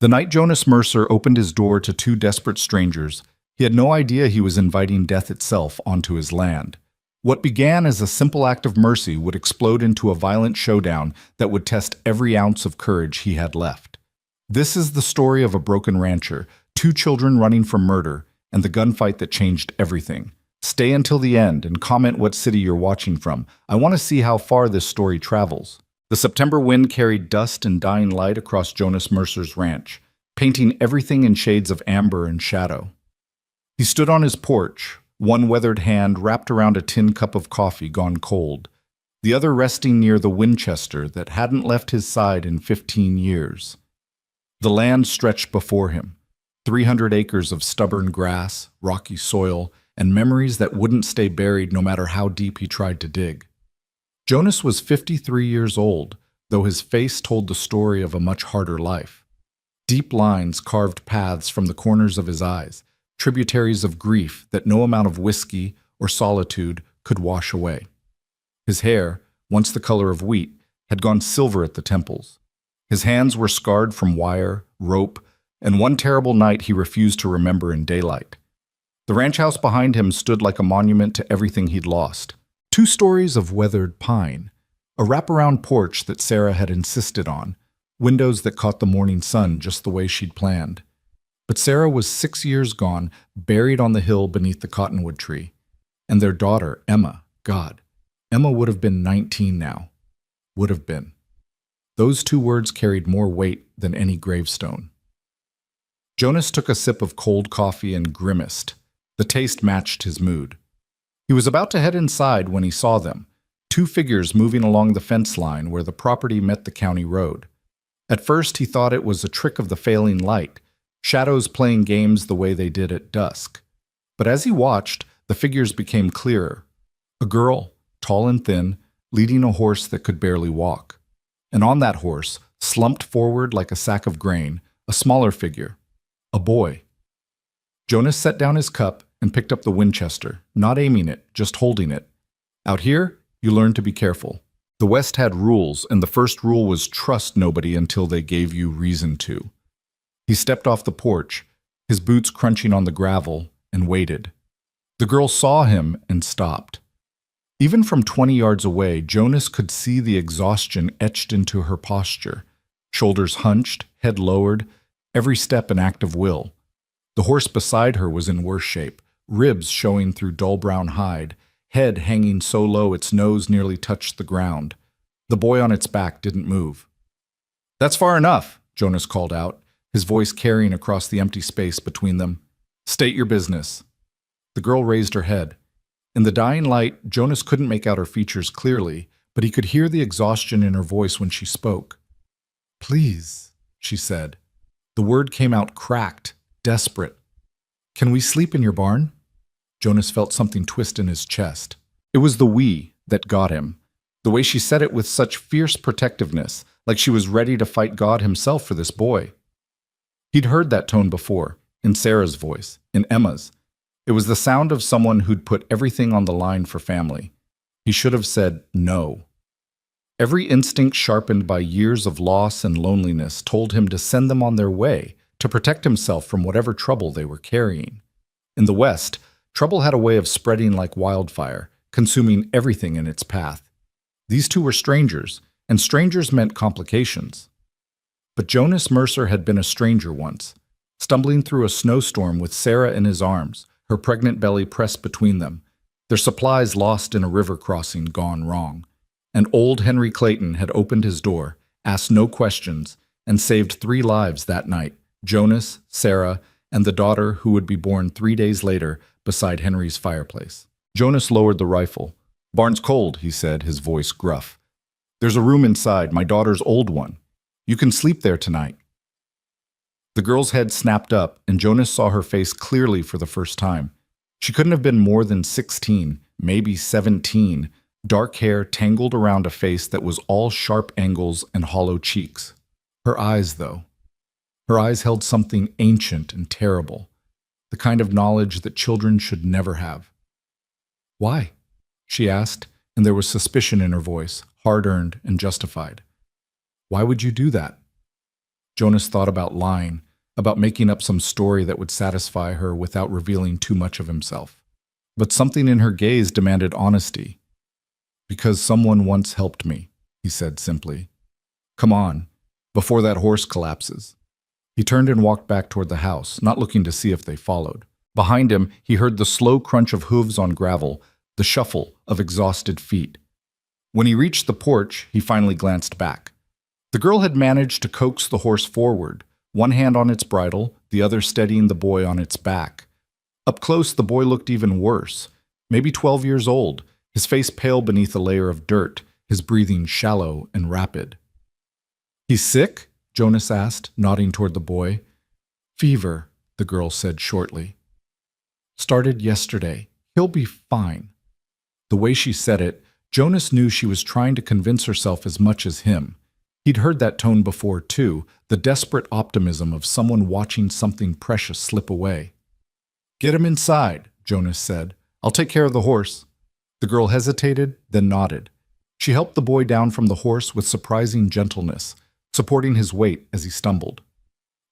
The night Jonas Mercer opened his door to two desperate strangers, he had no idea he was inviting death itself onto his land. What began as a simple act of mercy would explode into a violent showdown that would test every ounce of courage he had left. This is the story of a broken rancher, two children running from murder, and the gunfight that changed everything. Stay until the end and comment what city you're watching from. I want to see how far this story travels. The September wind carried dust and dying light across Jonas Mercer's ranch, painting everything in shades of amber and shadow. He stood on his porch, one weathered hand wrapped around a tin cup of coffee gone cold, the other resting near the Winchester that hadn't left his side in 15 years. The land stretched before him, 300 acres of stubborn grass, rocky soil, and memories that wouldn't stay buried no matter how deep he tried to dig. Jonas was 53 years old, though his face told the story of a much harder life. Deep lines carved paths from the corners of his eyes, tributaries of grief that no amount of whiskey or solitude could wash away. His hair, once the color of wheat, had gone silver at the temples. His hands were scarred from wire, rope, and one terrible night he refused to remember in daylight. The ranch house behind him stood like a monument to everything he'd lost. 2 stories of weathered pine, a wraparound porch that Sarah had insisted on, windows that caught the morning sun just the way she'd planned. But Sarah was 6 years gone, buried on the hill beneath the cottonwood tree. And their daughter, Emma, God, Emma would have been 19 now. Would have been. Those 2 words carried more weight than any gravestone. Jonas took a sip of cold coffee and grimaced. The taste matched his mood. He was about to head inside when he saw them, 2 figures moving along the fence line where the property met the county road. At first he thought it was a trick of the failing light, shadows playing games the way they did at dusk. But as he watched, the figures became clearer. A girl, tall and thin, leading a horse that could barely walk. And on that horse, slumped forward like a sack of grain, a smaller figure, a boy. Jonas set down his cup and picked up the Winchester, not aiming it, just holding it. Out here, you learn to be careful. The West had rules, and the first rule was trust nobody until they gave you reason to. He stepped off the porch, his boots crunching on the gravel, and waited. The girl saw him and stopped. Even from 20 yards away, Jonas could see the exhaustion etched into her posture. Shoulders hunched, head lowered, every step an act of will. The horse beside her was in worse shape, ribs showing through dull brown hide, head hanging so low its nose nearly touched the ground. The boy on its back didn't move. "That's far enough," Jonas called out, his voice carrying across the empty space between them. "State your business." The girl raised her head. In the dying light, Jonas couldn't make out her features clearly, but he could hear the exhaustion in her voice when she spoke. "Please," she said. The word came out cracked, desperate. "Can we sleep in your barn?" Jonas felt something twist in his chest. It was the "we" that got him. The way she said it with such fierce protectiveness, like she was ready to fight God himself for this boy. He'd heard that tone before, in Sarah's voice, in Emma's. It was the sound of someone who'd put everything on the line for family. He should have said no. Every instinct sharpened by years of loss and loneliness told him to send them on their way, to protect himself from whatever trouble they were carrying. In the West, trouble had a way of spreading like wildfire, consuming everything in its path. These 2 were strangers, and strangers meant complications. But Jonas Mercer had been a stranger once, stumbling through a snowstorm with Sarah in his arms, her pregnant belly pressed between them, their supplies lost in a river crossing gone wrong. And old Henry Clayton had opened his door, asked no questions, and saved 3 lives that night, Jonas, Sarah, and the daughter who would be born 3 days later beside Henry's fireplace. Jonas lowered the rifle. "Barn's cold," he said, his voice gruff. "There's a room inside, my daughter's old one. You can sleep there tonight." The girl's head snapped up, and Jonas saw her face clearly for the first time. She couldn't have been more than 16, maybe 17, dark hair tangled around a face that was all sharp angles and hollow cheeks. Her eyes, though. Her eyes held something ancient and terrible, the kind of knowledge that children should never have. "Why?" she asked, and there was suspicion in her voice, hard-earned and justified. "Why would you do that?" Jonas thought about lying, about making up some story that would satisfy her without revealing too much of himself. But something in her gaze demanded honesty. "Because someone once helped me," he said simply. "Come on, before that horse collapses." He turned and walked back toward the house, not looking to see if they followed. Behind him, he heard the slow crunch of hooves on gravel, the shuffle of exhausted feet. When he reached the porch, he finally glanced back. The girl had managed to coax the horse forward, one hand on its bridle, the other steadying the boy on its back. Up close, the boy looked even worse, maybe 12 years old, his face pale beneath a layer of dirt, his breathing shallow and rapid. "He's sick?" Jonas asked, nodding toward the boy. "Fever," the girl said shortly. "Started yesterday. He'll be fine." The way she said it, Jonas knew she was trying to convince herself as much as him. He'd heard that tone before, too, the desperate optimism of someone watching something precious slip away. "Get him inside," Jonas said. "I'll take care of the horse." The girl hesitated, then nodded. She helped the boy down from the horse with surprising gentleness, supporting his weight as he stumbled.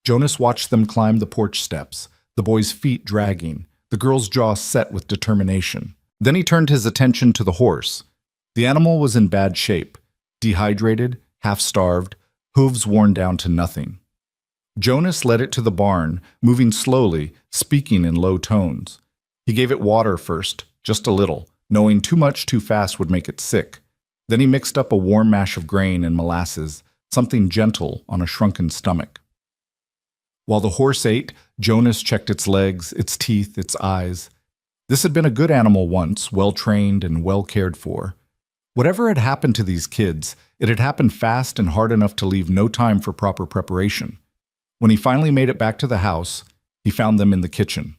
Jonas watched them climb the porch steps, the boy's feet dragging, the girl's jaw set with determination. Then he turned his attention to the horse. The animal was in bad shape, dehydrated, half-starved, hooves worn down to nothing. Jonas led it to the barn, moving slowly, speaking in low tones. He gave it water first, just a little, knowing too much too fast would make it sick. Then he mixed up a warm mash of grain and molasses, something gentle on a shrunken stomach. While the horse ate, Jonas checked its legs, its teeth, its eyes. This had been a good animal once, well-trained and well-cared for. Whatever had happened to these kids, it had happened fast and hard enough to leave no time for proper preparation. When he finally made it back to the house, he found them in the kitchen.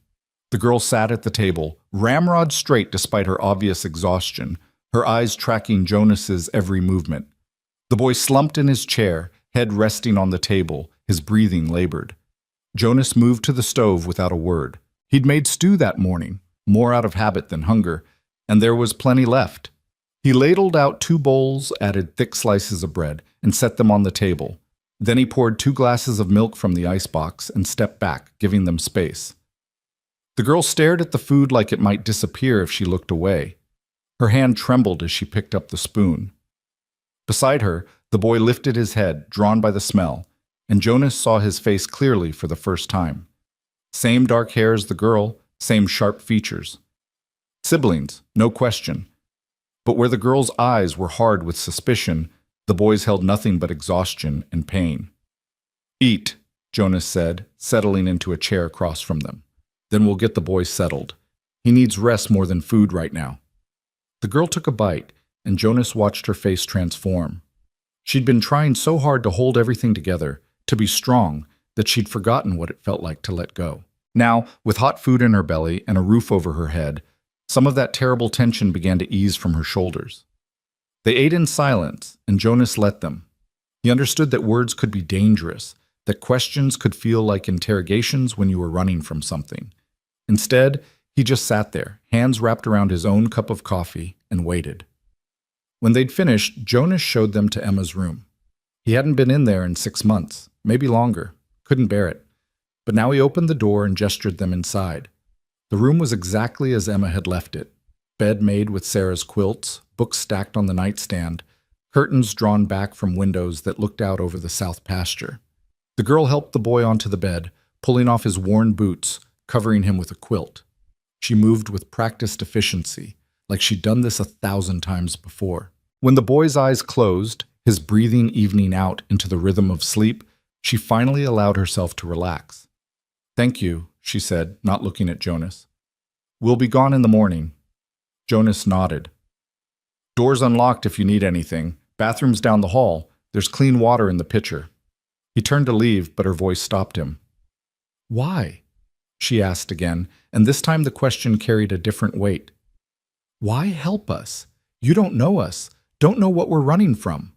The girl sat at the table, ramrod straight despite her obvious exhaustion, her eyes tracking Jonas's every movement. The boy slumped in his chair, head resting on the table, his breathing labored. Jonas moved to the stove without a word. He'd made stew that morning, more out of habit than hunger, and there was plenty left. He ladled out 2 bowls, added thick slices of bread, and set them on the table. Then he poured 2 glasses of milk from the icebox and stepped back, giving them space. The girl stared at the food like it might disappear if she looked away. Her hand trembled as she picked up the spoon. Beside her, the boy lifted his head, drawn by the smell, and Jonas saw his face clearly for the first time. Same dark hair as the girl, same sharp features. Siblings, no question. But where the girl's eyes were hard with suspicion, the boy's held nothing but exhaustion and pain. "Eat," Jonas said, settling into a chair across from them. "Then we'll get the boy settled. He needs rest more than food right now." The girl took a bite, and Jonas watched her face transform. She'd been trying so hard to hold everything together, to be strong, that she'd forgotten what it felt like to let go. Now, with hot food in her belly and a roof over her head, some of that terrible tension began to ease from her shoulders. They ate in silence, and Jonas let them. He understood that words could be dangerous, that questions could feel like interrogations when you were running from something. Instead, he just sat there, hands wrapped around his own cup of coffee, and waited. When they'd finished, Jonas showed them to Emma's room. He hadn't been in there in 6 months, maybe longer, couldn't bear it. But now he opened the door and gestured them inside. The room was exactly as Emma had left it. Bed made with Sarah's quilts, books stacked on the nightstand, curtains drawn back from windows that looked out over the south pasture. The girl helped the boy onto the bed, pulling off his worn boots, covering him with a quilt. She moved with practiced efficiency, like she'd done this 1,000 times before. When the boy's eyes closed, his breathing evening out into the rhythm of sleep, she finally allowed herself to relax. "Thank you," she said, not looking at Jonas. "We'll be gone in the morning." Jonas nodded. "Door's unlocked if you need anything. Bathroom's down the hall. There's clean water in the pitcher." He turned to leave, but her voice stopped him. "Why?" she asked again, and this time the question carried a different weight. "Why help us? You don't know us, don't know what we're running from."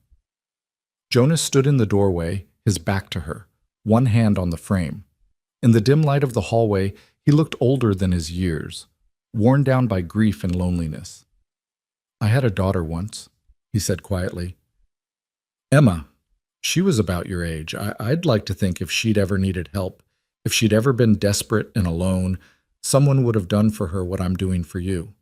Jonas stood in the doorway, his back to her, one hand on the frame. In the dim light of the hallway, he looked older than his years, worn down by grief and loneliness. "I had a daughter once," he said quietly. "Emma." She was about your age. I'd like to think if she'd ever needed help, if she'd ever been desperate and alone, someone would have done for her what I'm doing for you."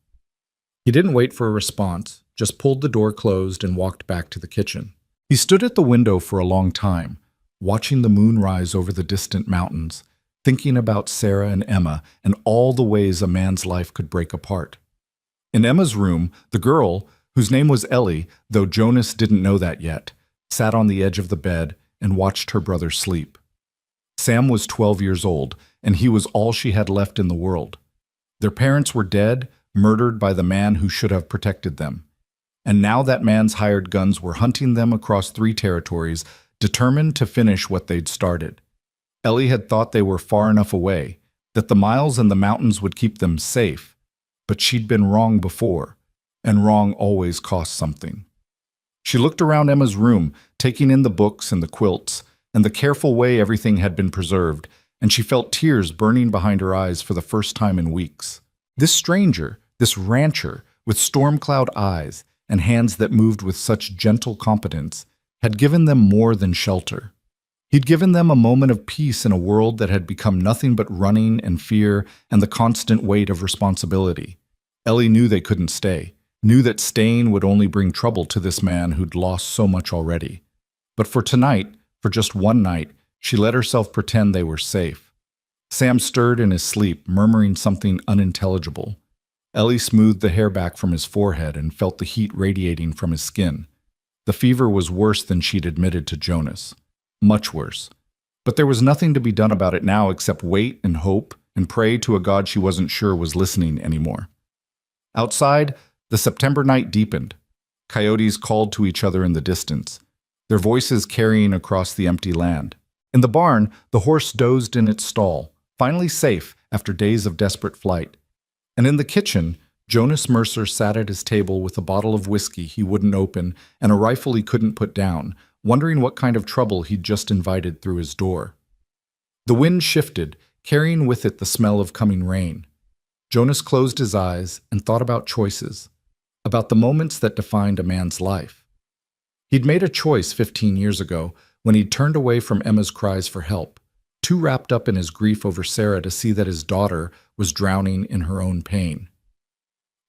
He didn't wait for a response, just pulled the door closed and walked back to the kitchen. He stood at the window for a long time, watching the moon rise over the distant mountains, thinking about Sarah and Emma and all the ways a man's life could break apart. In Emma's room, the girl, whose name was Ellie, though Jonas didn't know that yet, sat on the edge of the bed and watched her brother sleep. Sam was 12 years old, and he was all she had left in the world. Their parents were dead, murdered by the man who should have protected them. And now that man's hired guns were hunting them across 3 territories, determined to finish what they'd started. Ellie had thought they were far enough away, that the miles and the mountains would keep them safe, but she'd been wrong before, and wrong always costs something. She looked around Emma's room, taking in the books and the quilts, and the careful way everything had been preserved, and she felt tears burning behind her eyes for the first time in weeks. This stranger, this rancher, with storm-cloud eyes and hands that moved with such gentle competence, had given them more than shelter. He'd given them a moment of peace in a world that had become nothing but running and fear and the constant weight of responsibility. Ellie knew they couldn't stay, knew that staying would only bring trouble to this man who'd lost so much already. But for tonight, for just one night, she let herself pretend they were safe. Sam stirred in his sleep, murmuring something unintelligible. Ellie smoothed the hair back from his forehead and felt the heat radiating from his skin. The fever was worse than she'd admitted to Jonas. Much worse. But there was nothing to be done about it now except wait and hope and pray to a God she wasn't sure was listening anymore. Outside, the September night deepened. Coyotes called to each other in the distance, their voices carrying across the empty land. In the barn, the horse dozed in its stall, finally safe after days of desperate flight. And in the kitchen, Jonas Mercer sat at his table with a bottle of whiskey he wouldn't open and a rifle he couldn't put down, wondering what kind of trouble he'd just invited through his door. The wind shifted, carrying with it the smell of coming rain. Jonas closed his eyes and thought about choices, about the moments that defined a man's life. He'd made a choice 15 years ago when he'd turned away from Emma's cries for help, too wrapped up in his grief over Sarah to see that his daughter was drowning in her own pain.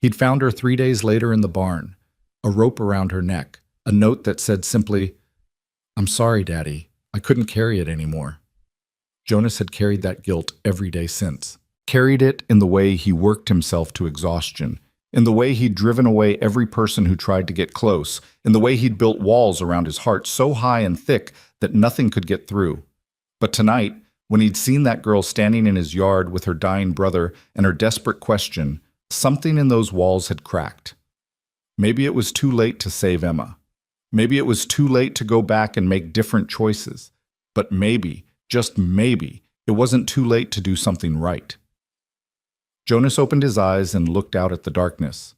He'd found her 3 days later in the barn, a rope around her neck, a note that said simply, "I'm sorry, Daddy, I couldn't carry it anymore." Jonas had carried that guilt every day since. Carried it in the way he worked himself to exhaustion, in the way he'd driven away every person who tried to get close, in the way he'd built walls around his heart so high and thick that nothing could get through. But tonight, when he'd seen that girl standing in his yard with her dying brother and her desperate question, something in those walls had cracked. Maybe it was too late to save Emma. Maybe it was too late to go back and make different choices. But maybe, just maybe, it wasn't too late to do something right. Jonas opened his eyes and looked out at the darkness.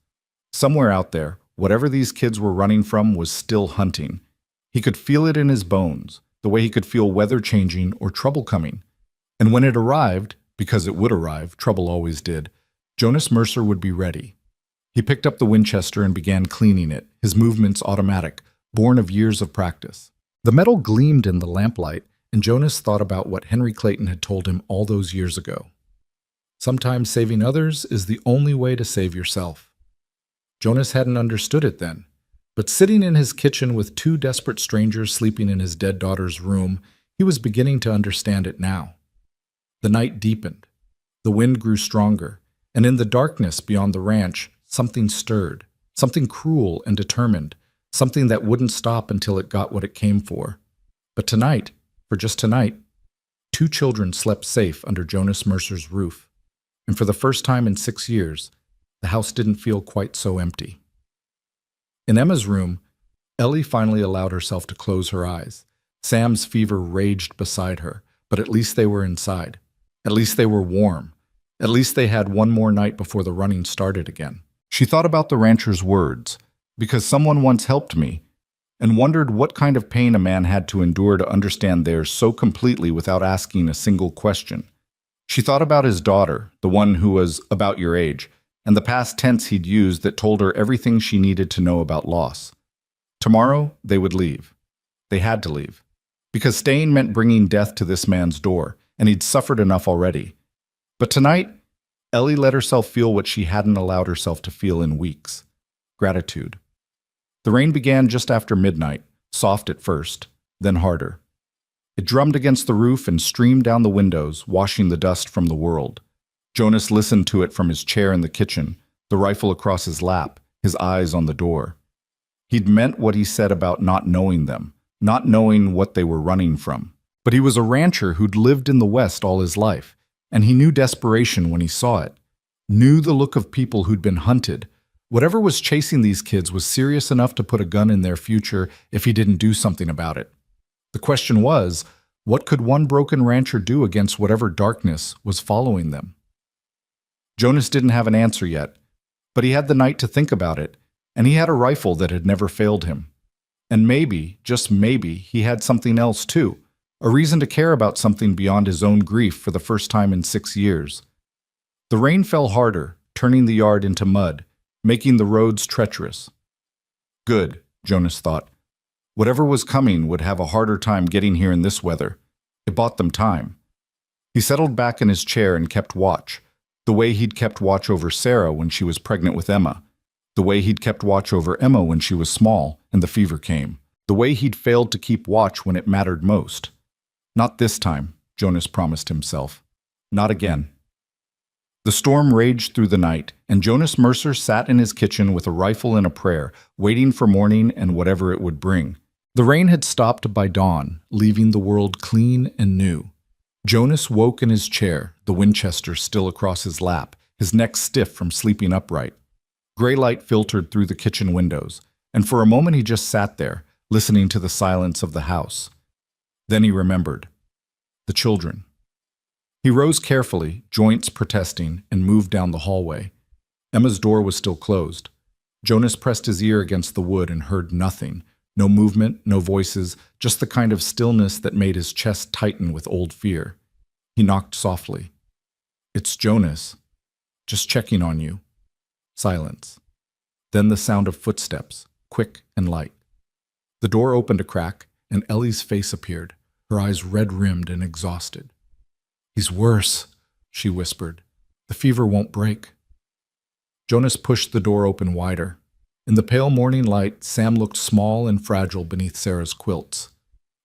Somewhere out there, whatever these kids were running from was still hunting. He could feel it in his bones, the way he could feel weather changing or trouble coming. And when it arrived, because it would arrive, trouble always did, Jonas Mercer would be ready. He picked up the Winchester and began cleaning it, his movements automatic, born of years of practice. The metal gleamed in the lamplight, and Jonas thought about what Henry Clayton had told him all those years ago. Sometimes saving others is the only way to save yourself. Jonas hadn't understood it then, but sitting in his kitchen with 2 desperate strangers sleeping in his dead daughter's room, he was beginning to understand it now. The night deepened. The wind grew stronger, and in the darkness beyond the ranch, something stirred, something cruel and determined, something that wouldn't stop until it got what it came for. But tonight, for just tonight, 2 children slept safe under Jonas Mercer's roof. And for the first time in 6 years, the house didn't feel quite so empty. In Emma's room, Ellie finally allowed herself to close her eyes. Sam's fever raged beside her, but at least they were inside. At least they were warm. At least they had one more night before the running started again. She thought about the rancher's words, "Because someone once helped me," and wondered what kind of pain a man had to endure to understand theirs so completely without asking a single question. She thought about his daughter, the one who was about your age, and the past tense he'd used that told her everything she needed to know about loss. Tomorrow, they would leave. They had to leave. because staying meant bringing death to this man's door, and he'd suffered enough already. But tonight, Ellie let herself feel what she hadn't allowed herself to feel in weeks: gratitude. The rain began just after midnight, soft at first, then harder. It drummed against the roof and streamed down the windows, washing the dust from the world. Jonas listened to it from his chair in the kitchen, the rifle across his lap, his eyes on the door. He'd meant what he said about not knowing them, not knowing what they were running from. But he was a rancher who'd lived in the West all his life, and he knew desperation when he saw it, knew the look of people who'd been hunted. Whatever was chasing these kids was serious enough to put a gun in their future if he didn't do something about it. The question was, what could one broken rancher do against whatever darkness was following them? Jonas didn't have an answer yet, but he had the night to think about it, and he had a rifle that had never failed him. And maybe, just maybe, he had something else too, a reason to care about something beyond his own grief for the first time in 6 years. The rain fell harder, turning the yard into mud, making the roads treacherous. Good, Jonas thought. Whatever was coming would have a harder time getting here in this weather. It bought them time. He settled back in his chair and kept watch, the way he'd kept watch over Sarah when she was pregnant with Emma, the way he'd kept watch over Emma when she was small and the fever came, the way he'd failed to keep watch when it mattered most. Not this time, Jonas promised himself. Not again. The storm raged through the night, and Jonas Mercer sat in his kitchen with a rifle and a prayer, waiting for morning and whatever it would bring. The rain had stopped by dawn, leaving the world clean and new. Jonas woke in his chair, the Winchester still across his lap, his neck stiff from sleeping upright. Gray light filtered through the kitchen windows, and for a moment he just sat there, listening to the silence of the house. Then he remembered. The children. He rose carefully, joints protesting, and moved down the hallway. Emma's door was still closed. Jonas pressed his ear against the wood and heard nothing. No movement, no voices, just the kind of stillness that made his chest tighten with old fear. He knocked softly. "It's Jonas. Just checking on you." Silence. Then the sound of footsteps, quick and light. The door opened a crack, and Ellie's face appeared, her eyes red-rimmed and exhausted. "He's worse," she whispered. "The fever won't break." Jonas pushed the door open wider. In the pale morning light, Sam looked small and fragile beneath Sarah's quilts.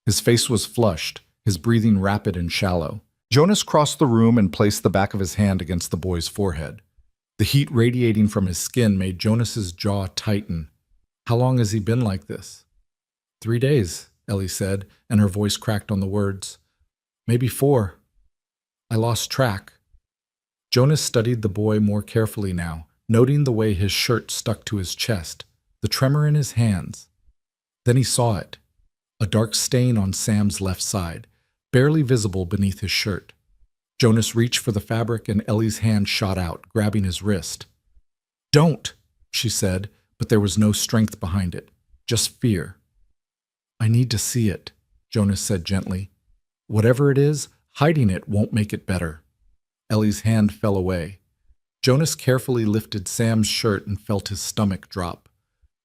His face was flushed, his breathing rapid and shallow. Jonas crossed the room and placed the back of his hand against the boy's forehead. The heat radiating from his skin made Jonas's jaw tighten. "How long has he been like this?" 3 days, Ellie said, and her voice cracked on the words. "Maybe 4. I lost track." Jonas studied the boy more carefully now, noting the way his shirt stuck to his chest, the tremor in his hands. Then he saw it, a dark stain on Sam's left side, barely visible beneath his shirt. Jonas reached for the fabric and Ellie's hand shot out, grabbing his wrist. "Don't," she said, but there was no strength behind it, just fear. "I need to see it," Jonas said gently. "Whatever it is, hiding it won't make it better." Ellie's hand fell away. Jonas carefully lifted Sam's shirt and felt his stomach drop.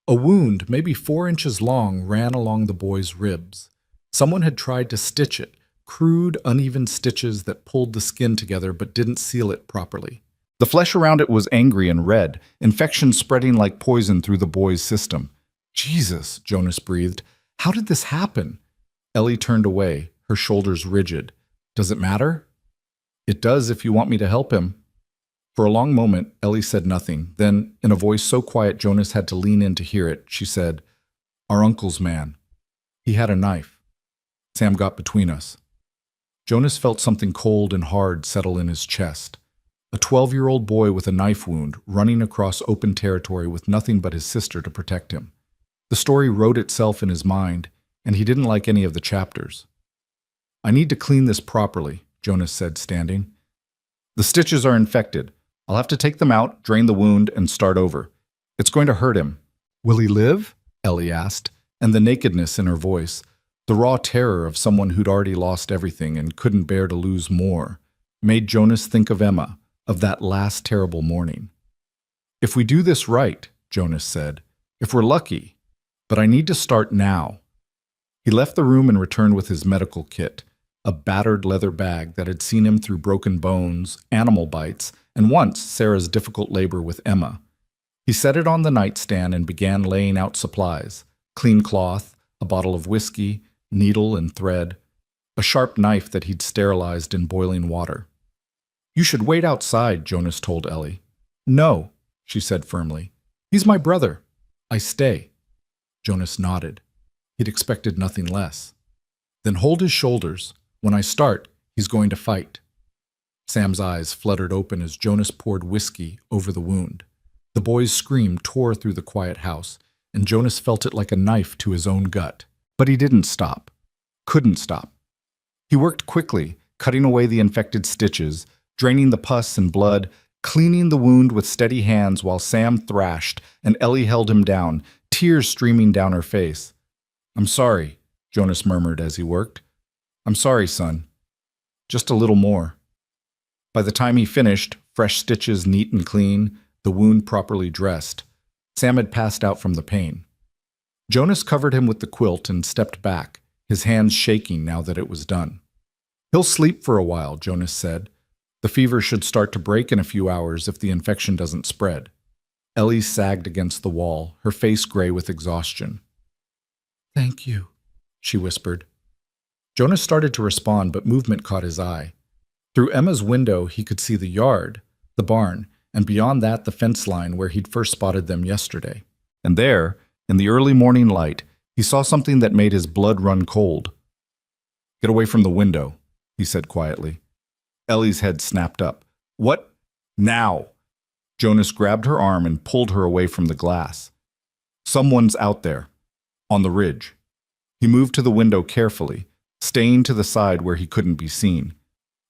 A wound, maybe 4 inches long, ran along the boy's ribs. Someone had tried to stitch it, crude, uneven stitches that pulled the skin together but didn't seal it properly. The flesh around it was angry and red, infection spreading like poison through the boy's system. "Jesus," Jonas breathed. "How did this happen?" Ellie turned away, her shoulders rigid. "Does it matter?" "It does if you want me to help him." For a long moment, Ellie said nothing. Then, in a voice so quiet Jonas had to lean in to hear it, she said, "Our uncle's man. He had a knife. Sam got between us." Jonas felt something cold and hard settle in his chest. A 12-year-old boy with a knife wound, running across open territory with nothing but his sister to protect him. The story wrote itself in his mind, and he didn't like any of the chapters. "I need to clean this properly," Jonas said, standing. "The stitches are infected. I'll have to take them out, drain the wound, and start over. It's going to hurt him." "Will he live?" Ellie asked, and the nakedness in her voice, the raw terror of someone who'd already lost everything and couldn't bear to lose more, made Jonas think of Emma, of that last terrible morning. "If we do this right," Jonas said, "if we're lucky, but I need to start now." He left the room and returned with his medical kit, a battered leather bag that had seen him through broken bones, animal bites, and once Sarah's difficult labor with Emma. He set it on the nightstand and began laying out supplies: clean cloth, a bottle of whiskey, needle and thread, a sharp knife that he'd sterilized in boiling water. "You should wait outside," Jonas told Ellie. "No," she said firmly. "He's my brother. I stay." Jonas nodded. He'd expected nothing less. "Then hold his shoulders. When I start, he's going to fight." Sam's eyes fluttered open as Jonas poured whiskey over the wound. The boy's scream tore through the quiet house, and Jonas felt it like a knife to his own gut. But he didn't stop. Couldn't stop. He worked quickly, cutting away the infected stitches, draining the pus and blood, cleaning the wound with steady hands while Sam thrashed and Ellie held him down, tears streaming down her face. "I'm sorry," Jonas murmured as he worked. "I'm sorry, son. Just a little more." By the time he finished, fresh stitches neat and clean, the wound properly dressed, Sam had passed out from the pain. Jonas covered him with the quilt and stepped back, his hands shaking now that it was done. "He'll sleep for a while," Jonas said. "The fever should start to break in a few hours if the infection doesn't spread." Ellie sagged against the wall, her face gray with exhaustion. "Thank you," she whispered. Jonas started to respond, but movement caught his eye. Through Emma's window, he could see the yard, the barn, and beyond that the fence line where he'd first spotted them yesterday. And there, in the early morning light, he saw something that made his blood run cold. "Get away from the window," he said quietly. Ellie's head snapped up. "What? Now!" Jonas grabbed her arm and pulled her away from the glass. "Someone's out there, on the ridge." He moved to the window carefully, staying to the side where he couldn't be seen.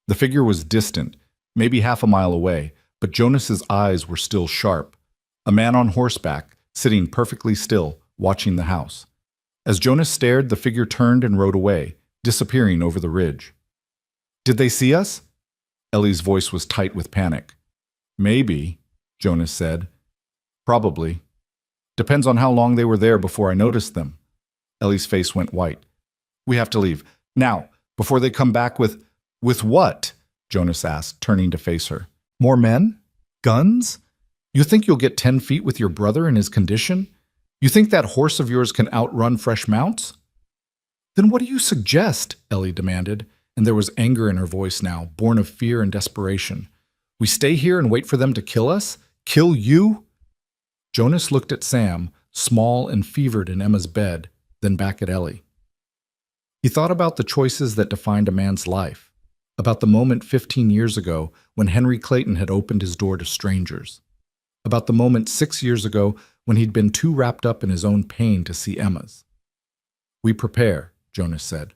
The figure was distant, maybe half a mile away, but Jonas's eyes were still sharp. A man on horseback, sitting perfectly still, watching the house. As Jonas stared, the figure turned and rode away, disappearing over the ridge. "Did they see us?" Ellie's voice was tight with panic. "Maybe," Jonas said. "Probably. Depends on how long they were there before I noticed them." Ellie's face went white. "We have to leave. Now, before they come back with..." "With what?" Jonas asked, turning to face her. "More men? Guns? You think you'll get 10 feet with your brother in his condition? You think that horse of yours can outrun fresh mounts?" "Then what do you suggest?" Ellie demanded, and there was anger in her voice now, born of fear and desperation. "We stay here and wait for them to kill us? Kill you?" Jonas looked at Sam, small and fevered in Emma's bed, then back at Ellie. He thought about the choices that defined a man's life, about the moment 15 years ago when Henry Clayton had opened his door to strangers, about the moment 6 years ago when he'd been too wrapped up in his own pain to see Emma's. "We prepare," Jonas said,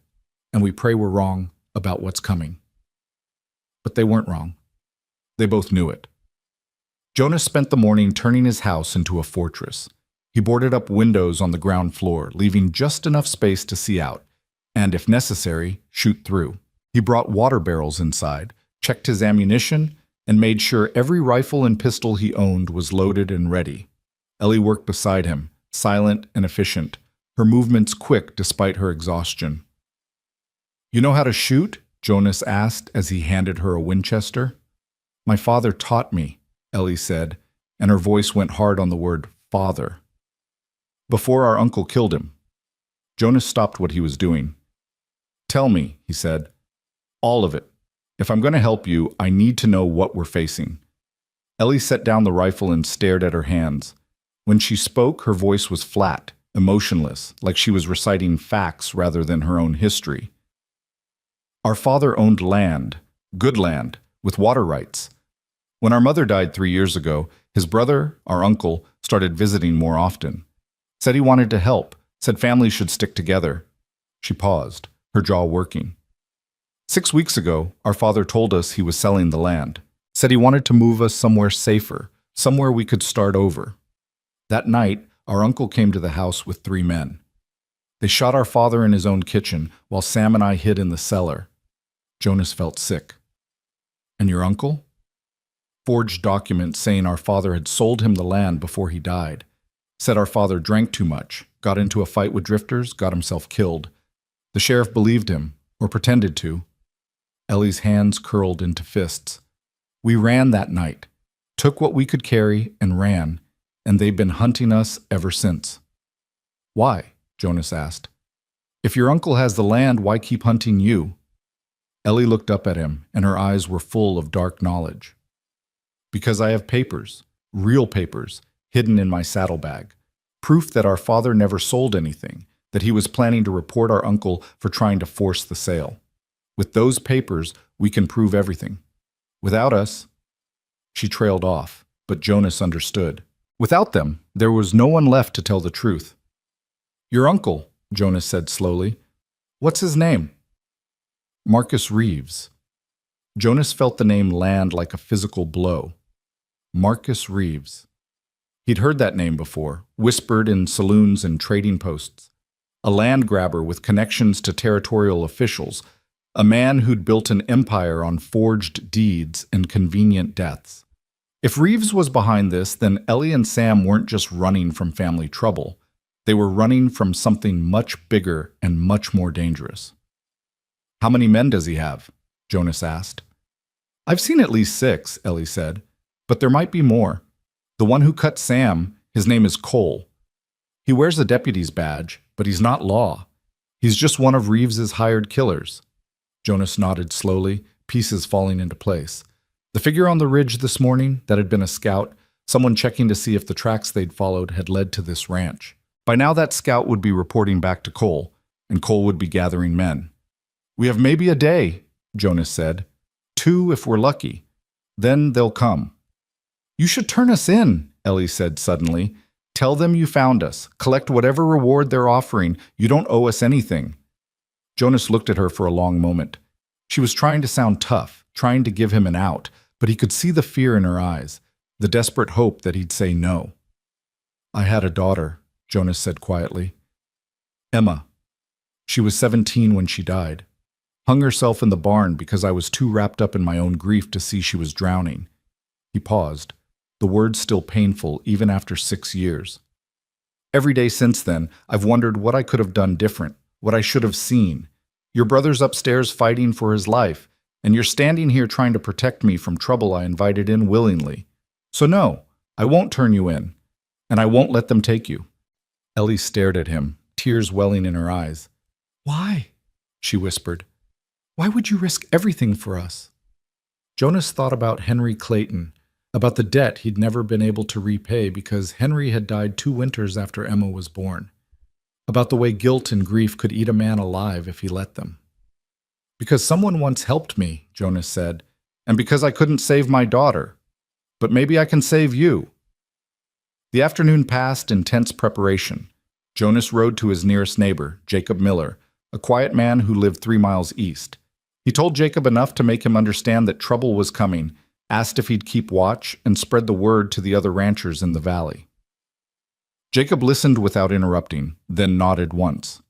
"and we pray we're wrong about what's coming." But they weren't wrong. They both knew it. Jonas spent the morning turning his house into a fortress. He boarded up windows on the ground floor, leaving just enough space to see out, and if necessary, shoot through. He brought water barrels inside, checked his ammunition, and made sure every rifle and pistol he owned was loaded and ready. Ellie worked beside him, silent and efficient, her movements quick despite her exhaustion. "You know how to shoot?" Jonas asked as he handed her a Winchester. "My father taught me," Ellie said, and her voice went hard on the word father. "Before our uncle killed him." Jonas stopped what he was doing. "Tell me," he said. "All of it. If I'm going to help you, I need to know what we're facing." Ellie set down the rifle and stared at her hands. When she spoke, her voice was flat, emotionless, like she was reciting facts rather than her own history. "Our father owned land, good land, with water rights. When our mother died 3 years ago, his brother, our uncle, started visiting more often. Said he wanted to help, said families should stick together." She paused, her jaw working. 6 weeks ago, our father told us he was selling the land. Said he wanted to move us somewhere safer, somewhere we could start over. That night, our uncle came to the house with 3 men. They shot our father in his own kitchen, while Sam and I hid in the cellar. Jonas felt sick. "And your uncle?" "Forged documents saying our father had sold him the land before he died. Said our father drank too much, got into a fight with drifters, got himself killed. The sheriff believed him, or pretended to. Ellie's hands curled into fists. We ran that night, took what we could carry and ran, and they've been hunting us ever since. Why? Jonas asked. If your uncle has the land, why keep hunting you? Ellie looked up at him, and her eyes were full of dark knowledge. Because I have papers, real papers, hidden in my saddlebag. Proof that our father never sold anything, that he was planning to report our uncle for trying to force the sale. With those papers, we can prove everything. Without us, she trailed off, but Jonas understood. Without them, there was no one left to tell the truth. Your uncle, Jonas said slowly. What's his name? Marcus Reeves. Jonas felt the name land like a physical blow. Marcus Reeves. He'd heard that name before, whispered in saloons and trading posts. A land grabber with connections to territorial officials, a man who'd built an empire on forged deeds and convenient deaths. If Reeves was behind this, then Ellie and Sam weren't just running from family trouble. They were running from something much bigger and much more dangerous. How many men does he have? Jonas asked. I've seen at least 6, Ellie said, but there might be more. The one who cut Sam, his name is Cole. He wears a deputy's badge, but he's not law. He's just one of Reeves's hired killers. Jonas nodded slowly, pieces falling into place. The figure on the ridge this morning, that had been a scout, someone checking to see if the tracks they'd followed had led to this ranch. By now that scout would be reporting back to Cole, and Cole would be gathering men. We have maybe a day, Jonas said. 2 if we're lucky. Then they'll come. You should turn us in, Ellie said suddenly. Tell them you found us. Collect whatever reward they're offering. You don't owe us anything. Jonas looked at her for a long moment. She was trying to sound tough, trying to give him an out, but he could see the fear in her eyes, the desperate hope that he'd say no. I had a daughter, Jonas said quietly. Emma. She was 17 when she died. Hung herself in the barn because I was too wrapped up in my own grief to see she was drowning. He paused, the words still painful even after 6 years. Every day since then, I've wondered what I could have done different, what I should have seen. Your brother's upstairs fighting for his life, and you're standing here trying to protect me from trouble I invited in willingly. So no, I won't turn you in, and I won't let them take you. Ellie stared at him, tears welling in her eyes. Why? She whispered. Why would you risk everything for us? Jonas thought about Henry Clayton, about the debt he'd never been able to repay because Henry had died 2 winters after Emma was born. About the way guilt and grief could eat a man alive if he let them. Because someone once helped me, Jonas said, and because I couldn't save my daughter. But maybe I can save you. The afternoon passed in tense preparation. Jonas rode to his nearest neighbor, Jacob Miller, a quiet man who lived 3 miles east. He told Jacob enough to make him understand that trouble was coming, asked if he'd keep watch, and spread the word to the other ranchers in the valley. Jacob listened without interrupting, then nodded once.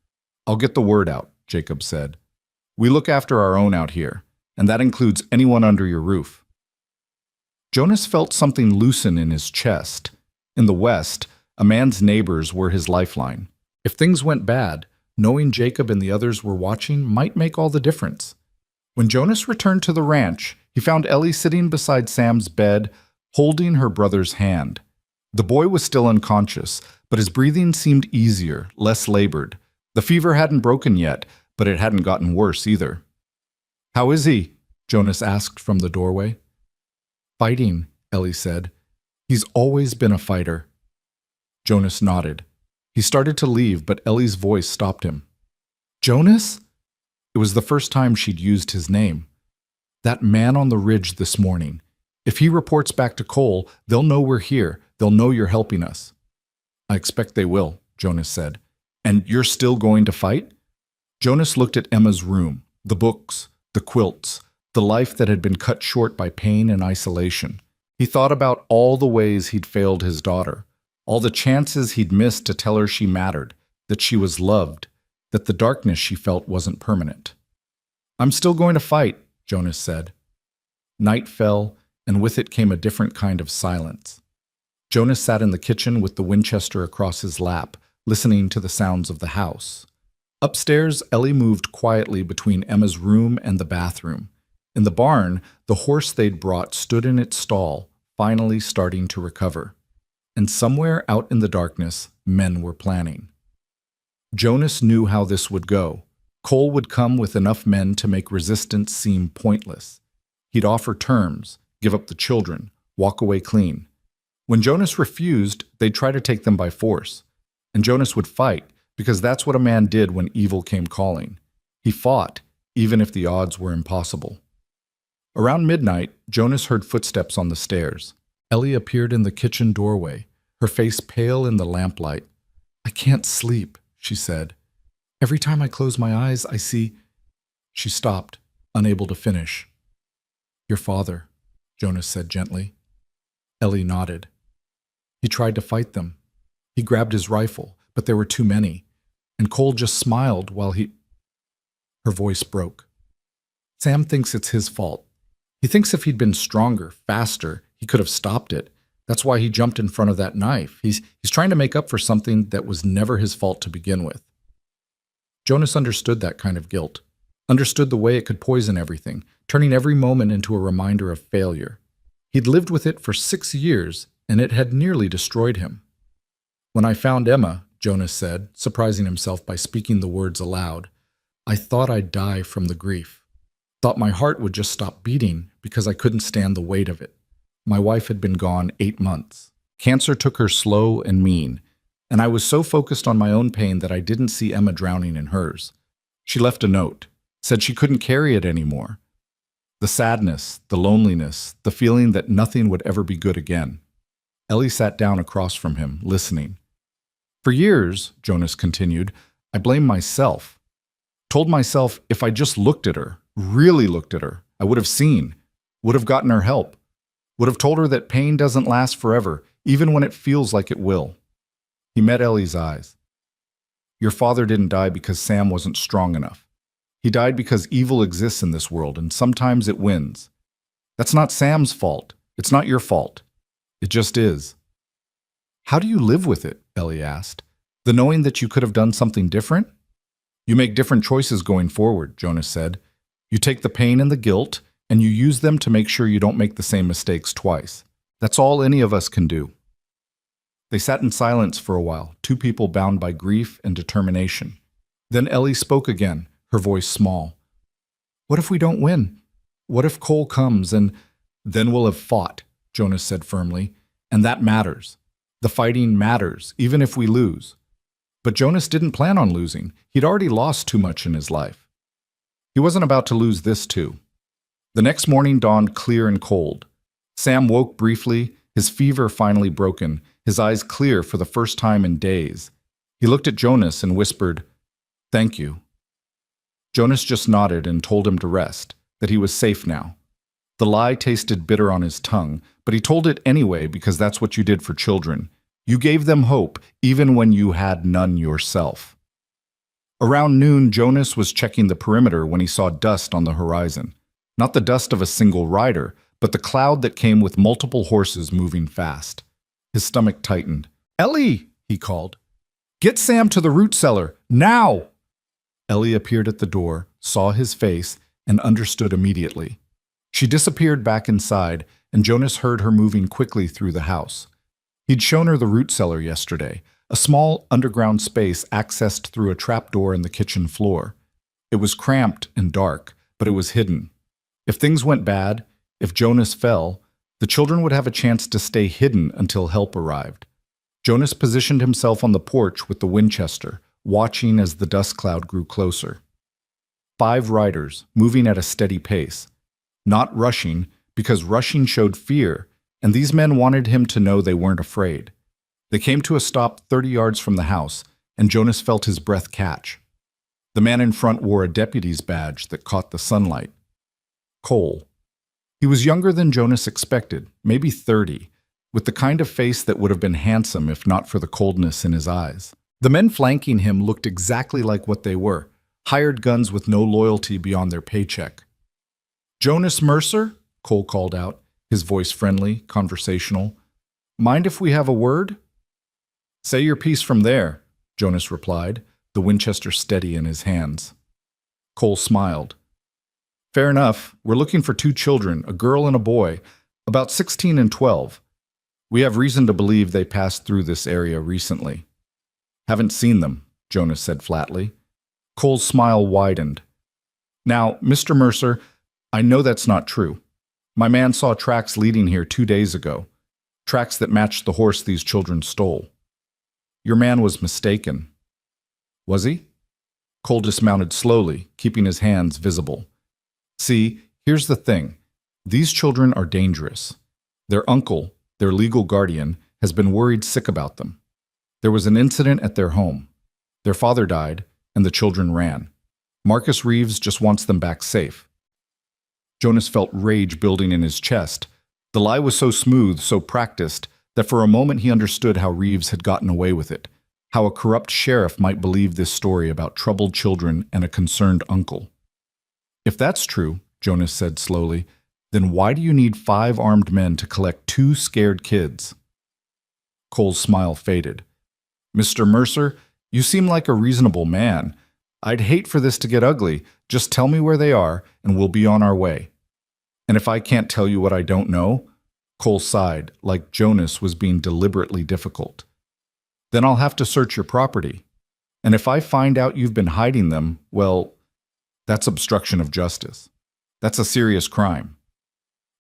I'll get the word out, Jacob said. We look after our own out here, and that includes anyone under your roof. Jonas felt something loosen in his chest. In the West, a man's neighbors were his lifeline. If things went bad, knowing Jacob and the others were watching might make all the difference. When Jonas returned to the ranch, he found Ellie sitting beside Sam's bed, holding her brother's hand. The boy was still unconscious, but his breathing seemed easier, less labored. The fever hadn't broken yet, but it hadn't gotten worse either. How is he? Jonas asked from the doorway. Fighting, Ellie said. He's always been a fighter. Jonas nodded. He started to leave, but Ellie's voice stopped him. Jonas? It was the first time she'd used his name. That man on the ridge this morning. If he reports back to Cole, they'll know we're here. They'll know you're helping us. I expect they will, Jonas said. And you're still going to fight? Jonas looked at Emma's room, the books, the quilts, the life that had been cut short by pain and isolation. He thought about all the ways he'd failed his daughter, all the chances he'd missed to tell her she mattered, that she was loved, that the darkness she felt wasn't permanent. I'm still going to fight, Jonas said. Night fell, and with it came a different kind of silence. Jonas sat in the kitchen with the Winchester across his lap, listening to the sounds of the house. Upstairs, Ellie moved quietly between Emma's room and the bathroom. In the barn, the horse they'd brought stood in its stall, finally starting to recover. And somewhere out in the darkness, men were planning. Jonas knew how this would go. Cole would come with enough men to make resistance seem pointless. He'd offer terms, give up the children, walk away clean. When Jonas refused, they'd try to take them by force. And Jonas would fight, because that's what a man did when evil came calling. He fought, even if the odds were impossible. Around midnight, Jonas heard footsteps on the stairs. Ellie appeared in the kitchen doorway, her face pale in the lamplight. "I can't sleep," she said. "Every time I close my eyes, I see—" She stopped, unable to finish. "Your father," Jonas said gently. Ellie nodded. "He tried to fight them. He grabbed his rifle, but there were too many. And Cole just smiled while he—" Her voice broke. "Sam thinks it's his fault. He thinks if he'd been stronger, faster, he could have stopped it. That's why he jumped in front of that knife. He's trying to make up for something that was never his fault to begin with." Jonas understood that kind of guilt, understood the way it could poison everything, turning every moment into a reminder of failure. He'd lived with it for 6 years, and it had nearly destroyed him. "When I found Emma," Jonas said, surprising himself by speaking the words aloud, "I thought I'd die from the grief. Thought my heart would just stop beating because I couldn't stand the weight of it. My wife had been gone 8 months. Cancer took her slow and mean, and I was so focused on my own pain that I didn't see Emma drowning in hers. She left a note, said she couldn't carry it anymore. The sadness, the loneliness, the feeling that nothing would ever be good again." Ellie sat down across from him, listening. "For years," Jonas continued, "I blamed myself. Told myself if I just looked at her, really looked at her, I would have seen, would have gotten her help, would have told her that pain doesn't last forever, even when it feels like it will." He met Ellie's eyes. "Your father didn't die because Sam wasn't strong enough. He died because evil exists in this world, and sometimes it wins. That's not Sam's fault. It's not your fault. It just is." "How do you live with it?" Ellie asked. "The knowing that you could have done something different?" "You make different choices going forward," Jonas said. "You take the pain and the guilt, and you use them to make sure you don't make the same mistakes twice. That's all any of us can do." They sat in silence for a while, two people bound by grief and determination. Then Ellie spoke again, her voice small. "What if we don't win? What if Cole comes and—" "Then we'll have fought," Jonas said firmly, "and that matters. The fighting matters, even if we lose." But Jonas didn't plan on losing. He'd already lost too much in his life. He wasn't about to lose this too. The next morning dawned clear and cold. Sam woke briefly, his fever finally broken, his eyes clear for the first time in days. He looked at Jonas and whispered, "Thank you." Jonas just nodded and told him to rest, that he was safe now. The lie tasted bitter on his tongue, but he told it anyway because that's what you did for children. You gave them hope, even when you had none yourself. Around noon, Jonas was checking the perimeter when he saw dust on the horizon. Not the dust of a single rider, but the cloud that came with multiple horses moving fast. His stomach tightened. "Ellie!" he called. "Get Sam to the root cellar, now!" Ellie appeared at the door, saw his face, and understood immediately. She disappeared back inside, and Jonas heard her moving quickly through the house. He'd shown her the root cellar yesterday, a small underground space accessed through a trapdoor in the kitchen floor. It was cramped and dark, but it was hidden. If things went bad, if Jonas fell, the children would have a chance to stay hidden until help arrived. Jonas positioned himself on the porch with the Winchester, watching as the dust cloud grew closer. 5 riders, moving at a steady pace. Not rushing, because rushing showed fear, and these men wanted him to know they weren't afraid. They came to a stop 30 yards from the house, and Jonas felt his breath catch. The man in front wore a deputy's badge that caught the sunlight. Cole. He was younger than Jonas expected, maybe 30, with the kind of face that would have been handsome if not for the coldness in his eyes. The men flanking him looked exactly like what they were, hired guns with no loyalty beyond their paycheck. "Jonas Mercer?" Cole called out, his voice friendly, conversational. "Mind if we have a word?" "Say your piece from there," Jonas replied, the Winchester steady in his hands. Cole smiled. Fair enough. We're looking for two children, a girl and a boy, about 16 and 12. We have reason to believe they passed through this area recently. Haven't seen them, Jonas said flatly. Cole's smile widened. Now, Mr. Mercer, I know that's not true. My man saw tracks leading here 2 days ago, tracks that matched the horse these children stole. Your man was mistaken. Was he? Cole dismounted slowly, keeping his hands visible. See, here's the thing. These children are dangerous. Their uncle, their legal guardian, has been worried sick about them. There was an incident at their home. Their father died, and the children ran. Marcus Reeves just wants them back safe. Jonas felt rage building in his chest. The lie was so smooth, so practiced, that for a moment he understood how Reeves had gotten away with it, how a corrupt sheriff might believe this story about troubled children and a concerned uncle. If that's true, Jonas said slowly, then why do you need 5 armed men to collect 2 scared kids? Cole's smile faded. Mr. Mercer, you seem like a reasonable man. I'd hate for this to get ugly. Just tell me where they are, and we'll be on our way. And if I can't tell you what I don't know, Cole sighed, like Jonas was being deliberately difficult. Then I'll have to search your property. And if I find out you've been hiding them, well, that's obstruction of justice. That's a serious crime.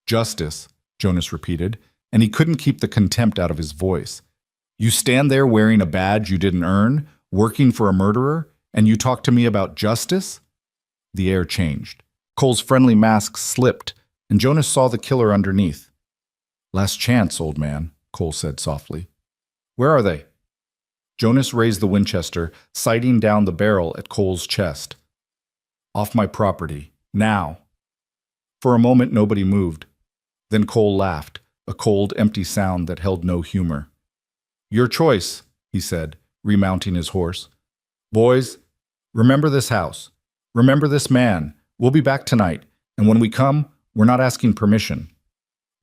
Justice, Jonas repeated, and he couldn't keep the contempt out of his voice. You stand there wearing a badge you didn't earn, working for a murderer, and you talk to me about justice? The air changed. Cole's friendly mask slipped, and Jonas saw the killer underneath. Last chance, old man, Cole said softly. Where are they? Jonas raised the Winchester, sighting down the barrel at Cole's chest. Off my property, now. For a moment, nobody moved. Then Cole laughed, a cold, empty sound that held no humor. Your choice, he said, remounting his horse. Boys, remember this house. Remember this man. We'll be back tonight, and when we come, we're not asking permission.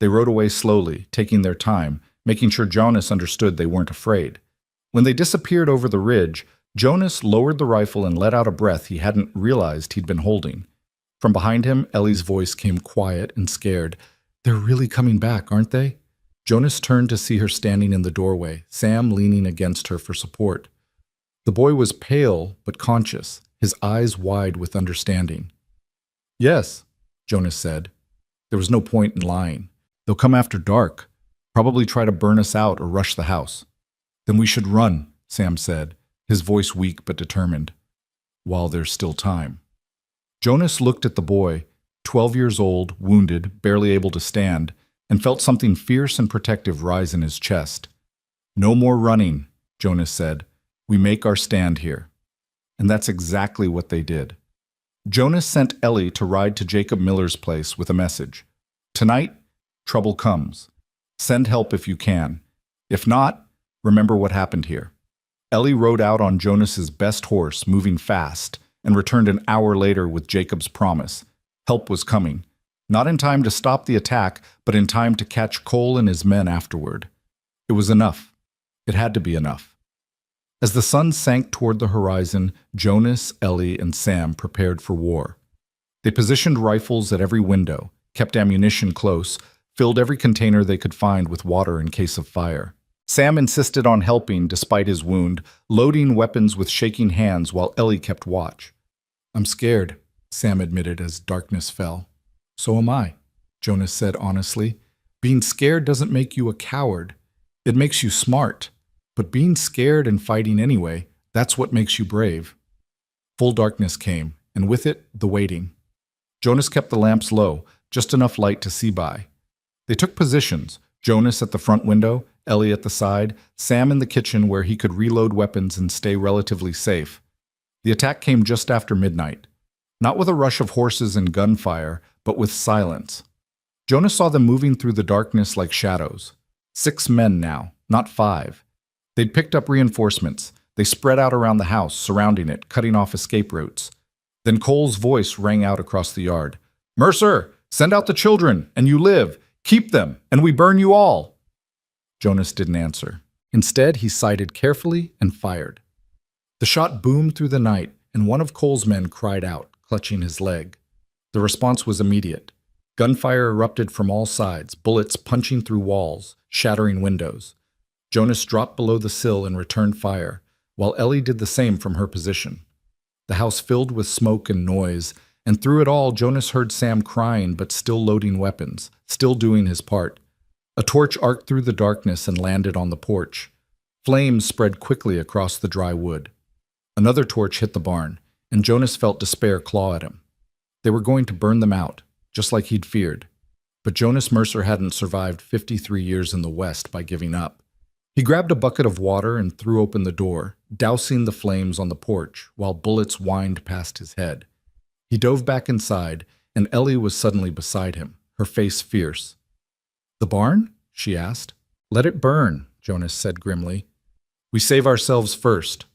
They rode away slowly, taking their time, making sure Jonas understood they weren't afraid. When they disappeared over the ridge, Jonas lowered the rifle and let out a breath he hadn't realized he'd been holding. From behind him, Ellie's voice came quiet and scared. They're really coming back, aren't they? Jonas turned to see her standing in the doorway, Sam leaning against her for support. The boy was pale but conscious, his eyes wide with understanding. Yes, Jonas said. There was no point in lying. They'll come after dark, probably try to burn us out or rush the house. Then we should run, Sam said, his voice weak but determined. While there's still time. Jonas looked at the boy, 12 years old, wounded, barely able to stand, and felt something fierce and protective rise in his chest. No more running, Jonas said. We make our stand here. And that's exactly what they did. Jonas sent Ellie to ride to Jacob Miller's place with a message. Tonight, trouble comes. Send help if you can. If not, remember what happened here. Ellie rode out on Jonas's best horse, moving fast, and returned an hour later with Jacob's promise. Help was coming. Not in time to stop the attack, but in time to catch Cole and his men afterward. It was enough. It had to be enough. As the sun sank toward the horizon, Jonas, Ellie, and Sam prepared for war. They positioned rifles at every window, kept ammunition close, filled every container they could find with water in case of fire. Sam insisted on helping despite his wound, loading weapons with shaking hands while Ellie kept watch. I'm scared, Sam admitted as darkness fell. So am I, Jonas said honestly. Being scared doesn't make you a coward. It makes you smart. But being scared and fighting anyway, that's what makes you brave. Full darkness came, and with it, the waiting. Jonas kept the lamps low, just enough light to see by. They took positions, Jonas at the front window, Ellie at the side, Sam in the kitchen where he could reload weapons and stay relatively safe. The attack came just after midnight. Not with a rush of horses and gunfire, but with silence. Jonas saw them moving through the darkness like shadows. 6 men now, not 5. They'd picked up reinforcements. They spread out around the house, surrounding it, cutting off escape routes. Then Cole's voice rang out across the yard. Mercer, send out the children, and you live. Keep them, and we burn you all. Jonas didn't answer. Instead, he sighted carefully and fired. The shot boomed through the night, and one of Cole's men cried out, clutching his leg. The response was immediate. Gunfire erupted from all sides, bullets punching through walls, shattering windows. Jonas dropped below the sill and returned fire, while Ellie did the same from her position. The house filled with smoke and noise, and through it all Jonas heard Sam crying but still loading weapons, still doing his part. A torch arced through the darkness and landed on the porch. Flames spread quickly across the dry wood. Another torch hit the barn, and Jonas felt despair claw at him. They were going to burn them out, just like he'd feared. But Jonas Mercer hadn't survived 53 years in the West by giving up. He grabbed a bucket of water and threw open the door, dousing the flames on the porch while bullets whined past his head. He dove back inside, and Ellie was suddenly beside him, her face fierce. "The barn?" she asked. "Let it burn," Jonas said grimly. "We save ourselves first."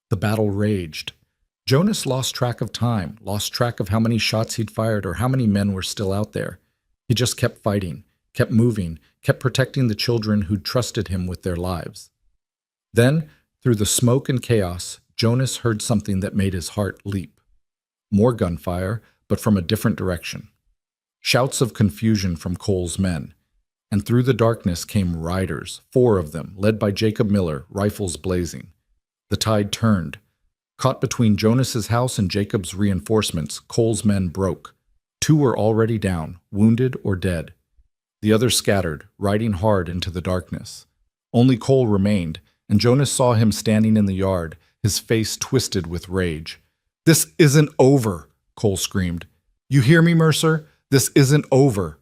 The battle raged. Jonas lost track of time, lost track of how many shots he'd fired or how many men were still out there. He just kept fighting, kept moving, kept protecting the children who'd trusted him with their lives. Then, through the smoke and chaos, Jonas heard something that made his heart leap. More gunfire, but from a different direction. Shouts of confusion from Cole's men. And through the darkness came riders, 4 of them, led by Jacob Miller, rifles blazing. The tide turned. Caught between Jonas's house and Jacob's reinforcements, Cole's men broke. 2 were already down, wounded or dead. The others scattered, riding hard into the darkness. Only Cole remained, and Jonas saw him standing in the yard, his face twisted with rage. "This isn't over," Cole screamed. "You hear me, Mercer? This isn't over."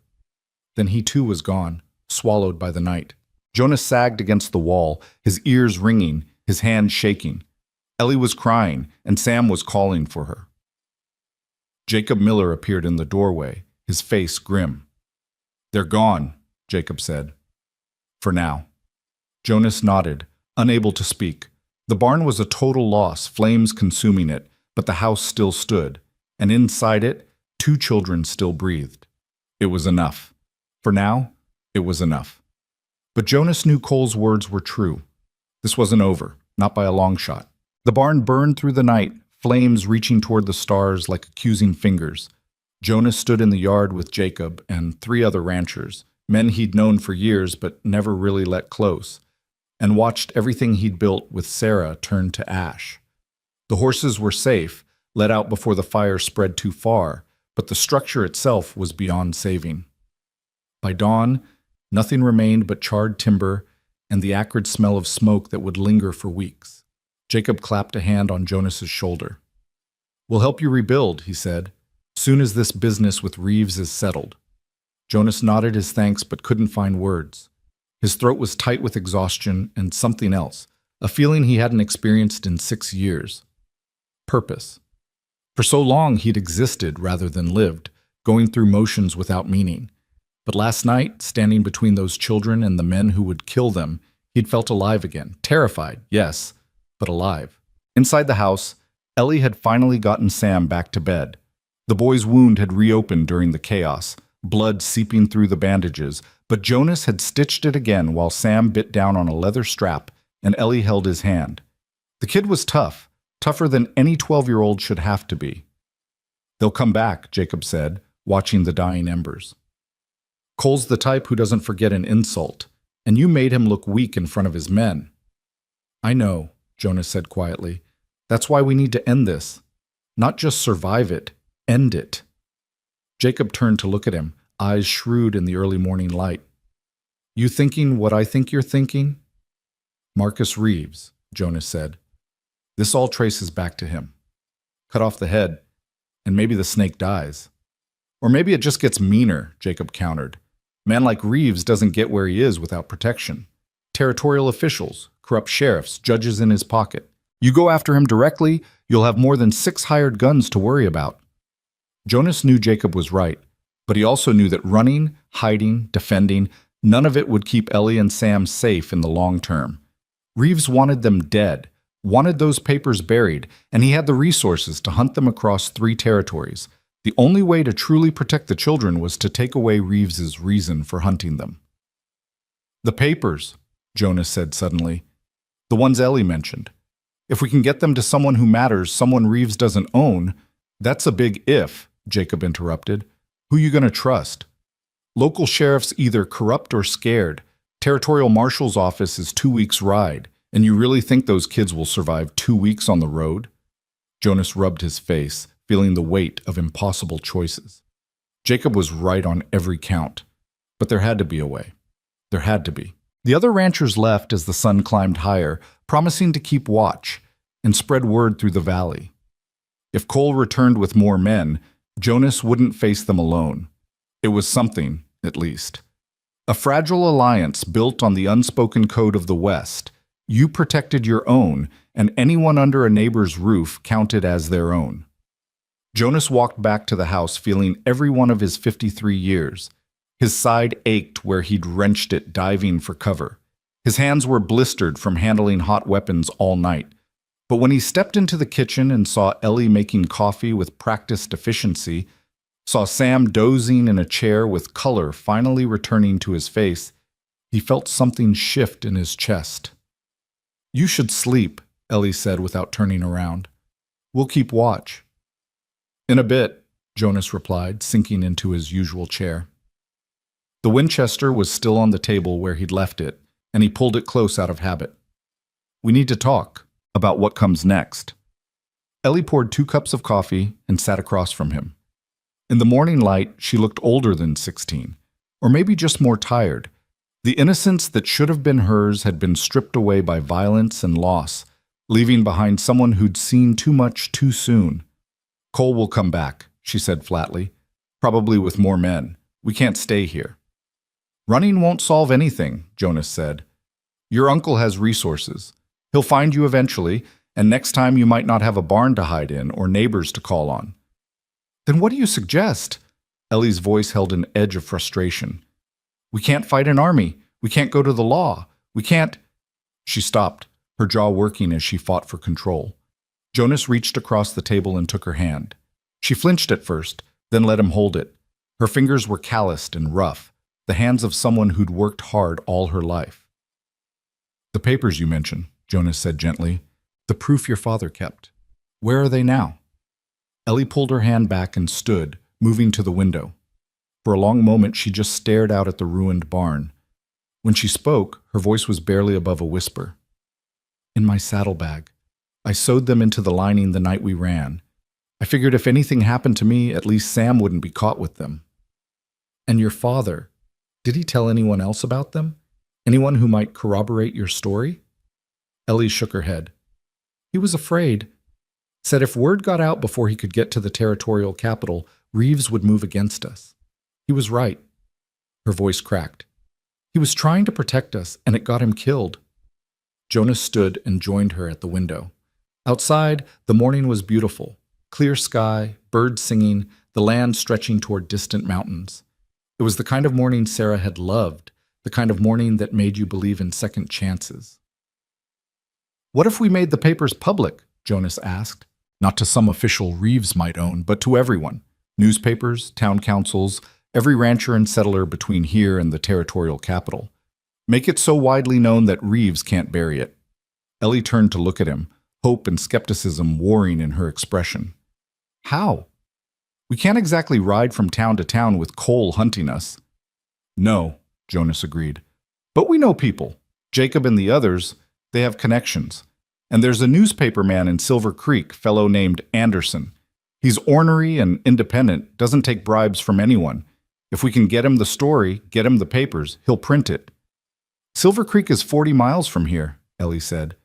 Then he too was gone, swallowed by the night. Jonas sagged against the wall, his ears ringing, his hands shaking. Ellie was crying, and Sam was calling for her. Jacob Miller appeared in the doorway, his face grim. "They're gone," Jacob said. "For now." Jonas nodded, unable to speak. The barn was a total loss, flames consuming it, but the house still stood, and inside it, 2 children still breathed. It was enough. For now, it was enough. But Jonas knew Cole's words were true. This wasn't over, not by a long shot. The barn burned through the night, flames reaching toward the stars like accusing fingers. Jonas stood in the yard with Jacob and 3 other ranchers, men he'd known for years but never really let close, and watched everything he'd built with Sarah turn to ash. The horses were safe, let out before the fire spread too far, but the structure itself was beyond saving. By dawn, nothing remained but charred timber and the acrid smell of smoke that would linger for weeks. Jacob clapped a hand on Jonas's shoulder. "We'll help you rebuild," he said, "soon as this business with Reeves is settled." Jonas nodded his thanks but couldn't find words. His throat was tight with exhaustion and something else, a feeling he hadn't experienced in 6 years. Purpose. For so long he'd existed rather than lived, going through motions without meaning. But last night, standing between those children and the men who would kill them, he'd felt alive again. Terrified, yes, but alive. Inside the house, Ellie had finally gotten Sam back to bed. The boy's wound had reopened during the chaos, blood seeping through the bandages, but Jonas had stitched it again while Sam bit down on a leather strap and Ellie held his hand. The kid was tough, tougher than any 12-year-old should have to be. "They'll come back," Jacob said, watching the dying embers. "Cole's the type who doesn't forget an insult, and you made him look weak in front of his men." "I know," Jonas said quietly. "That's why we need to end this. Not just survive it, end it." Jacob turned to look at him, eyes shrewd in the early morning light. "You thinking what I think you're thinking?" "Marcus Reeves," Jonas said. "This all traces back to him. Cut off the head, and maybe the snake dies. Or maybe it just gets meaner," Jacob countered. "Man like Reeves doesn't get where he is without protection. Territorial officials, corrupt sheriffs, judges in his pocket. You go after him directly, you'll have more than 6 hired guns to worry about." Jonas knew Jacob was right, but he also knew that running, hiding, defending, none of it would keep Ellie and Sam safe in the long term. Reeves wanted them dead, wanted those papers buried, and he had the resources to hunt them across 3 territories. The only way to truly protect the children was to take away Reeves's reason for hunting them. "The papers," Jonas said suddenly. "The ones Ellie mentioned. If we can get them to someone who matters, someone Reeves doesn't own, that's a big if, Jacob interrupted. Who you going to trust? Local sheriff's either corrupt or scared. Territorial marshal's office is 2 weeks' ride, and you really think those kids will survive 2 weeks on the road? Jonas rubbed his face, feeling the weight of impossible choices. Jacob was right on every count, but there had to be a way. There had to be. The other ranchers left as the sun climbed higher, promising to keep watch and spread word through the valley. If Cole returned with more men, Jonas wouldn't face them alone. It was something, at least. A fragile alliance built on the unspoken code of the West. You protected your own, and anyone under a neighbor's roof counted as their own. Jonas walked back to the house feeling every one of his 53 years. His side ached where he'd wrenched it diving for cover. His hands were blistered from handling hot weapons all night. But when he stepped into the kitchen and saw Ellie making coffee with practiced efficiency, saw Sam dozing in a chair with color finally returning to his face, he felt something shift in his chest. "You should sleep," Ellie said without turning around. "We'll keep watch." "In a bit," Jonas replied, sinking into his usual chair. The Winchester was still on the table where he'd left it, and he pulled it close out of habit. "We need to talk about what comes next." Ellie poured 2 cups of coffee and sat across from him. In the morning light, she looked older than 16, or maybe just more tired. The innocence that should have been hers had been stripped away by violence and loss, leaving behind someone who'd seen too much too soon. "Cole will come back," she said flatly, "probably with more men. We can't stay here." "Running won't solve anything," Jonas said. "Your uncle has resources. He'll find you eventually, and next time you might not have a barn to hide in or neighbors to call on." "Then what do you suggest?" Ellie's voice held an edge of frustration. "We can't fight an army. We can't go to the law. We can't—" She stopped, her jaw working as she fought for control. Jonas reached across the table and took her hand. She flinched at first, then let him hold it. Her fingers were calloused and rough, the hands of someone who'd worked hard all her life. "The papers you mentioned," Jonas said gently. "The proof your father kept. Where are they now?" Ellie pulled her hand back and stood, moving to the window. For a long moment she just stared out at the ruined barn. When she spoke, her voice was barely above a whisper. "In my saddlebag. I sewed them into the lining the night we ran. I figured if anything happened to me, at least Sam wouldn't be caught with them." "And your father, did he tell anyone else about them? Anyone who might corroborate your story?" Ellie shook her head. "He was afraid. Said if word got out before he could get to the territorial capital, Reeves would move against us. He was right." Her voice cracked. "He was trying to protect us, and it got him killed." Jonas stood and joined her at the window. Outside, the morning was beautiful. Clear sky, birds singing, the land stretching toward distant mountains. It was the kind of morning Sarah had loved, the kind of morning that made you believe in second chances. "What if we made the papers public?" Jonas asked. Not to some official Reeves might own, but to everyone. Newspapers, town councils, every rancher and settler between here and the territorial capital. Make it so widely known that Reeves can't bury it. Ellie turned to look at him, hope and skepticism warring in her expression. "How? We can't exactly ride from town to town with Cole hunting us." "No," Jonas agreed. "But we know people. Jacob and the others, they have connections. And there's a newspaper man in Silver Creek, fellow named Anderson. He's ornery and independent, doesn't take bribes from anyone. If we can get him the story, get him the papers, he'll print it." "Silver Creek is 40 miles from here," Ellie said.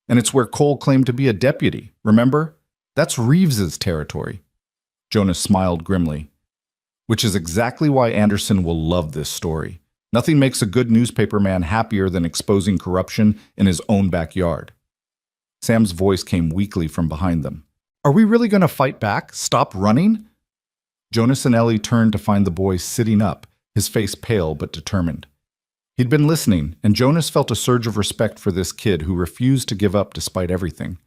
"And it's where Cole claimed to be a deputy, remember? That's Reeves's territory." Jonas smiled grimly. "Which is exactly why Anderson will love this story. Nothing makes a good newspaper man happier than exposing corruption in his own backyard." Sam's voice came weakly from behind them. "Are we really going to fight back? Stop running?" Jonas and Ellie turned to find the boy sitting up, his face pale but determined. He'd been listening, and Jonas felt a surge of respect for this kid who refused to give up despite everything.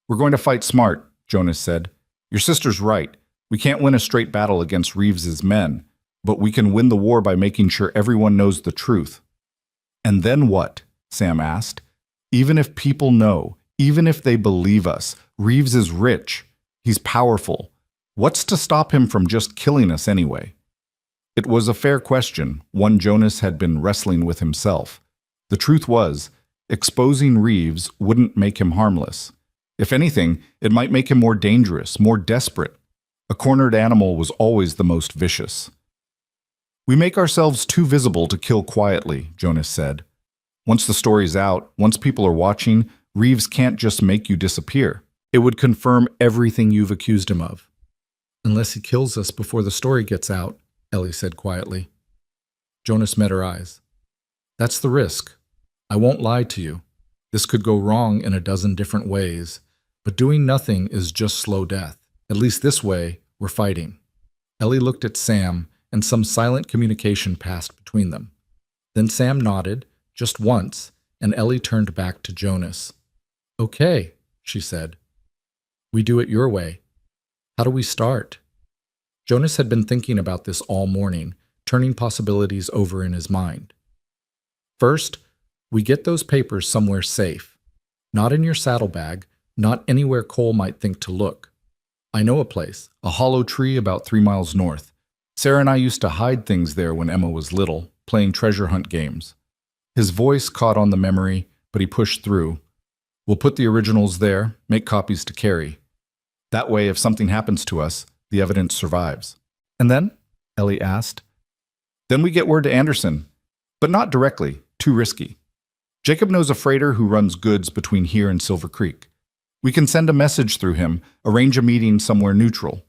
"We're going to fight smart," Jonas said. "Your sister's right. We can't win a straight battle against Reeves's men, but we can win the war by making sure everyone knows the truth." "And then what?" Sam asked. "Even if people know, Even if they believe us, Reeves is rich. He's powerful. What's to stop him from just killing us anyway? It was a fair question, one Jonas had been wrestling with himself. The truth was, exposing Reeves wouldn't make him harmless. If anything, it might make him more dangerous, more desperate. A cornered animal was always the most vicious. We make ourselves too visible to kill quietly, Jonas said. Once the story's out, once people are watching, Reeves can't just make you disappear. It would confirm everything you've accused him of. Unless he kills us before the story gets out, Ellie said quietly. Jonas met her eyes. That's the risk. I won't lie to you. This could go wrong in a dozen different ways, but doing nothing is just slow death. At least this way, we're fighting. Ellie looked at Sam, and some silent communication passed between them. Then Sam nodded, just once, and Ellie turned back to Jonas. Okay, she said. We do it your way. How do we start? Jonas had been thinking about this all morning, turning possibilities over in his mind. First, we get those papers somewhere safe. Not in your saddlebag, not anywhere Cole might think to look. I know a place, a hollow tree about 3 miles north. Sarah and I used to hide things there when Emma was little, playing treasure hunt games. His voice caught on the memory, but he pushed through. We'll put the originals there, make copies to carry. That way, if something happens to us, the evidence survives. And then? Ellie asked. Then we get word to Anderson, but not directly, too risky. Jacob knows a freighter who runs goods between here and Silver Creek. We can send a message through him, arrange a meeting somewhere neutral.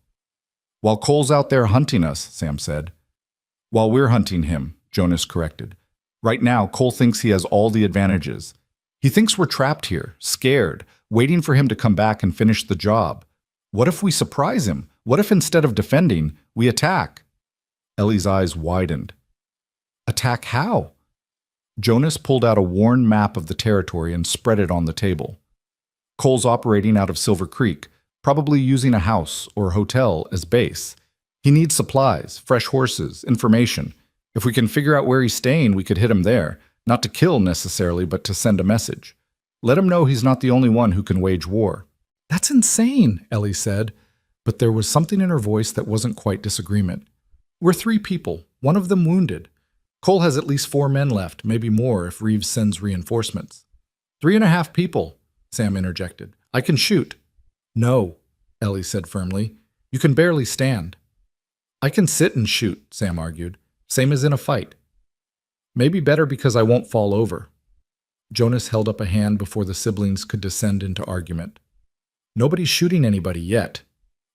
While Cole's out there hunting us, Sam said. While we're hunting him, Jonas corrected. Right now, Cole thinks he has all the advantages. He thinks we're trapped here, scared, waiting for him to come back and finish the job. What if we surprise him? What if instead of defending, we attack? Ellie's eyes widened. Attack how? Jonas pulled out a worn map of the territory and spread it on the table. Cole's operating out of Silver Creek, probably using a house or hotel as base. He needs supplies, fresh horses, information. If we can figure out where he's staying, we could hit him there, not to kill necessarily, but to send a message. Let him know he's not the only one who can wage war. That's insane, Ellie said, but there was something in her voice that wasn't quite disagreement. We're 3 people, one of them wounded. Cole has at least 4 men left, maybe more if Reeves sends reinforcements. 3.5 people, Sam interjected. I can shoot. No, Ellie said firmly. You can barely stand. I can sit and shoot, Sam argued. Same as in a fight. Maybe better because I won't fall over. Jonas held up a hand before the siblings could descend into argument. Nobody's shooting anybody yet.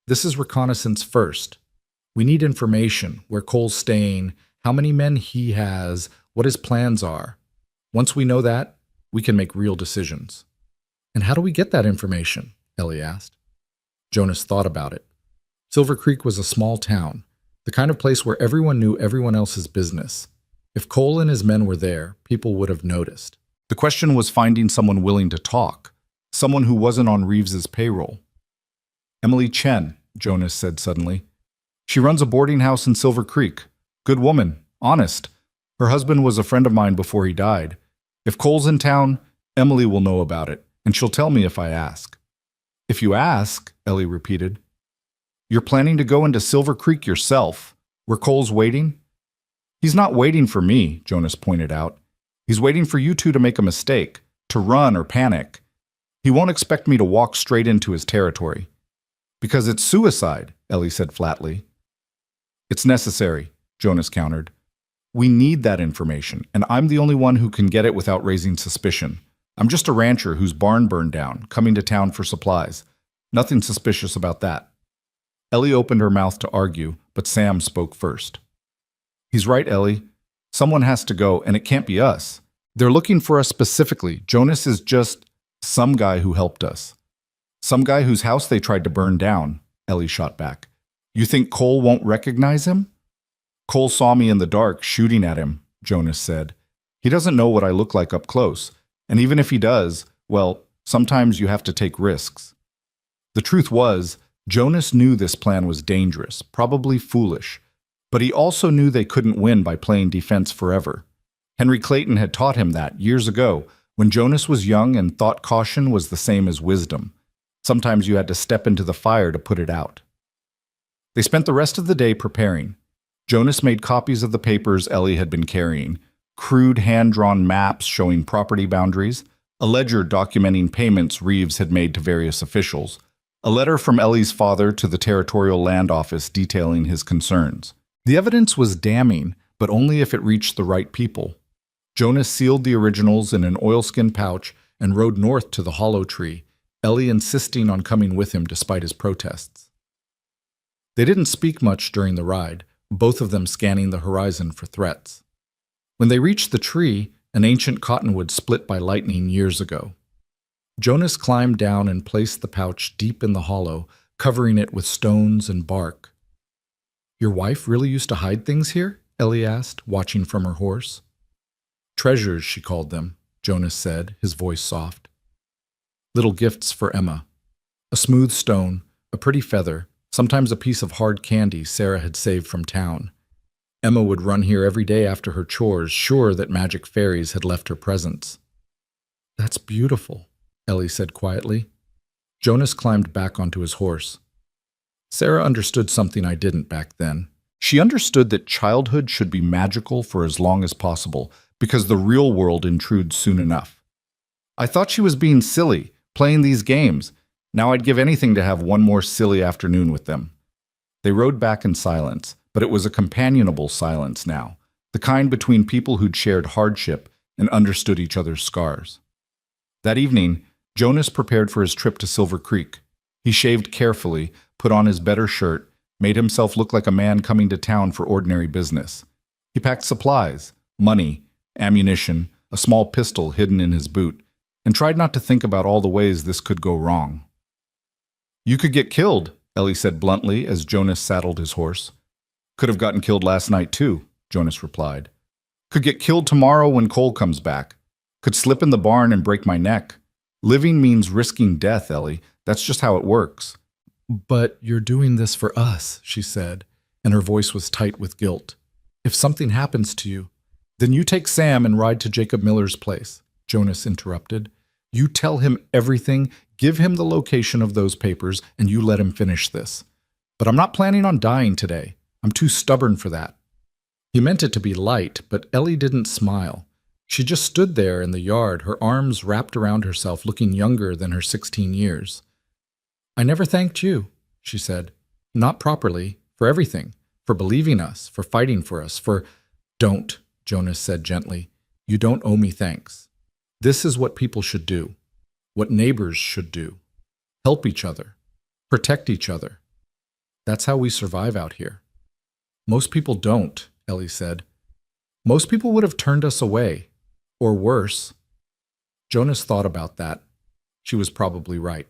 This is reconnaissance first. We need information, where Cole's staying, how many men he has, what his plans are. Once we know that, we can make real decisions. And how do we get that information? Ellie asked. Jonas thought about it. Silver Creek was a small town, the kind of place where everyone knew everyone else's business. If Cole and his men were there, people would have noticed. The question was finding someone willing to talk, someone who wasn't on Reeves's payroll. Emily Chen, Jonas said suddenly. She runs a boarding house in Silver Creek. Good woman, honest. Her husband was a friend of mine before he died. If Cole's in town, Emily will know about it, and she'll tell me if I ask. If you ask, Ellie repeated. You're planning to go into Silver Creek yourself, where Cole's waiting? He's not waiting for me, Jonas pointed out. He's waiting for you two to make a mistake, to run or panic. He won't expect me to walk straight into his territory. Because it's suicide, Ellie said flatly. It's necessary, Jonas countered. We need that information, and I'm the only one who can get it without raising suspicion. I'm just a rancher whose barn burned down, coming to town for supplies. Nothing suspicious about that. Ellie opened her mouth to argue, but Sam spoke first. He's right, Ellie. Someone has to go, and it can't be us. They're looking for us specifically. Jonas is just some guy who helped us. Some guy whose house they tried to burn down, Ellie shot back. You think Cole won't recognize him? Cole saw me in the dark shooting at him, Jonas said. He doesn't know what I look like up close. And even if he does, well, sometimes you have to take risks. The truth was, Jonas knew this plan was dangerous, probably foolish, but he also knew they couldn't win by playing defense forever. Henry Clayton had taught him that years ago When Jonas was young and thought caution was the same as wisdom, sometimes you had to step into the fire to put it out. They spent the rest of the day preparing. Jonas made copies of the papers Ellie had been carrying, crude hand-drawn maps showing property boundaries, a ledger documenting payments Reeves had made to various officials, a letter from Ellie's father to the Territorial Land Office detailing his concerns. The evidence was damning, but only if it reached the right people. Jonas sealed the originals in an oilskin pouch and rode north to the hollow tree, Ellie insisting on coming with him despite his protests. They didn't speak much during the ride, both of them scanning the horizon for threats. When they reached the tree, an ancient cottonwood split by lightning years ago. Jonas climbed down and placed the pouch deep in the hollow, covering it with stones and bark. "Your wife really used to hide things here?" Ellie asked, watching from her horse. "Treasures," she called them, Jonas said, his voice soft. Little gifts for Emma. A smooth stone, a pretty feather, sometimes a piece of hard candy Sarah had saved from town. Emma would run here every day after her chores, sure that magic fairies had left her presents. "That's beautiful," Ellie said quietly. Jonas climbed back onto his horse. Sarah understood something I didn't back then. She understood that childhood should be magical for as long as possible, because the real world intrudes soon enough. I thought she was being silly, playing these games. Now I'd give anything to have one more silly afternoon with them. They rode back in silence, but it was a companionable silence now, the kind between people who'd shared hardship and understood each other's scars. That evening, Jonas prepared for his trip to Silver Creek. He shaved carefully, put on his better shirt, made himself look like a man coming to town for ordinary business. He packed supplies, money, ammunition, a small pistol hidden in his boot, and tried not to think about all the ways this could go wrong. "You could get killed," Ellie said bluntly as Jonas saddled his horse. "Could have gotten killed last night too," Jonas replied. "Could get killed tomorrow when Cole comes back. Could slip in the barn and break my neck. Living means risking death, Ellie. That's just how it works." "But you're doing this for us," she said, and her voice was tight with guilt. "If something happens to you, then you take Sam and ride to Jacob Miller's place," Jonas interrupted. "You tell him everything, give him the location of those papers, and you let him finish this. But I'm not planning on dying today. I'm too stubborn for that." He meant it to be light, but Ellie didn't smile. She just stood there in the yard, her arms wrapped around herself, looking younger than her 16 years. "I never thanked you," she said. "Not properly, for everything, for believing us, for fighting for us, for—" "Don't," Jonas said gently. "You don't owe me thanks. This is what people should do, what neighbors should do. Help each other, protect each other. That's how we survive out here." "Most people don't," Ellie said. "Most people would have turned us away, or worse." Jonas thought about that. She was probably right.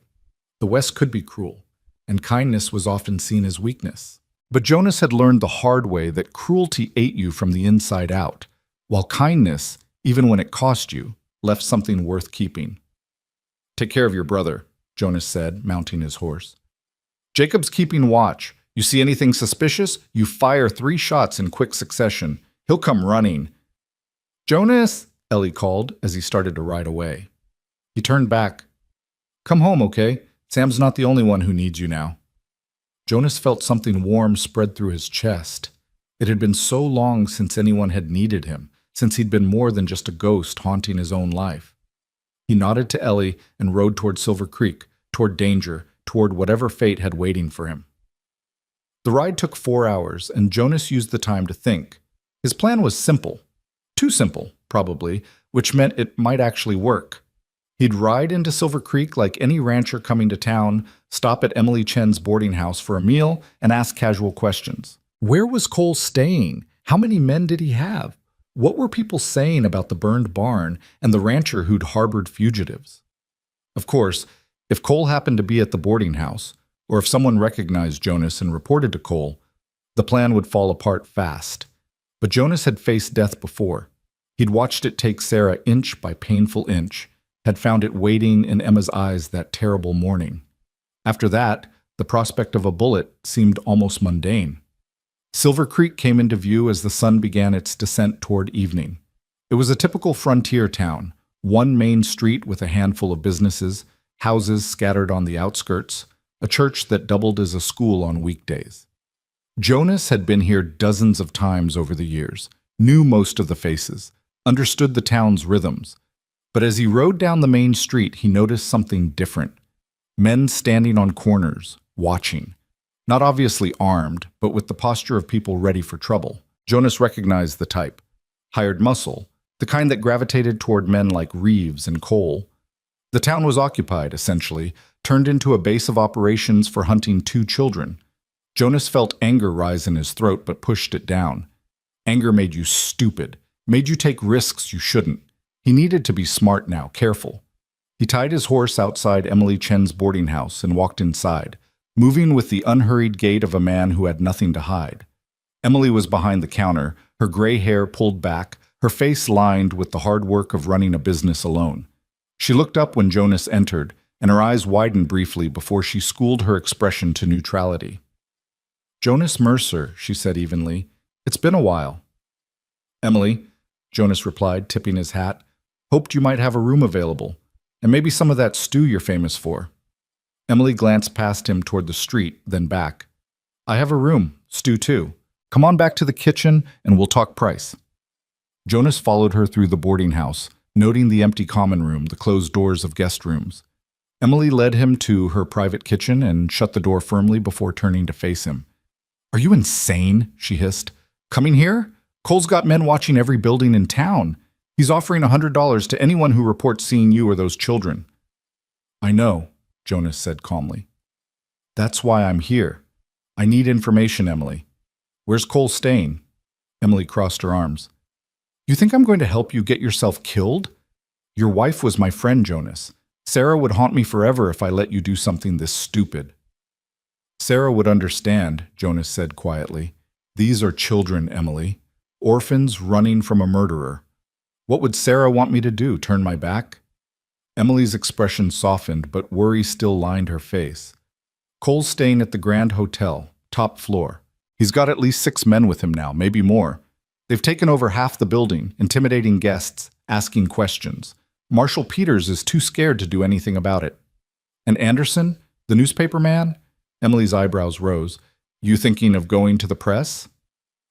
The West could be cruel, and kindness was often seen as weakness. But Jonas had learned the hard way that cruelty ate you from the inside out, while kindness, even when it cost you, left something worth keeping. "Take care of your brother," Jonas said, mounting his horse. "Jacob's keeping watch. You see anything suspicious, you fire 3 shots in quick succession. He'll come running." "Jonas!" Ellie called as he started to ride away. He turned back. "Come home, okay? Sam's not the only one who needs you now." Jonas felt something warm spread through his chest. It had been so long since anyone had needed him, since he'd been more than just a ghost haunting his own life. He nodded to Ellie and rode toward Silver Creek, toward danger, toward whatever fate had waiting for him. The ride took 4 hours, and Jonas used the time to think. His plan was simple. Too simple, probably, which meant it might actually work. He'd ride into Silver Creek like any rancher coming to town, stop at Emily Chen's boarding house for a meal, and ask casual questions. Where was Cole staying? How many men did he have? What were people saying about the burned barn and the rancher who'd harbored fugitives? Of course, if Cole happened to be at the boarding house, or if someone recognized Jonas and reported to Cole, the plan would fall apart fast. But Jonas had faced death before. He'd watched it take Sarah inch by painful inch, had found it waiting in Emma's eyes that terrible morning. After that, the prospect of a bullet seemed almost mundane. Silver Creek came into view as the sun began its descent toward evening. It was a typical frontier town, One main street with a handful of businesses, houses scattered on the outskirts, a church that doubled as a school on weekdays. Jonas had been here dozens of times over the years, knew most of the faces, understood the town's rhythms. But as he rode down the main street, he noticed something different. Men standing on corners, watching. Not obviously armed, but with the posture of people ready for trouble. Jonas recognized the type. Hired muscle, the kind that gravitated toward men like Reeves and Cole. The town was occupied, essentially, turned into a base of operations for hunting 2 children. Jonas felt anger rise in his throat, but pushed it down. Anger made you stupid, made you take risks you shouldn't. He needed to be smart now, careful. He tied his horse outside Emily Chen's boarding house and walked inside, moving with the unhurried gait of a man who had nothing to hide. Emily was behind the counter, her gray hair pulled back, her face lined with the hard work of running a business alone. She looked up when Jonas entered, and her eyes widened briefly before she schooled her expression to neutrality. "Jonas Mercer," she said evenly. "It's been a while." "Emily," Jonas replied, tipping his hat. "Hoped you might have a room available, and maybe some of that stew you're famous for." Emily glanced past him toward the street, then back. "I have a room, stew too. Come on back to the kitchen, and we'll talk price." Jonas followed her through the boarding house, noting the empty common room, the closed doors of guest rooms. Emily led him to her private kitchen and shut the door firmly before turning to face him. "Are you insane?" she hissed. "Coming here? Cole's got men watching every building in town. He's offering $100 to anyone who reports seeing you or those children." "I know," Jonas said calmly. "That's why I'm here. I need information, Emily. Where's Cole staying?" Emily crossed her arms. "You think I'm going to help you get yourself killed? Your wife was my friend, Jonas. Sarah would haunt me forever if I let you do something this stupid." "Sarah would understand," Jonas said quietly. "These are children, Emily. Orphans running from a murderer. What would Sarah want me to do, turn my back?" Emily's expression softened, but worry still lined her face. "Cole's staying at the Grand Hotel, top floor. He's got at least 6 men with him now, maybe more. They've taken over half the building, intimidating guests, asking questions. Marshal Peters is too scared to do anything about it. And Anderson, the newspaper man?" Emily's eyebrows rose. "You thinking of going to the press?"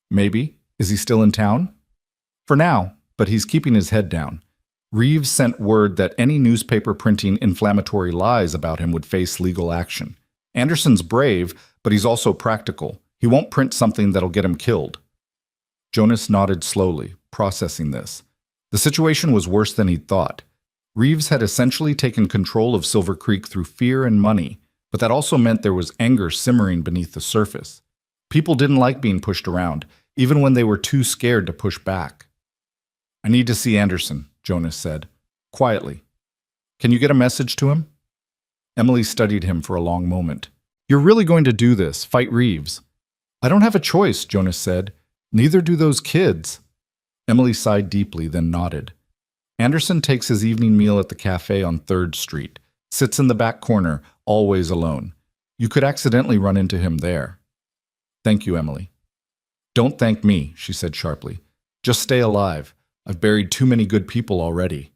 "Maybe. Is he still in town?" "For now, but he's keeping his head down. Reeves sent word that any newspaper printing inflammatory lies about him would face legal action. Anderson's brave, but he's also practical. He won't print something that'll get him killed." Jonas nodded slowly, processing this. The situation was worse than he'd thought. Reeves had essentially taken control of Silver Creek through fear and money, but that also meant there was anger simmering beneath the surface. People didn't like being pushed around, even when they were too scared to push back. "I need to see Anderson," Jonas said, quietly. "Can you get a message to him?" Emily studied him for a long moment. "You're really going to do this, fight Reeves?" "I don't have a choice," Jonas said. "Neither do those kids." Emily sighed deeply, then nodded. "Anderson takes his evening meal at the cafe on 3rd Street, sits in the back corner, always alone. You could accidentally run into him there." "Thank you, Emily." "Don't thank me," she said sharply. "Just stay alive. I've buried too many good people already."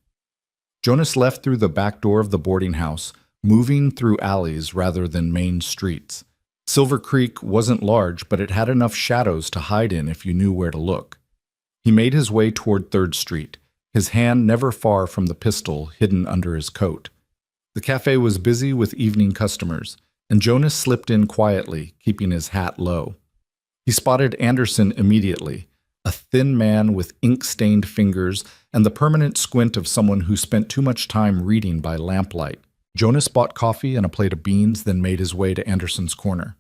Jonas left through the back door of the boarding house, moving through alleys rather than main streets. Silver Creek wasn't large, but it had enough shadows to hide in if you knew where to look. He made his way toward 3rd Street, his hand never far from the pistol hidden under his coat. The cafe was busy with evening customers, and Jonas slipped in quietly, keeping his hat low. He spotted Anderson immediately, a thin man with ink-stained fingers and the permanent squint of someone who spent too much time reading by lamplight. Jonas bought coffee and a plate of beans, then made his way to Anderson's corner.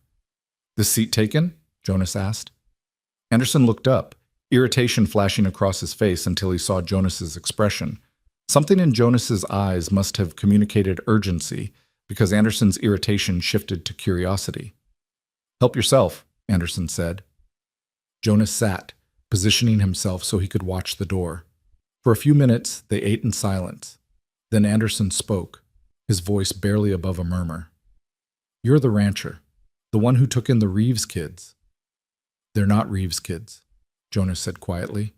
"This seat taken?" Jonas asked. Anderson looked up, irritation flashing across his face until he saw Jonas's expression. Something in Jonas's eyes must have communicated urgency, because Anderson's irritation shifted to curiosity. "Help yourself," Anderson said. Jonas sat, positioning himself so he could watch the door. For a few minutes, they ate in silence. Then Anderson spoke, his voice barely above a murmur. "You're the rancher, the one who took in the Reeves kids." "They're not Reeves kids," Jonas said quietly.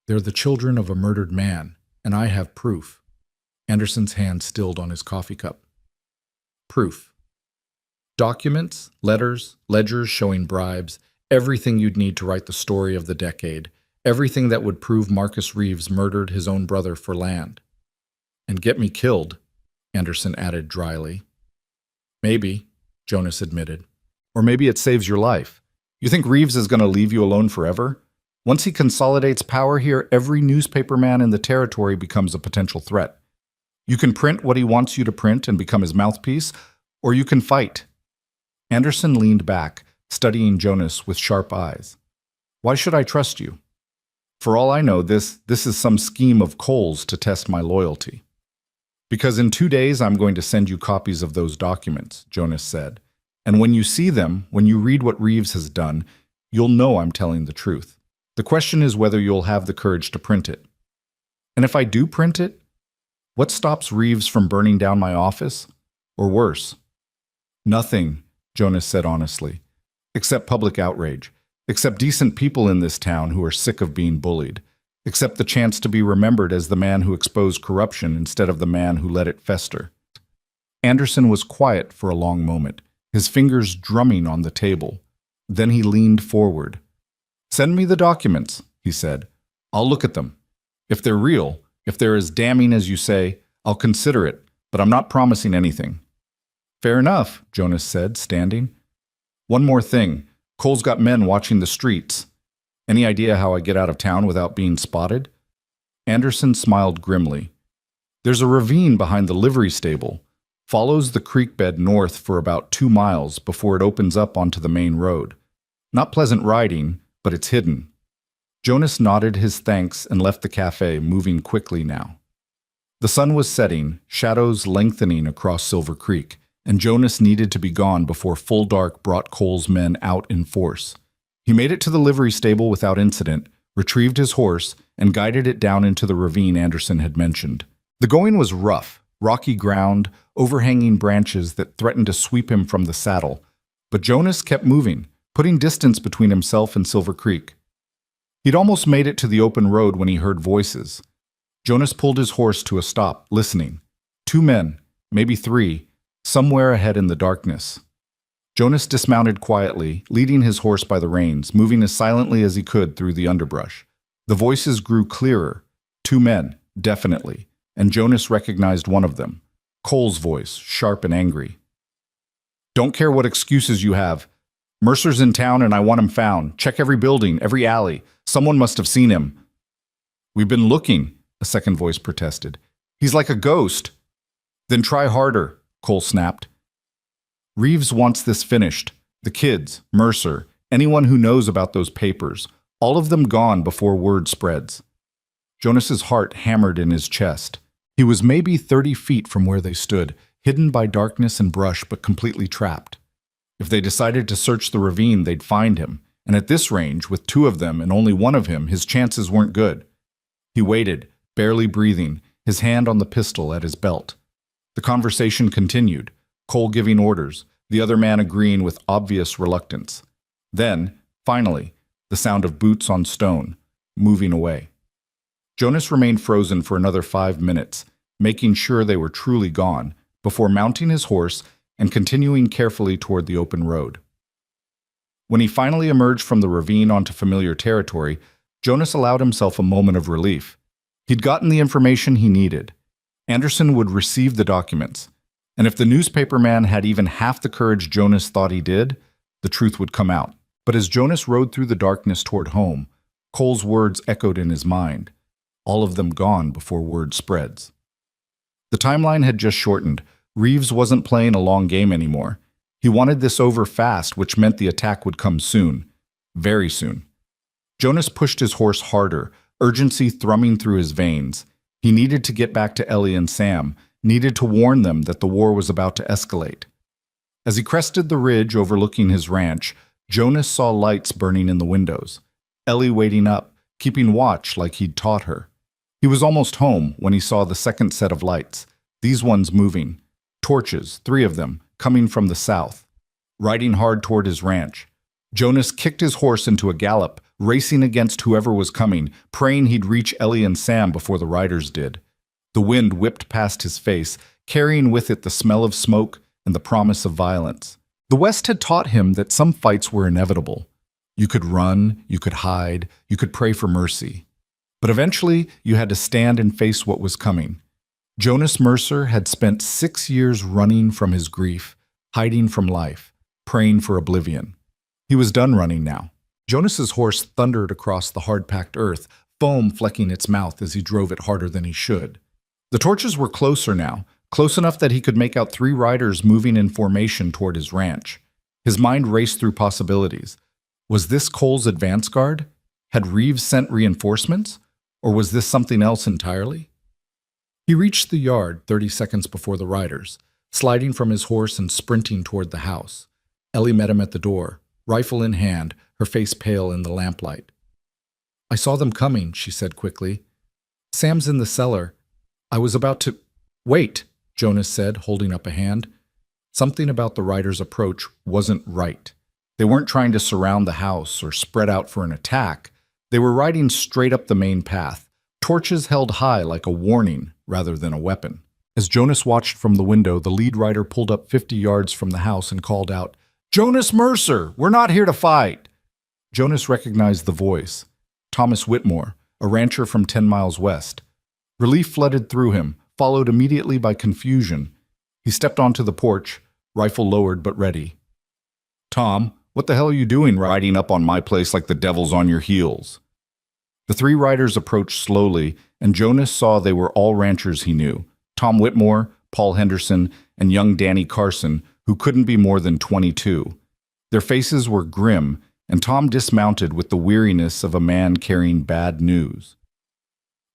"They're the children of a murdered man. And I have proof. Anderson's hand stilled on his coffee cup. Proof. Documents, letters, ledgers showing bribes, everything you'd need to write the story of the decade, everything that would prove Marcus Reeves murdered his own brother for land. And get me killed, Anderson added dryly. Maybe, Jonas admitted. Or maybe it saves your life. You think Reeves is going to leave you alone forever? Once he consolidates power here, every newspaperman in the territory becomes a potential threat. You can print what he wants you to print and become his mouthpiece, or you can fight. Anderson leaned back, studying Jonas with sharp eyes. Why should I trust you? For all I know, this is some scheme of Cole's to test my loyalty. Because in 2 days I'm going to send you copies of those documents, Jonas said. And when you see them, when you read what Reeves has done, you'll know I'm telling the truth. The question is whether you'll have the courage to print it. And if I do print it, what stops Reeves from burning down my office? Or worse? Nothing, Jonas said honestly, except public outrage, except decent people in this town who are sick of being bullied, except the chance to be remembered as the man who exposed corruption instead of the man who let it fester. Anderson was quiet for a long moment, his fingers drumming on the table. Then he leaned forward. Send me the documents, he said. I'll look at them. If they're real, if they're as damning as you say, I'll consider it, but I'm not promising anything. Fair enough, Jonas said, standing. One more thing. Cole's got men watching the streets. Any idea how I get out of town without being spotted? Anderson smiled grimly. There's a ravine behind the livery stable. Follows the creek bed north for about 2 miles before it opens up onto the main road. Not pleasant riding, but it's hidden. Jonas nodded his thanks and left the cafe, moving quickly now. The sun was setting, shadows lengthening across Silver Creek, and Jonas needed to be gone before full dark brought Cole's men out in force. He made it to the livery stable without incident, retrieved his horse, and guided it down into the ravine Anderson had mentioned. The going was rough, rocky ground, overhanging branches that threatened to sweep him from the saddle, but Jonas kept moving, putting distance between himself and Silver Creek. He'd almost made it to the open road when he heard voices. Jonas pulled his horse to a stop, listening. 2 men, maybe 3, somewhere ahead in the darkness. Jonas dismounted quietly, leading his horse by the reins, moving as silently as he could through the underbrush. The voices grew clearer. 2 men, definitely, and Jonas recognized one of them. Cole's voice, sharp and angry. Don't care what excuses you have. Mercer's in town and I want him found. Check every building, every alley. Someone must have seen him. We've been looking, a second voice protested. He's like a ghost. Then try harder, Cole snapped. Reeves wants this finished. The kids, Mercer, anyone who knows about those papers, all of them gone before word spreads. Jonas's heart hammered in his chest. He was maybe 30 feet from where they stood, hidden by darkness and brush but completely trapped. If they decided to search the ravine, they'd find him, and at this range, with 2 of them and only one of him, his chances weren't good. He waited, barely breathing, his hand on the pistol at his belt. The conversation continued, Cole giving orders, the other man agreeing with obvious reluctance. Then, finally, the sound of boots on stone, moving away. Jonas remained frozen for another 5 minutes, making sure they were truly gone, before mounting his horse and continuing carefully toward the open road. When he finally emerged from the ravine onto familiar territory, Jonas allowed himself a moment of relief. He'd gotten the information he needed. Anderson would receive the documents, and if the newspaperman had even half the courage Jonas thought he did, the truth would come out. But as Jonas rode through the darkness toward home, Cole's words echoed in his mind, all of them gone before word spreads. The timeline had just shortened. Reeves wasn't playing a long game anymore. He wanted this over fast, which meant the attack would come soon. Very soon. Jonas pushed his horse harder, urgency thrumming through his veins. He needed to get back to Ellie and Sam, needed to warn them that the war was about to escalate. As he crested the ridge overlooking his ranch, Jonas saw lights burning in the windows. Ellie waiting up, keeping watch like he'd taught her. He was almost home when he saw the second set of lights, these ones moving. Torches, 3 of them, coming from the south. Riding hard toward his ranch, Jonas kicked his horse into a gallop, racing against whoever was coming, praying he'd reach Ellie and Sam before the riders did. The wind whipped past his face, carrying with it the smell of smoke and the promise of violence. The West had taught him that some fights were inevitable. You could run, you could hide, you could pray for mercy. But eventually, you had to stand and face what was coming. Jonas Mercer had spent 6 years running from his grief, hiding from life, praying for oblivion. He was done running now. Jonas's horse thundered across the hard-packed earth, foam flecking its mouth as he drove it harder than he should. The torches were closer now, close enough that he could make out 3 riders moving in formation toward his ranch. His mind raced through possibilities. Was this Cole's advance guard? Had Reeves sent reinforcements? Or was this something else entirely? He reached the yard 30 seconds before the riders, sliding from his horse and sprinting toward the house. Ellie met him at the door, rifle in hand, her face pale in the lamplight. "I saw them coming," she said quickly. "Sam's in the cellar. I was about to—" "Wait," Jonas said, holding up a hand. Something about the riders' approach wasn't right. They weren't trying to surround the house or spread out for an attack. They were riding straight up the main path, torches held high like a warning rather than a weapon. As Jonas watched from the window, the lead rider pulled up 50 yards from the house and called out, "Jonas Mercer, we're not here to fight." Jonas recognized the voice. Thomas Whitmore, a rancher from 10 miles west. Relief flooded through him, followed immediately by confusion. He stepped onto the porch, rifle lowered but ready. "Tom, what the hell are you doing riding up on my place like the devil's on your heels?" The 3 riders approached slowly, and Jonas saw they were all ranchers he knew. Tom Whitmore, Paul Henderson, and young Danny Carson, who couldn't be more than 22. Their faces were grim, and Tom dismounted with the weariness of a man carrying bad news.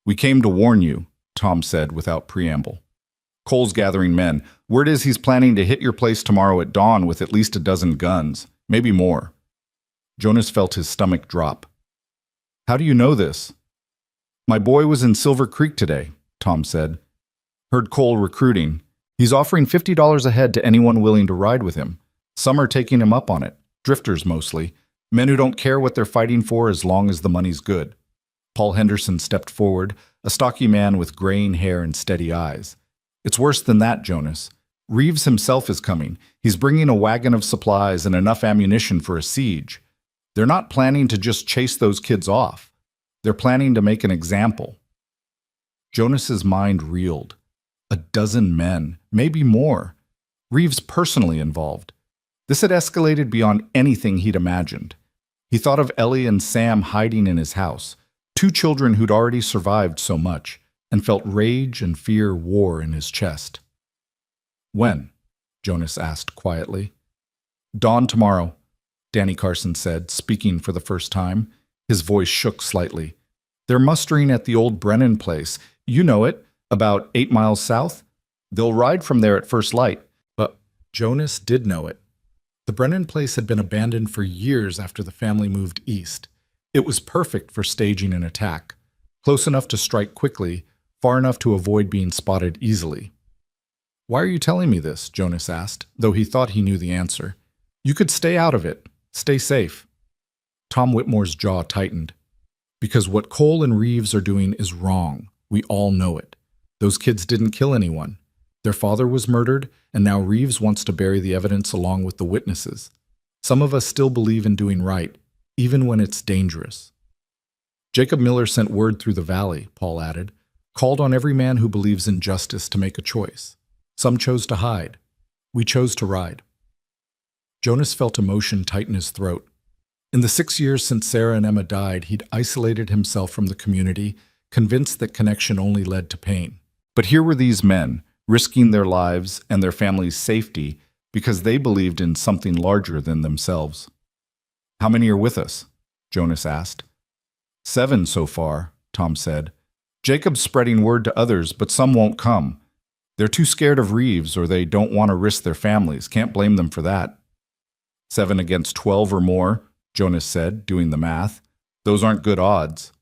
"We came to warn you," Tom said without preamble. "Cole's gathering men. Word is he's planning to hit your place tomorrow at dawn with at least a dozen guns, maybe more." Jonas felt his stomach drop. "How do you know this?" "My boy was in Silver Creek today," Tom said. "Heard Cole recruiting. He's offering $50 a head to anyone willing to ride with him. Some are taking him up on it, drifters mostly, men who don't care what they're fighting for as long as the money's good." Paul Henderson stepped forward, a stocky man with graying hair and steady eyes. "It's worse than that, Jonas. Reeves himself is coming. He's bringing a wagon of supplies and enough ammunition for a siege. They're not planning to just chase those kids off. They're planning to make an example." Jonas's mind reeled. A dozen men, maybe more. Reeves personally involved. This had escalated beyond anything he'd imagined. He thought of Ellie and Sam hiding in his house, 2 children who'd already survived so much, and felt rage and fear war in his chest. "When?" Jonas asked quietly. "Dawn tomorrow," Danny Carson said, speaking for the first time. His voice shook slightly. "They're mustering at the old Brennan place. You know it, about 8 miles south. They'll ride from there at first light." But Jonas did know it. The Brennan place had been abandoned for years after the family moved east. It was perfect for staging an attack, close enough to strike quickly, far enough to avoid being spotted easily. "Why are you telling me this?" Jonas asked, though he thought he knew the answer. "You could stay out of it. Stay safe." Tom Whitmore's jaw tightened. "Because what Cole and Reeves are doing is wrong. We all know it. Those kids didn't kill anyone. Their father was murdered, and now Reeves wants to bury the evidence along with the witnesses. Some of us still believe in doing right, even when it's dangerous." "Jacob Miller sent word through the valley," Paul added, "called on every man who believes in justice to make a choice. Some chose to hide. We chose to ride." Jonas felt emotion tighten his throat. In the 6 years since Sarah and Emma died, he'd isolated himself from the community, convinced that connection only led to pain. But here were these men, risking their lives and their families' safety because they believed in something larger than themselves. "How many are with us?" Jonas asked. 7 so far, Tom said. "Jacob's spreading word to others, but some won't come. They're too scared of Reeves or they don't want to risk their families. Can't blame them for that." 7 against 12 or more, Jonas said, doing the math. "Those aren't good odds."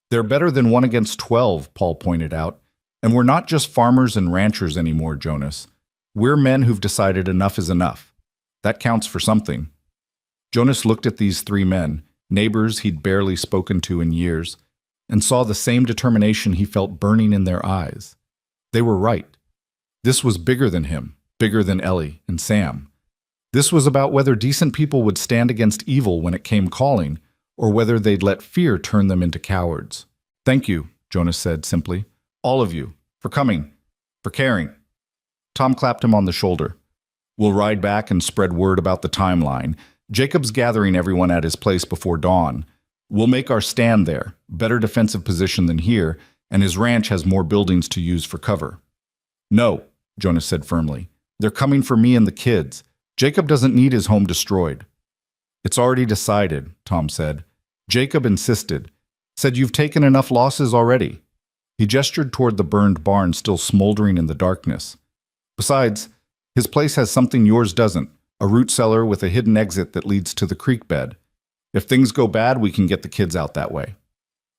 "They're better than 1 against 12, Paul pointed out. "And we're not just farmers and ranchers anymore, Jonas. We're men who've decided enough is enough. That counts for something." Jonas looked at these 3 men, neighbors he'd barely spoken to in years, and saw the same determination he felt burning in their eyes. They were right. This was bigger than him, bigger than Ellie and Sam. This was about whether decent people would stand against evil when it came calling, or whether they'd let fear turn them into cowards. "Thank you," Jonas said simply. "All of you, for coming, for caring." Tom clapped him on the shoulder. "We'll ride back and spread word about the timeline. Jacob's gathering everyone at his place before dawn. We'll make our stand there, better defensive position than here, and his ranch has more buildings to use for cover." "No," Jonas said firmly. "They're coming for me and the kids. Jacob doesn't need his home destroyed." "It's already decided," Tom said. "Jacob insisted. Said you've taken enough losses already." He gestured toward the burned barn still smoldering in the darkness. "Besides, his place has something yours doesn't, a root cellar with a hidden exit that leads to the creek bed. If things go bad, we can get the kids out that way."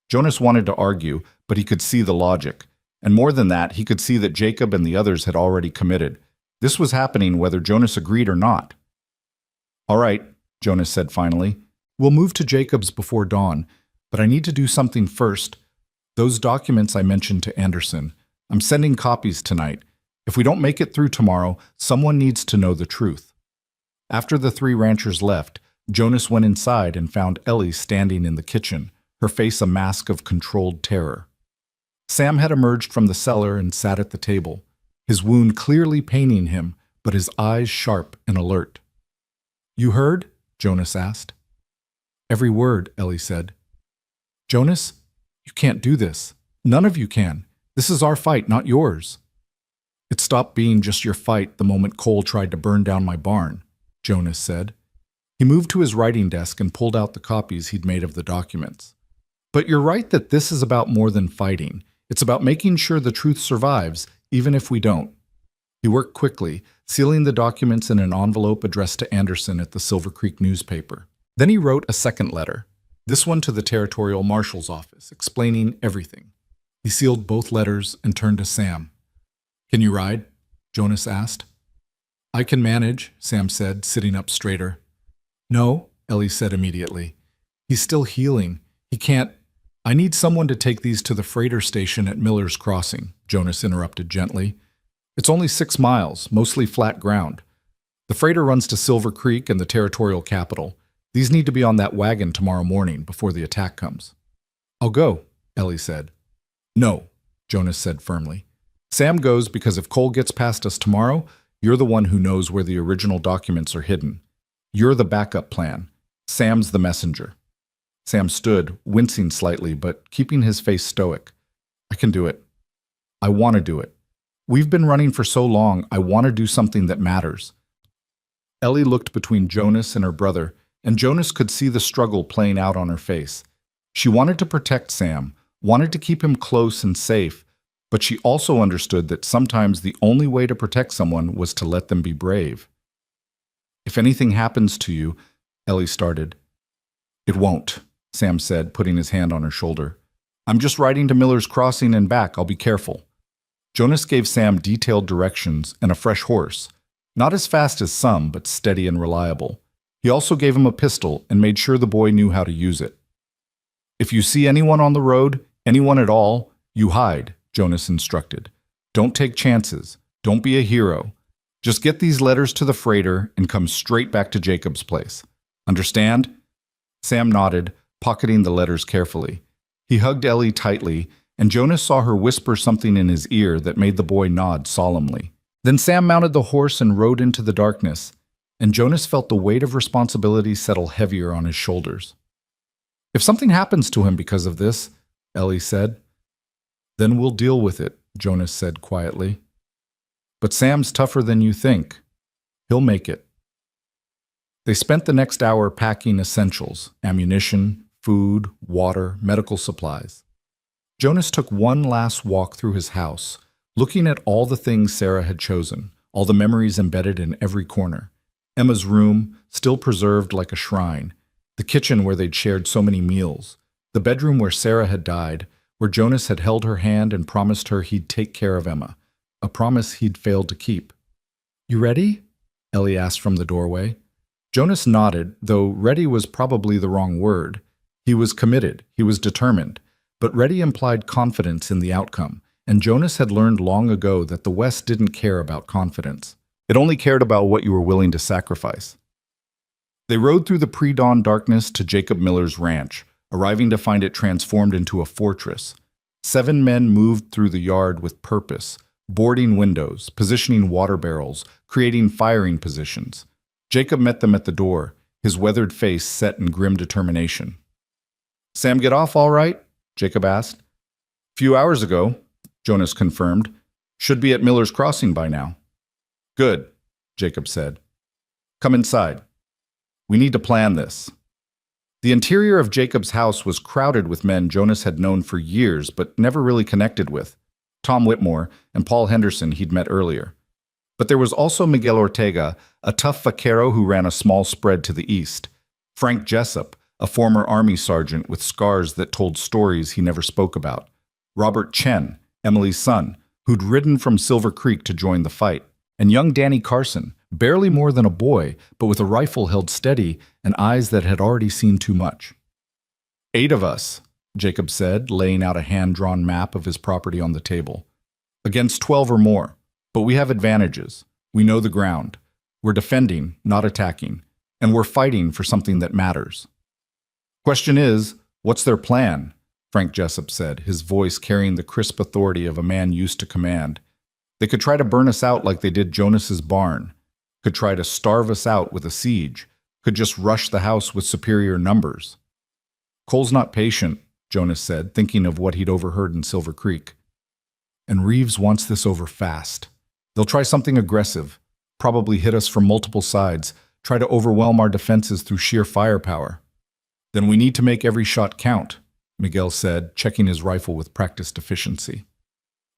Jonas wanted to argue, but he could see the logic. And more than that, he could see that Jacob and the others had already committed. This was happening whether Jonas agreed or not. "All right," Jonas said finally. "We'll move to Jacob's before dawn, but I need to do something first. Those documents I mentioned to Anderson, I'm sending copies tonight. If we don't make it through tomorrow, someone needs to know the truth." After the three ranchers left, Jonas went inside and found Ellie standing in the kitchen, her face a mask of controlled terror. Sam had emerged from the cellar and sat at the table, his wound clearly paining him, but his eyes sharp and alert. "You heard?" Jonas asked. "Every word," Ellie said. "Jonas, you can't do this. None of you can. This is our fight, not yours." "It stopped being just your fight the moment Cole tried to burn down my barn," Jonas said. He moved to his writing desk and pulled out the copies he'd made of the documents. "But you're right that this is about more than fighting. It's about making sure the truth survives, even if we don't." He worked quickly, sealing the documents in an envelope addressed to Anderson at the Silver Creek newspaper. Then he wrote a second letter, this one to the territorial marshal's office, explaining everything. He sealed both letters and turned to Sam. "Can you ride?" Jonas asked. "I can manage," Sam said, sitting up straighter. "No," Ellie said immediately. "He's still healing. He can't—" "I need someone to take these to the freighter station at Miller's Crossing," Jonas interrupted gently. "It's only 6 miles, mostly flat ground. The freighter runs to Silver Creek and the territorial capital. These need to be on that wagon tomorrow morning before the attack comes." "I'll go," Ellie said. "No," Jonas said firmly. "Sam goes because if Cole gets past us tomorrow, you're the one who knows where the original documents are hidden. You're the backup plan. Sam's the messenger." Sam stood, wincing slightly, but keeping his face stoic. "I can do it. I want to do it. We've been running for so long, I want to do something that matters." Ellie looked between Jonas and her brother, and Jonas could see the struggle playing out on her face. She wanted to protect Sam, wanted to keep him close and safe, but she also understood that sometimes the only way to protect someone was to let them be brave. "If anything happens to you," Ellie started. "It won't," Sam said, putting his hand on her shoulder. "I'm just riding to Miller's Crossing and back. I'll be careful." Jonas gave Sam detailed directions and a fresh horse. Not as fast as some, but steady and reliable. He also gave him a pistol and made sure the boy knew how to use it. "If you see anyone on the road, anyone at all, you hide," Jonas instructed. "Don't take chances. Don't be a hero. Just get these letters to the freighter and come straight back to Jacob's place. Understand?" Sam nodded, pocketing the letters carefully. He hugged Ellie tightly, and Jonas saw her whisper something in his ear that made the boy nod solemnly. Then Sam mounted the horse and rode into the darkness, and Jonas felt the weight of responsibility settle heavier on his shoulders. "If something happens to him because of this," Ellie said. "Then we'll deal with it," Jonas said quietly. "But Sam's tougher than you think. He'll make it." They spent the next hour packing essentials, ammunition, food, water, medical supplies. Jonas took one last walk through his house, looking at all the things Sarah had chosen, all the memories embedded in every corner. Emma's room, still preserved like a shrine, the kitchen where they'd shared so many meals, the bedroom where Sarah had died, where Jonas had held her hand and promised her he'd take care of Emma, a promise he'd failed to keep. "You ready?" Ellie asked from the doorway. Jonas nodded, though ready was probably the wrong word. He was committed, he was determined, but ready implied confidence in the outcome, and Jonas had learned long ago that the West didn't care about confidence. It only cared about what you were willing to sacrifice. They rode through the pre-dawn darkness to Jacob Miller's ranch, arriving to find it transformed into a fortress. 7 men moved through the yard with purpose, boarding windows, positioning water barrels, creating firing positions. Jacob met them at the door, his weathered face set in grim determination. "Sam get off all right?" Jacob asked. "Few hours ago," Jonas confirmed. "Should be at Miller's Crossing by now." "Good," Jacob said. "Come inside. We need to plan this." The interior of Jacob's house was crowded with men Jonas had known for years but never really connected with. Tom Whitmore and Paul Henderson he'd met earlier. But there was also Miguel Ortega, a tough vaquero who ran a small spread to the east. Frank Jessup, a former army sergeant with scars that told stories he never spoke about. Robert Chen, Emily's son, who'd ridden from Silver Creek to join the fight. And young Danny Carson, barely more than a boy, but with a rifle held steady and eyes that had already seen too much. 8 of us, Jacob said, laying out a hand-drawn map of his property on the table. Against 12 or more. But we have advantages. We know the ground. We're defending, not attacking. And we're fighting for something that matters. Question is, what's their plan? Frank Jessup said, his voice carrying the crisp authority of a man used to command. They could try to burn us out like they did Jonas's barn. Could try to starve us out with a siege. Could just rush the house with superior numbers. Cole's not patient, Jonas said, thinking of what he'd overheard in Silver Creek. And Reeves wants this over fast. They'll try something aggressive, probably hit us from multiple sides, try to overwhelm our defenses through sheer firepower. Then we need to make every shot count, Miguel said, checking his rifle with practiced efficiency.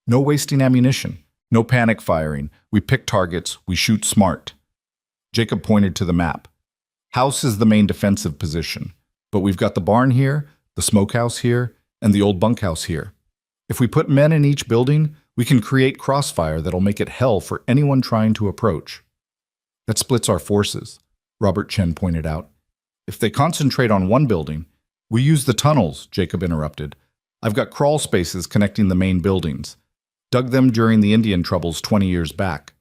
No wasting ammunition, no panic firing. We pick targets, we shoot smart. Jacob pointed to the map. House is the main defensive position, but we've got the barn here, the smokehouse here, and the old bunkhouse here. If we put men in each building, we can create crossfire that'll make it hell for anyone trying to approach. That splits our forces, Robert Chen pointed out. If they concentrate on one building, we use the tunnels, Jacob interrupted. I've got crawl spaces connecting the main buildings. Dug them during the Indian troubles 20 years back.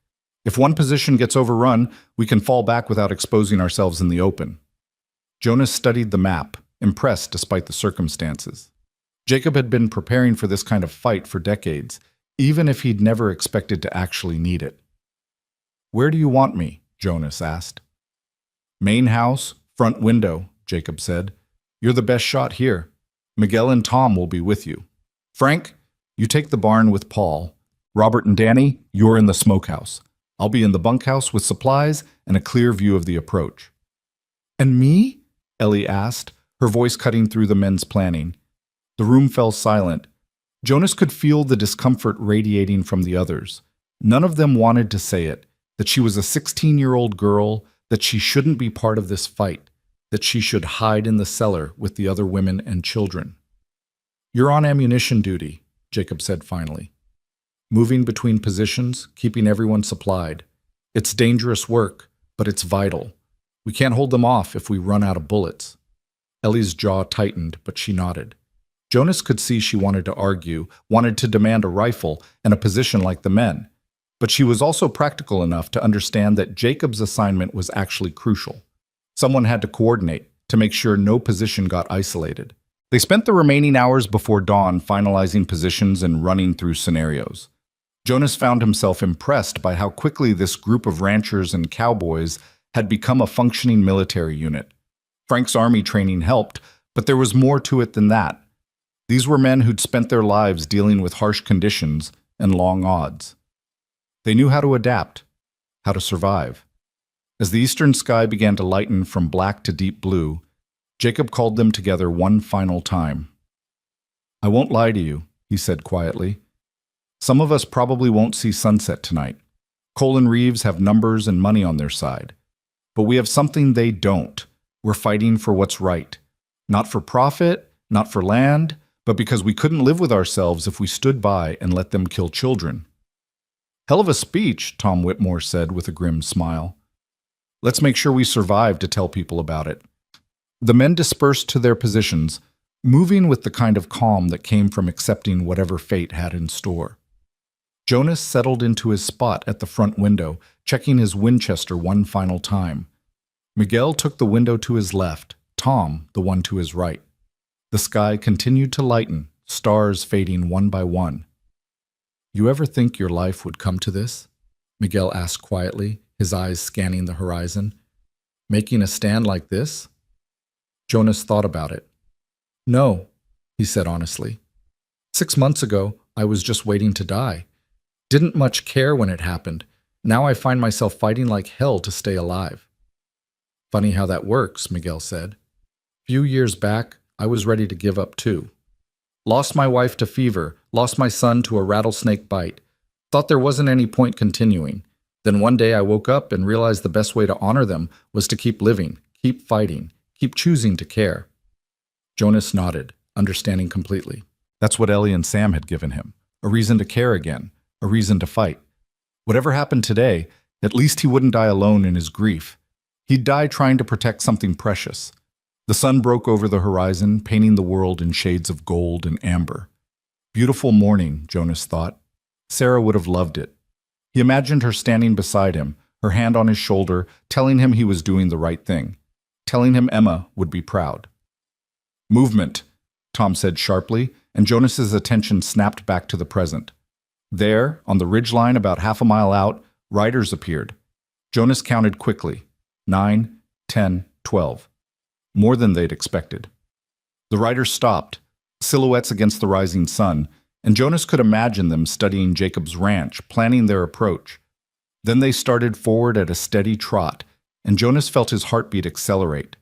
If one position gets overrun, we can fall back without exposing ourselves in the open. Jonas studied the map, impressed despite the circumstances. Jacob had been preparing for this kind of fight for decades, even if he'd never expected to actually need it. Where do you want me? Jonas asked. Main house, front window, Jacob said. You're the best shot here. Miguel and Tom will be with you. Frank, you take the barn with Paul. Robert and Danny, you're in the smokehouse. I'll be in the bunkhouse with supplies and a clear view of the approach. And me? Ellie asked, her voice cutting through the men's planning. The room fell silent. Jonas could feel the discomfort radiating from the others. None of them wanted to say it, that she was a 16-year-old girl, that she shouldn't be part of this fight, that she should hide in the cellar with the other women and children. You're on ammunition duty, Jacob said finally. Moving between positions, keeping everyone supplied. It's dangerous work, but it's vital. We can't hold them off if we run out of bullets. Ellie's jaw tightened, but she nodded. Jonas could see she wanted to argue, wanted to demand a rifle and a position like the men. But she was also practical enough to understand that Jacob's assignment was actually crucial. Someone had to coordinate to make sure no position got isolated. They spent the remaining hours before dawn finalizing positions and running through scenarios. Jonas found himself impressed by how quickly this group of ranchers and cowboys had become a functioning military unit. Frank's army training helped, but there was more to it than that. These were men who'd spent their lives dealing with harsh conditions and long odds. They knew how to adapt, how to survive. As the eastern sky began to lighten from black to deep blue, Jacob called them together one final time. I won't lie to you, he said quietly. Some of us probably won't see sunset tonight. Cole and Reeves have numbers and money on their side. But we have something they don't. We're fighting for what's right. Not for profit, not for land, but because we couldn't live with ourselves if we stood by and let them kill children. Hell of a speech, Tom Whitmore said with a grim smile. Let's make sure we survive to tell people about it." The men dispersed to their positions, moving with the kind of calm that came from accepting whatever fate had in store. Jonas settled into his spot at the front window, checking his Winchester one final time. Miguel took the window to his left, Tom the one to his right. The sky continued to lighten, stars fading one by one. "You ever think your life would come to this?" Miguel asked quietly, his eyes scanning the horizon. "Making a stand like this?" Jonas thought about it. "No," he said honestly. 6 months ago, I was just waiting to die. Didn't much care when it happened. Now I find myself fighting like hell to stay alive." "Funny how that works," Miguel said. "Few years back, I was ready to give up too. Lost my wife to fever, lost my son to a rattlesnake bite. Thought there wasn't any point continuing. Then one day I woke up and realized the best way to honor them was to keep living, keep fighting, keep choosing to care." Jonas nodded, understanding completely. That's what Ellie and Sam had given him. A reason to care again, a reason to fight. Whatever happened today, at least he wouldn't die alone in his grief. He'd die trying to protect something precious. The sun broke over the horizon, painting the world in shades of gold and amber. Beautiful morning, Jonas thought. Sarah would have loved it. He imagined her standing beside him, her hand on his shoulder, telling him he was doing the right thing, telling him Emma would be proud. "Movement," Tom said sharply, and Jonas's attention snapped back to the present. There, on the ridgeline about half a mile out, riders appeared. Jonas counted quickly. 9, 10, 12. More than they'd expected. The riders stopped, silhouettes against the rising sun, and Jonas could imagine them studying Jacob's ranch, planning their approach. Then they started forward at a steady trot, and Jonas felt his heartbeat accelerate.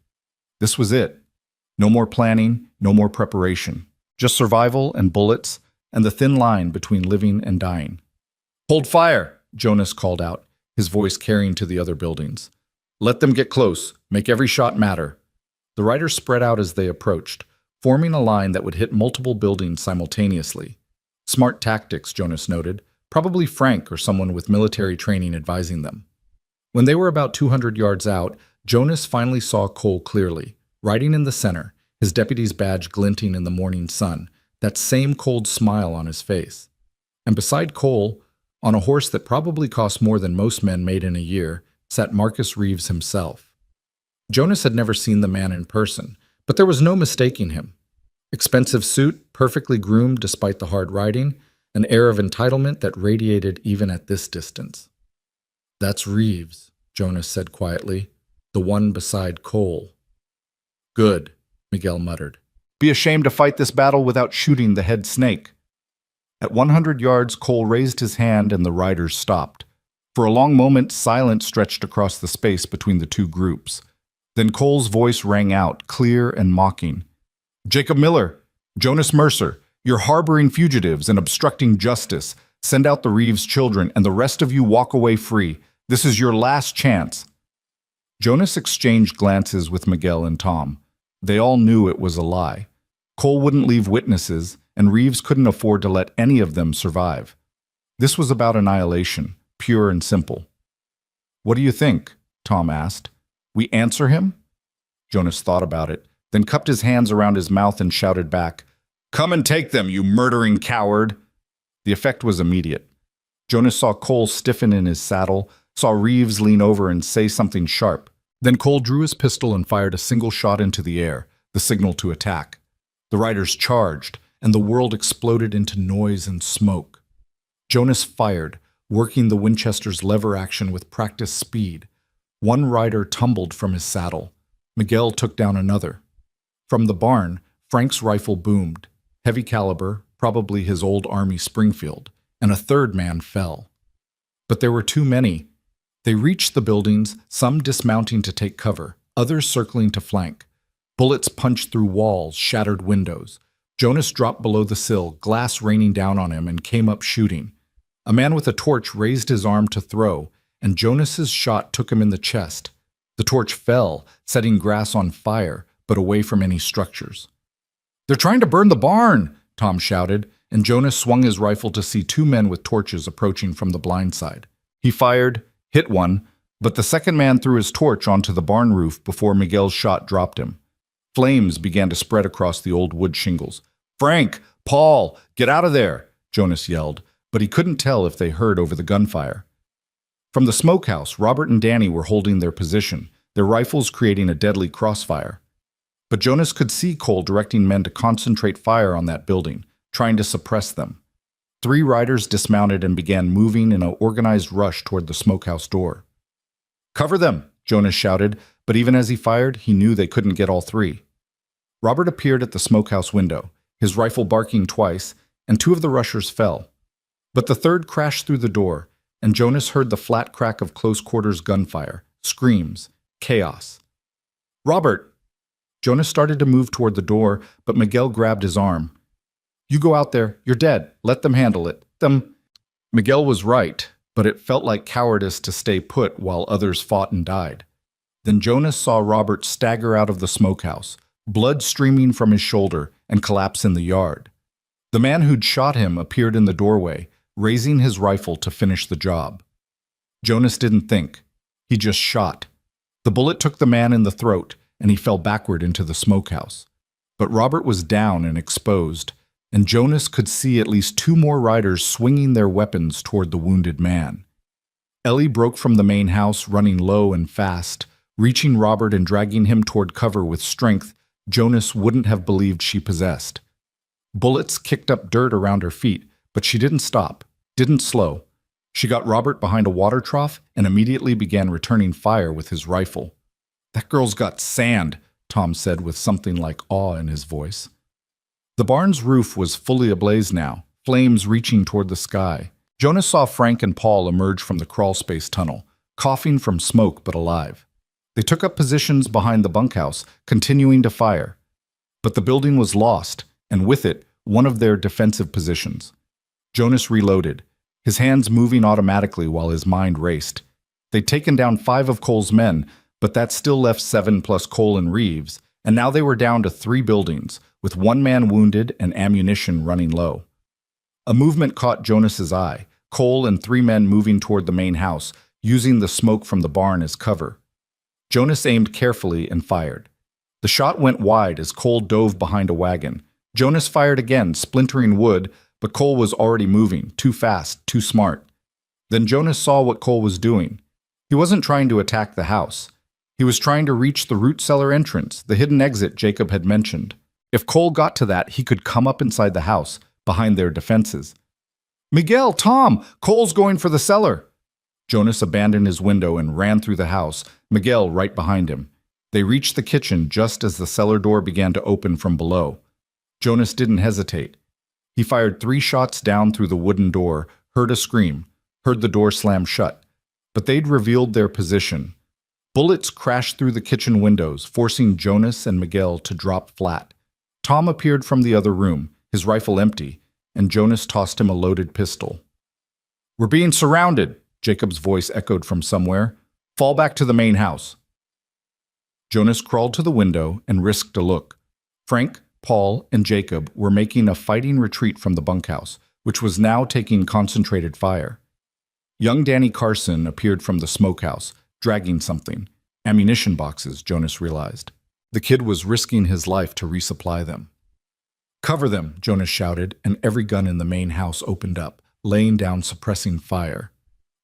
This was it. No more planning, no more preparation. Just survival and bullets, and the thin line between living and dying. "Hold fire!" Jonas called out, his voice carrying to the other buildings. "Let them get close. Make every shot matter." The riders spread out as they approached, forming a line that would hit multiple buildings simultaneously. Smart tactics, Jonas noted, probably Frank or someone with military training advising them. When they were about 200 yards out, Jonas finally saw Cole clearly, riding in the center, his deputy's badge glinting in the morning sun, that same cold smile on his face. And beside Cole, on a horse that probably cost more than most men made in a year, sat Marcus Reeves himself. Jonas had never seen the man in person, but there was no mistaking him. Expensive suit, perfectly groomed despite the hard riding, an air of entitlement that radiated even at this distance. "That's Reeves," Jonas said quietly, "the one beside Cole." "Good," Miguel muttered. "Be ashamed to fight this battle without shooting the head snake." At 100 yards, Cole raised his hand and the riders stopped. For a long moment, silence stretched across the space between the two groups. Then Cole's voice rang out, clear and mocking. "Jacob Miller, Jonas Mercer, you're harboring fugitives and obstructing justice. Send out the Reeves children and the rest of you walk away free. This is your last chance." Jonas exchanged glances with Miguel and Tom. They all knew it was a lie. Cole wouldn't leave witnesses, and Reeves couldn't afford to let any of them survive. This was about annihilation, pure and simple. "What do you think?" Tom asked. "We answer him?" Jonas thought about it, then cupped his hands around his mouth and shouted back, "Come and take them, you murdering coward!" The effect was immediate. Jonas saw Cole stiffen in his saddle, saw Reeves lean over and say something sharp. Then Cole drew his pistol and fired a single shot into the air, the signal to attack. The riders charged, and the world exploded into noise and smoke. Jonas fired, working the Winchester's lever action with practiced speed. One rider tumbled from his saddle. Miguel took down another. From the barn, Frank's rifle boomed, heavy caliber, probably his old Army Springfield, and a third man fell. But there were too many. They reached the buildings, some dismounting to take cover, others circling to flank. Bullets punched through walls, shattered windows. Jonas dropped below the sill, glass raining down on him, and came up shooting. A man with a torch raised his arm to throw, and Jonas's shot took him in the chest. The torch fell, setting grass on fire, but away from any structures. "They're trying to burn the barn!" Tom shouted, and Jonas swung his rifle to see two men with torches approaching from the blind side. He fired, hit one, But the second man threw his torch onto the barn roof before Miguel's shot dropped him. Flames began to spread across the old wood shingles. "Frank! Paul! Get out of there!" Jonas yelled, but he couldn't tell if they heard over the gunfire. From the smokehouse, Robert and Danny were holding their position, their rifles creating a deadly crossfire. But Jonas could see Cole directing men to concentrate fire on that building, trying to suppress them. 3 riders dismounted and began moving in an organized rush toward the smokehouse door. "Cover them!" Jonas shouted, but even as he fired, he knew they couldn't get all 3. Robert appeared at the smokehouse window, his rifle barking twice, and 2 of the rushers fell. But the third crashed through the door, and Jonas heard the flat crack of close-quarters gunfire, screams, chaos. "Robert!" Jonas started to move toward the door, but Miguel grabbed his arm. "You go out there. You're dead. Let them handle it. Them." Miguel was right, but it felt like cowardice to stay put while others fought and died. Then Jonas saw Robert stagger out of the smokehouse, blood streaming from his shoulder, and collapse in the yard. The man who'd shot him appeared in the doorway, raising his rifle to finish the job. Jonas didn't think. He just shot. The bullet took the man in the throat, and he fell backward into the smokehouse. But Robert was down and exposed, and Jonas could see at least 2 more riders swinging their weapons toward the wounded man. Ellie broke from the main house, running low and fast, reaching Robert and dragging him toward cover with strength Jonas wouldn't have believed she possessed. Bullets kicked up dirt around her feet, but she didn't stop, didn't slow. She got Robert behind a water trough and immediately began returning fire with his rifle. "That girl's got sand," Tom said with something like awe in his voice. The barn's roof was fully ablaze now, flames reaching toward the sky. Jonas saw Frank and Paul emerge from the crawlspace tunnel, coughing from smoke but alive. They took up positions behind the bunkhouse, continuing to fire. But the building was lost, and with it, one of their defensive positions. Jonas reloaded, his hands moving automatically while his mind raced. They'd taken down 5 of Cole's men, but that still left 7 plus Cole and Reeves, and now they were down to 3 buildings, with 1 man wounded and ammunition running low. A movement caught Jonas's eye, Cole and 3 men moving toward the main house, using the smoke from the barn as cover. Jonas aimed carefully and fired. The shot went wide as Cole dove behind a wagon. Jonas fired again, splintering wood, but Cole was already moving, too fast, too smart. Then Jonas saw what Cole was doing. He wasn't trying to attack the house. He was trying to reach the root cellar entrance, the hidden exit Jacob had mentioned. If Cole got to that, he could come up inside the house, behind their defenses. "Miguel, Tom, Cole's going for the cellar!" Jonas abandoned his window and ran through the house, Miguel right behind him. They reached the kitchen just as the cellar door began to open from below. Jonas didn't hesitate. He fired 3 shots down through the wooden door, heard a scream, heard the door slam shut. But they'd revealed their position. Bullets crashed through the kitchen windows, forcing Jonas and Miguel to drop flat. Tom appeared from the other room, his rifle empty, and Jonas tossed him a loaded pistol. "We're being surrounded," Jacob's voice echoed from somewhere. "Fall back to the main house." Jonas crawled to the window and risked a look. Frank, Paul, and Jacob were making a fighting retreat from the bunkhouse, which was now taking concentrated fire. Young Danny Carson appeared from the smokehouse, dragging something. Ammunition boxes, Jonas realized. The kid was risking his life to resupply them. "Cover them," Jonas shouted, and every gun in the main house opened up, laying down suppressing fire.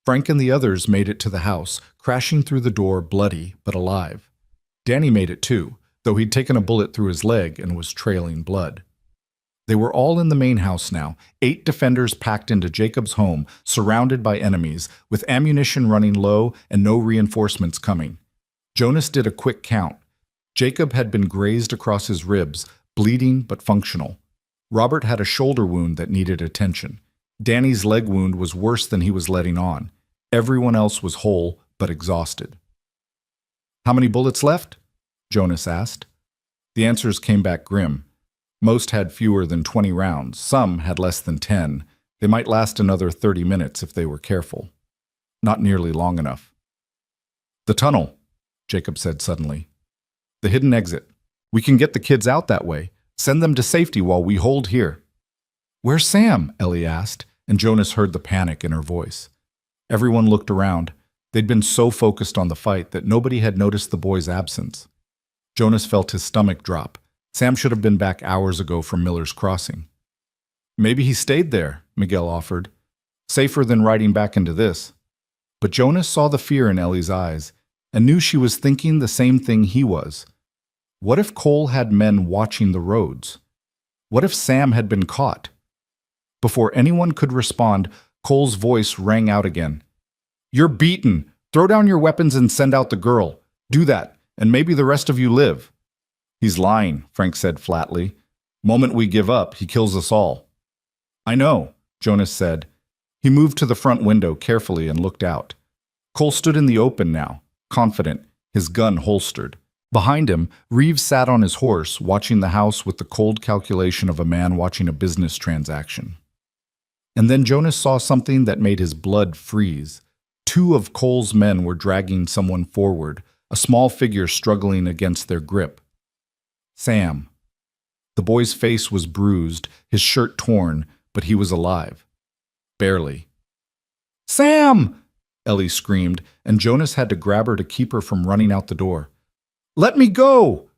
Frank and the others made it to the house, crashing through the door bloody but alive. Danny made it too, though he'd taken a bullet through his leg and was trailing blood. They were all in the main house now, 8 defenders packed into Jacob's home, surrounded by enemies, with ammunition running low and no reinforcements coming. Jonas did a quick count. Jacob had been grazed across his ribs, bleeding but functional. Robert had a shoulder wound that needed attention. Danny's leg wound was worse than he was letting on. Everyone else was whole but exhausted. "How many bullets left?" Jonas asked. The answers came back grim. Most had fewer than 20 rounds. Some had less than 10. They might last another 30 minutes if they were careful. Not nearly long enough. "The tunnel," Jacob said suddenly. "The hidden exit. We can get the kids out that way. Send them to safety while we hold here." "Where's Sam?" Ellie asked, and Jonas heard the panic in her voice. Everyone looked around. They'd been so focused on the fight that nobody had noticed the boy's absence. Jonas felt his stomach drop. Sam should have been back hours ago from Miller's Crossing. Maybe he stayed there, Miguel offered. Safer than riding back into this. But Jonas saw the fear in Ellie's eyes and knew she was thinking the same thing he was. What if Cole had men watching the roads? What if Sam had been caught? Before anyone could respond, Cole's voice rang out again. You're beaten. Throw down your weapons and send out the girl. Do that, and maybe the rest of you live. He's lying, Frank said flatly. Moment we give up, he kills us all. I know, Jonas said. He moved to the front window carefully and looked out. Cole stood in the open now, confident, his gun holstered. Behind him, Reeves sat on his horse, watching the house with the cold calculation of a man watching a business transaction. And then Jonas saw something that made his blood freeze. Two of Cole's men were dragging someone forward, a small figure struggling against their grip. Sam. The boy's face was bruised, his shirt torn, but he was alive. Barely. Sam! Ellie screamed, and Jonas had to grab her to keep her from running out the door. Let me go!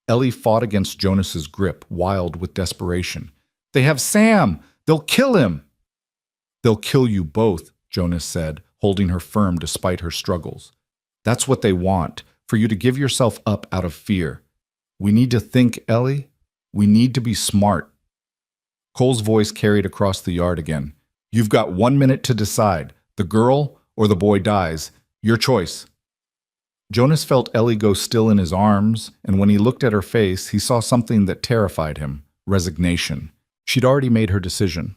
Ellie fought against Jonas's grip, wild with desperation. They have Sam! They'll kill him! They'll kill you both, Jonas said, holding her firm despite her struggles. That's what they want, for you to give yourself up out of fear. We need to think, Ellie. We need to be smart. Cole's voice carried across the yard again. You've got 1 minute to decide. The girl or the boy dies. Your choice. Jonas felt Ellie go still in his arms, and when he looked at her face, he saw something that terrified him, resignation. She'd already made her decision.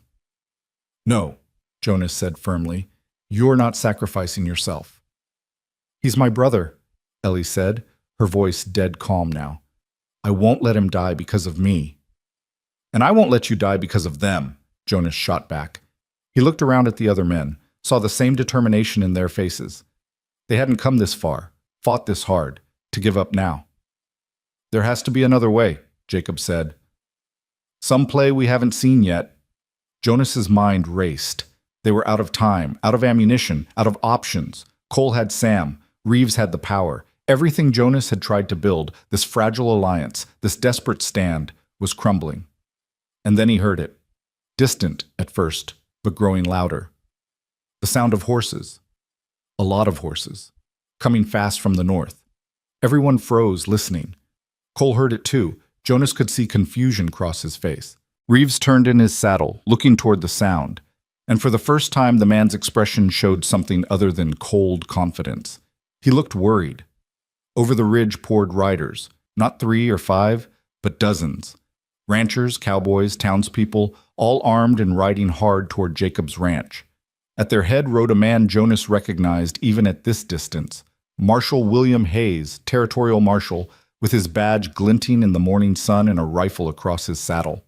No, Jonas said firmly. You're not sacrificing yourself. He's my brother, Ellie said, her voice dead calm now. I won't let him die because of me. And I won't let you die because of them, Jonas shot back. He looked around at the other men, saw the same determination in their faces. They hadn't come this far, fought this hard, to give up now. There has to be another way, Jacob said. Some play we haven't seen yet. Jonas's mind raced. They were out of time, out of ammunition, out of options. Cole had Sam. Reeves had the power. Everything Jonas had tried to build, this fragile alliance, this desperate stand, was crumbling. And then he heard it. Distant at first, but growing louder. The sound of horses. A lot of horses. Coming fast from the north. Everyone froze, listening. Cole heard it too. Jonas could see confusion cross his face. Reeves turned in his saddle, looking toward the sound. And for the first time, the man's expression showed something other than cold confidence. He looked worried. Over the ridge poured riders, not 3 or 5, but dozens. Ranchers, cowboys, townspeople, all armed and riding hard toward Jacob's ranch. At their head rode a man Jonas recognized even at this distance, Marshal William Hayes, territorial marshal, with his badge glinting in the morning sun and a rifle across his saddle.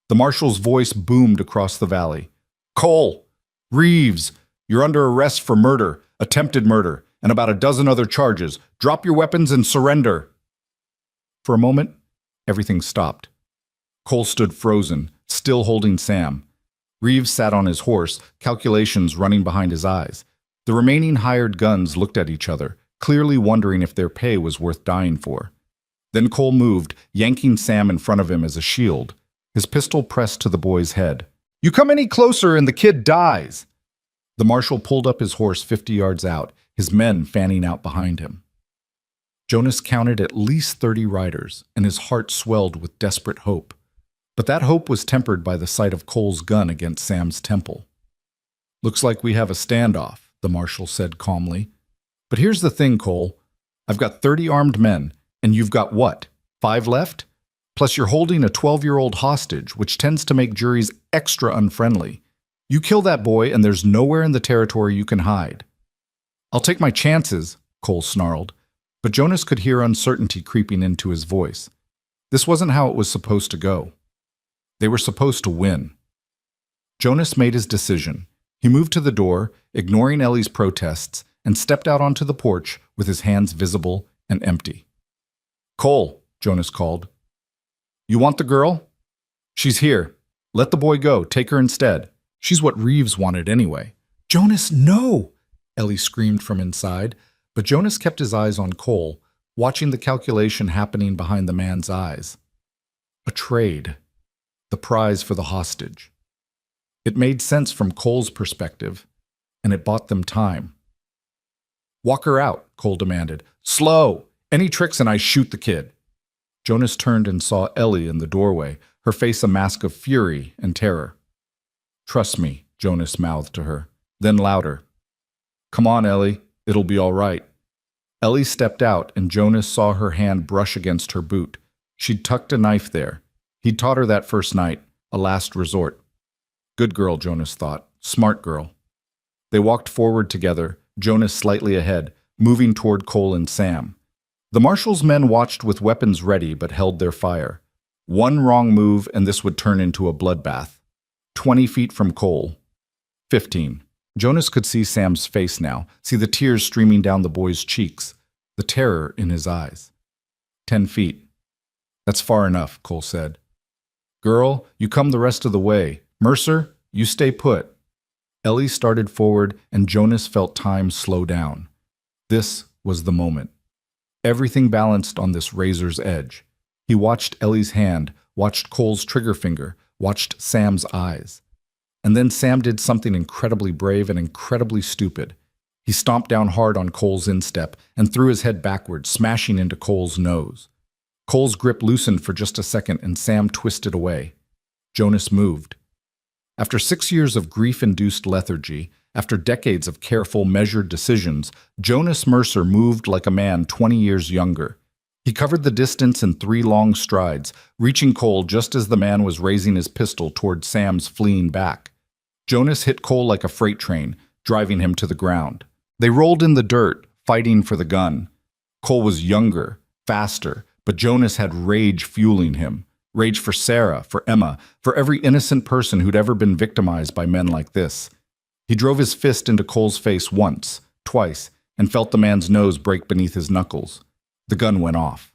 The marshal's voice boomed across the valley. Cole! Reeves! You're under arrest for murder, attempted murder, and about a dozen other charges. Drop your weapons and surrender. For a moment, everything stopped. Cole stood frozen, still holding Sam. Reeves sat on his horse, calculations running behind his eyes. The remaining hired guns looked at each other, clearly wondering if their pay was worth dying for. Then Cole moved, yanking Sam in front of him as a shield, his pistol pressed to the boy's head. You come any closer and the kid dies. The marshal pulled up his horse 50 yards out, his men fanning out behind him. Jonas counted at least 30 riders, and his heart swelled with desperate hope. But that hope was tempered by the sight of Cole's gun against Sam's temple. Looks like we have a standoff, the marshal said calmly. But here's the thing, Cole. I've got 30 armed men, and you've got what, 5 left? Plus you're holding a 12-year-old hostage, which tends to make juries extra unfriendly. You kill that boy, and there's nowhere in the territory you can hide. I'll take my chances, Cole snarled, but Jonas could hear uncertainty creeping into his voice. This wasn't how it was supposed to go. They were supposed to win. Jonas made his decision. He moved to the door, ignoring Ellie's protests, and stepped out onto the porch with his hands visible and empty. Cole, Jonas called. You want the girl? She's here. Let the boy go. Take her instead. She's what Reeves wanted anyway. Jonas, no! Ellie screamed from inside, but Jonas kept his eyes on Cole, watching the calculation happening behind the man's eyes. A trade. The prize for the hostage. It made sense from Cole's perspective, and it bought them time. "Walk her out," Cole demanded. "Slow! Any tricks and I shoot the kid." Jonas turned and saw Ellie in the doorway, her face a mask of fury and terror. "Trust me," Jonas mouthed to her, then louder. "Come on, Ellie. It'll be all right." Ellie stepped out, and Jonas saw her hand brush against her boot. She'd tucked a knife there. He'd taught her that first night, a last resort. Good girl, Jonas thought. Smart girl. They walked forward together, Jonas slightly ahead, moving toward Cole and Sam. The marshal's men watched with weapons ready but held their fire. One wrong move and this would turn into a bloodbath. 20 feet from Cole. 15. Jonas could see Sam's face now, see the tears streaming down the boy's cheeks, the terror in his eyes. 10 feet. "That's far enough," Cole said. "Girl, you come the rest of the way. Mercer, you stay put." Ellie started forward and Jonas felt time slow down. This was the moment. Everything balanced on this razor's edge. He watched Ellie's hand, watched Cole's trigger finger, watched Sam's eyes. And then Sam did something incredibly brave and incredibly stupid. He stomped down hard on Cole's instep and threw his head backward, smashing into Cole's nose. Cole's grip loosened for just a second and Sam twisted away. Jonas moved. After 6 years of grief-induced lethargy, after decades of careful, measured decisions, Jonas Mercer moved like a man 20 years younger. He covered the distance in 3 long strides, reaching Cole just as the man was raising his pistol toward Sam's fleeing back. Jonas hit Cole like a freight train, driving him to the ground. They rolled in the dirt, fighting for the gun. Cole was younger, faster, but Jonas had rage fueling him. Rage for Sarah, for Emma, for every innocent person who'd ever been victimized by men like this. He drove his fist into Cole's face once, twice, and felt the man's nose break beneath his knuckles. The gun went off.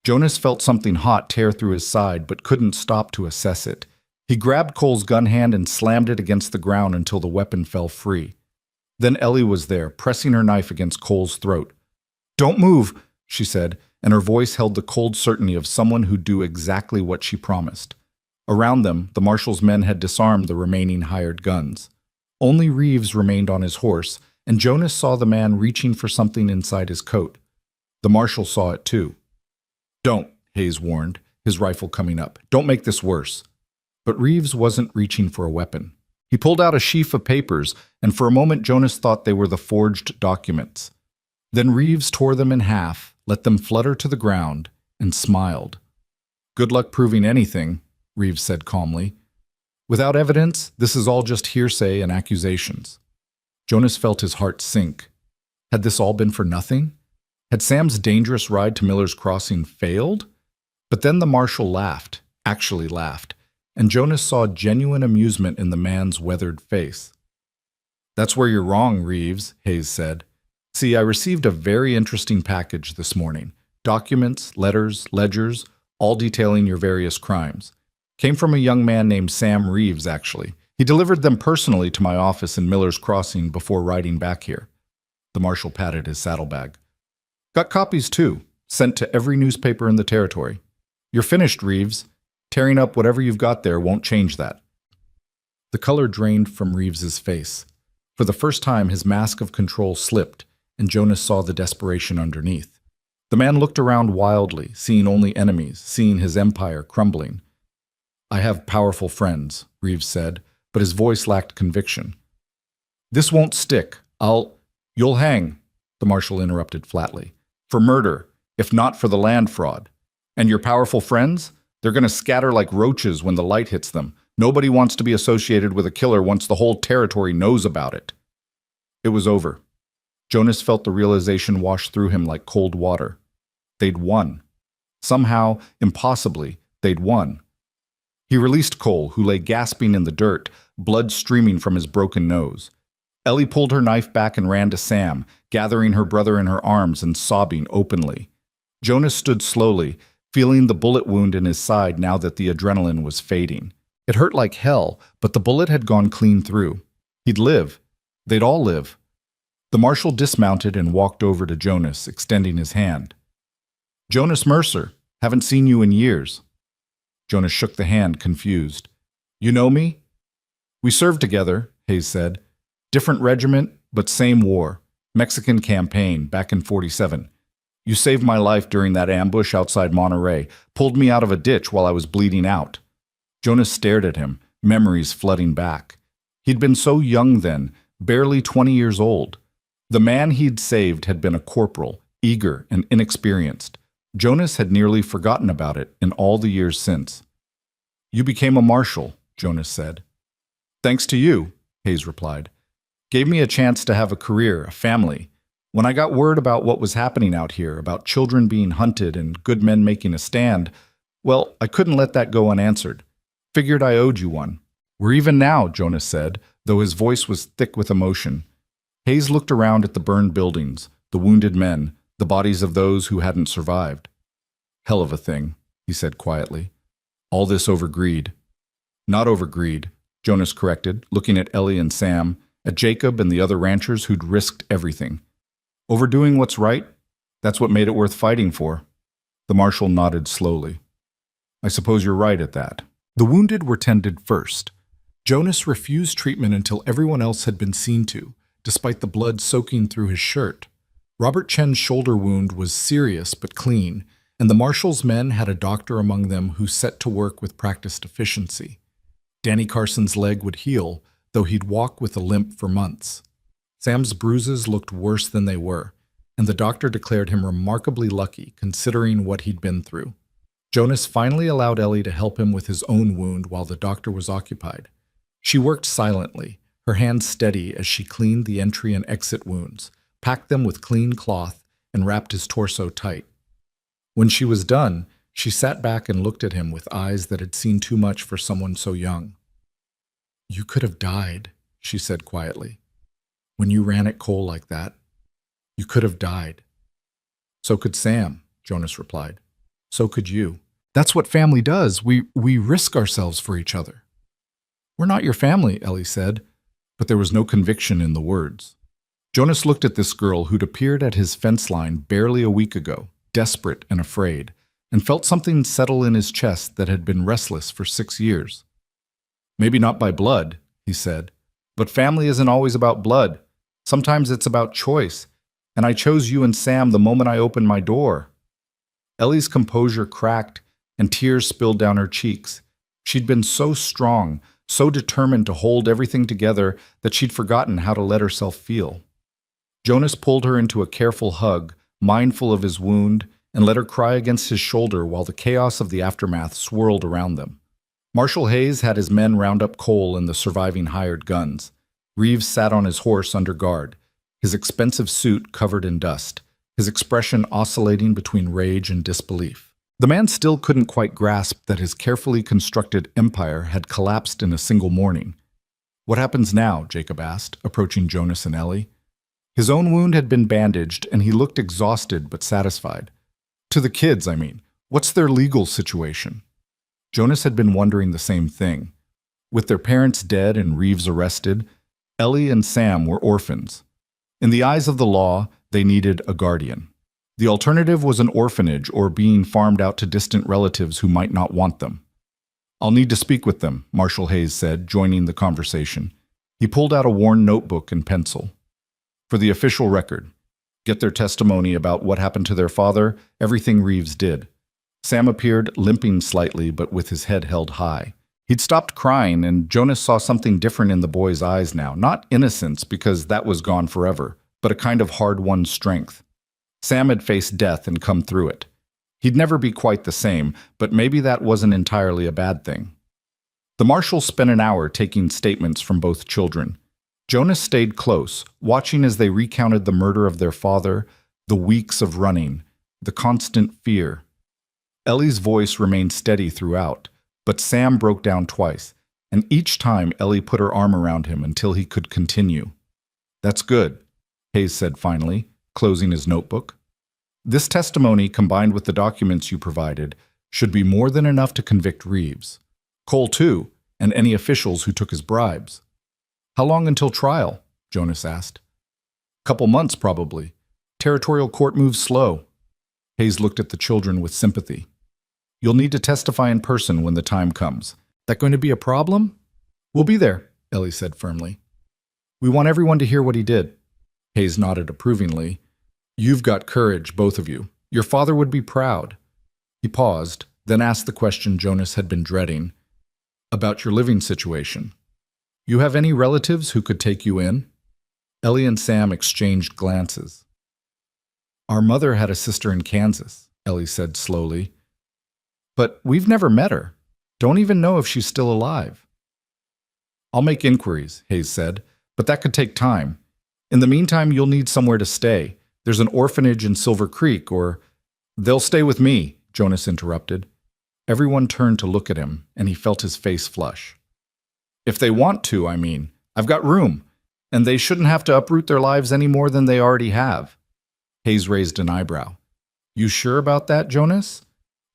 Jonas felt something hot tear through his side, but couldn't stop to assess it. He grabbed Cole's gun hand and slammed it against the ground until the weapon fell free. Then Ellie was there, pressing her knife against Cole's throat. "Don't move," she said, and her voice held the cold certainty of someone who'd do exactly what she promised. Around them, the marshal's men had disarmed the remaining hired guns. Only Reeves remained on his horse, and Jonas saw the man reaching for something inside his coat. The marshal saw it too. "Don't," Hayes warned, his rifle coming up. "Don't make this worse." But Reeves wasn't reaching for a weapon. He pulled out a sheaf of papers, and for a moment Jonas thought they were the forged documents. Then Reeves tore them in half, let them flutter to the ground, and smiled. "Good luck proving anything," Reeves said calmly. "Without evidence, this is all just hearsay and accusations." Jonas felt his heart sink. Had this all been for nothing? Had Sam's dangerous ride to Miller's Crossing failed? But then the marshal laughed, actually laughed, and Jonas saw genuine amusement in the man's weathered face. "That's where you're wrong, Reeves," Hayes said. "See, I received a very interesting package this morning. Documents, letters, ledgers, all detailing your various crimes. Came from a young man named Sam Reeves, actually. He delivered them personally to my office in Miller's Crossing before riding back here." The marshal patted his saddlebag. "Got copies, too, sent to every newspaper in the territory. You're finished, Reeves. Tearing up whatever you've got there won't change that." The color drained from Reeves's face. For the first time, his mask of control slipped, and Jonas saw the desperation underneath. The man looked around wildly, seeing only enemies, seeing his empire crumbling. "I have powerful friends," Reeves said, but his voice lacked conviction. "This won't stick. You'll hang," the marshal interrupted flatly. "For murder, if not for the land fraud. And your powerful friends? They're going to scatter like roaches when the light hits them. Nobody wants to be associated with a killer once the whole territory knows about it." It was over. Jonas felt the realization wash through him like cold water. They'd won. Somehow, impossibly, they'd won. He released Cole, who lay gasping in the dirt, blood streaming from his broken nose. Ellie pulled her knife back and ran to Sam, gathering her brother in her arms and sobbing openly. Jonas stood slowly, feeling the bullet wound in his side now that the adrenaline was fading. It hurt like hell, but the bullet had gone clean through. He'd live. They'd all live. The marshal dismounted and walked over to Jonas, extending his hand. "Jonas Mercer, haven't seen you in years." Jonas shook the hand, confused. "You know me?" "We served together," Hayes said. "Different regiment, but same war. Mexican campaign, back in '47. You saved my life during that ambush outside Monterey, pulled me out of a ditch while I was bleeding out." Jonas stared at him, memories flooding back. He'd been so young then, barely 20 years old. The man he'd saved had been a corporal, eager and inexperienced. Jonas had nearly forgotten about it in all the years since. "You became a marshal," Jonas said. "Thanks to you," Hayes replied. "Gave me a chance to have a career, a family. When I got word about what was happening out here, about children being hunted and good men making a stand, well, I couldn't let that go unanswered. Figured I owed you one." "We're even now," Jonas said, though his voice was thick with emotion. Hayes looked around at the burned buildings, the wounded men, the bodies of those who hadn't survived. "Hell of a thing," he said quietly. "All this over greed." "Not over greed," Jonas corrected, looking at Ellie and Sam, at Jacob and the other ranchers who'd risked everything. "Over doing what's right, that's what made it worth fighting for." The marshal nodded slowly. "I suppose you're right at that." The wounded were tended first. Jonas refused treatment until everyone else had been seen to, despite the blood soaking through his shirt. Robert Chen's shoulder wound was serious but clean, and the marshal's men had a doctor among them who set to work with practiced efficiency. Danny Carson's leg would heal, though he'd walk with a limp for months. Sam's bruises looked worse than they were, and the doctor declared him remarkably lucky considering what he'd been through. Jonas finally allowed Ellie to help him with his own wound while the doctor was occupied. She worked silently, her hands steady as she cleaned the entry and exit wounds, packed them with clean cloth, and wrapped his torso tight. When she was done, she sat back and looked at him with eyes that had seen too much for someone so young. "You could have died," she said quietly. "When you ran at Cole like that, you could have died." "So could Sam," Jonas replied. "So could you. That's what family does. We risk ourselves for each other." "We're not your family," Ellie said, but there was no conviction in the words. Jonas looked at this girl who'd appeared at his fence line barely a week ago, desperate and afraid, and felt something settle in his chest that had been restless for 6 years. "Maybe not by blood," he said, "but family isn't always about blood. Sometimes it's about choice, and I chose you and Sam the moment I opened my door." Ellie's composure cracked, and tears spilled down her cheeks. She'd been so strong, so determined to hold everything together that she'd forgotten how to let herself feel. Jonas pulled her into a careful hug, mindful of his wound, and let her cry against his shoulder while the chaos of the aftermath swirled around them. Marshal Hayes had his men round up Cole and the surviving hired guns. Reeves sat on his horse under guard, his expensive suit covered in dust, his expression oscillating between rage and disbelief. The man still couldn't quite grasp that his carefully constructed empire had collapsed in a single morning. "What happens now?" Jacob asked, approaching Jonas and Ellie. His own wound had been bandaged, and he looked exhausted but satisfied. "To the kids, I mean. What's their legal situation?" Jonas had been wondering the same thing. With their parents dead and Reeves arrested, Ellie and Sam were orphans. In the eyes of the law, they needed a guardian. The alternative was an orphanage or being farmed out to distant relatives who might not want them. "I'll need to speak with them," Marshal Hayes said, joining the conversation. He pulled out a worn notebook and pencil. "For the official record, get their testimony about what happened to their father, everything Reeves did." Sam appeared, limping slightly but with his head held high. He'd stopped crying, and Jonas saw something different in the boy's eyes now. Not innocence, because that was gone forever, but a kind of hard-won strength. Sam had faced death and come through it. He'd never be quite the same, but maybe that wasn't entirely a bad thing. The marshal spent an hour taking statements from both children. Jonas stayed close, watching as they recounted the murder of their father, the weeks of running, the constant fear. Ellie's voice remained steady throughout, but Sam broke down twice, and each time Ellie put her arm around him until he could continue. "That's good," Hayes said finally, closing his notebook. "This testimony, combined with the documents you provided, should be more than enough to convict Reeves. Cole, too, and any officials who took his bribes." "How long until trial?" Jonas asked. Couple months, probably. Territorial court moves slow. Hayes looked at the children with sympathy. You'll need to testify in person when the time comes. That going to be a problem? We'll be there, Ellie said firmly. We want everyone to hear what he did. Hayes nodded approvingly. You've got courage, both of you. Your father would be proud. He paused, then asked the question Jonas had been dreading. About your living situation. You have any relatives who could take you in? Ellie and Sam exchanged glances. Our mother had a sister in Kansas, Ellie said slowly. But we've never met her. Don't even know if she's still alive. I'll make inquiries, Hayes said, but that could take time. In the meantime, you'll need somewhere to stay. There's an orphanage in Silver Creek, or... They'll stay with me, Jonas interrupted. Everyone turned to look at him, and he felt his face flush. If they want to, I mean. I've got room, and they shouldn't have to uproot their lives any more than they already have. Hayes raised an eyebrow. You sure about that, Jonas?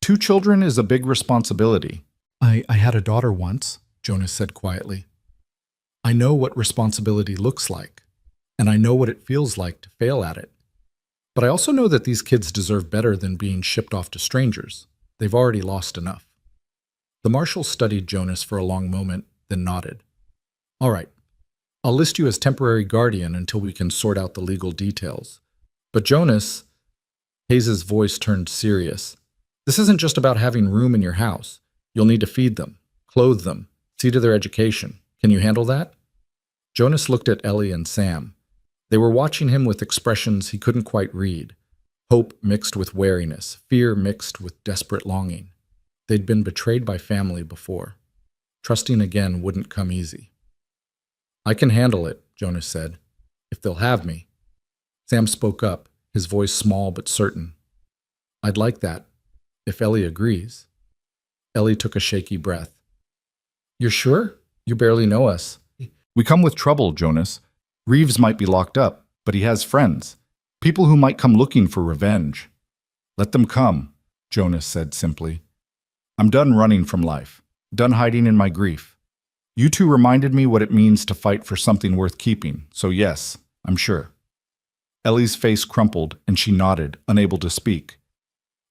2 children is a big responsibility. I had a daughter once, Jonas said quietly. I know what responsibility looks like, and I know what it feels like to fail at it. But I also know that these kids deserve better than being shipped off to strangers. They've already lost enough. The marshal studied Jonas for a long moment, then nodded. All right, I'll list you as temporary guardian until we can sort out the legal details. But Jonas, Hayes's voice turned serious. This isn't just about having room in your house. You'll need to feed them, clothe them, see to their education. Can you handle that? Jonas looked at Ellie and Sam. They were watching him with expressions he couldn't quite read. Hope mixed with wariness, fear mixed with desperate longing. They'd been betrayed by family before. Trusting again wouldn't come easy. I can handle it, Jonas said, if they'll have me. Sam spoke up, his voice small but certain. I'd like that, if Ellie agrees. Ellie took a shaky breath. You're sure? You barely know us. We come with trouble, Jonas. Reeves might be locked up, but he has friends. People who might come looking for revenge. Let them come, Jonas said simply. I'm done running from life, done hiding in my grief. You two reminded me what it means to fight for something worth keeping, so yes, I'm sure. Ellie's face crumpled, and she nodded, unable to speak.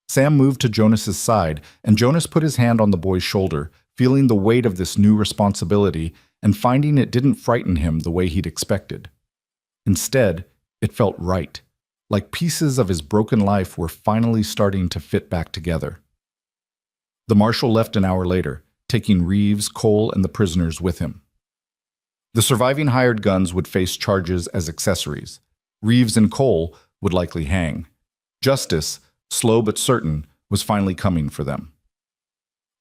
Sam moved to Jonas's side, and Jonas put his hand on the boy's shoulder, feeling the weight of this new responsibility and finding it didn't frighten him the way he'd expected. Instead, it felt right, like pieces of his broken life were finally starting to fit back together. The marshal left an hour later, taking Reeves, Cole, and the prisoners with him. The surviving hired guns would face charges as accessories. Reeves and Cole would likely hang. Justice, slow but certain, was finally coming for them.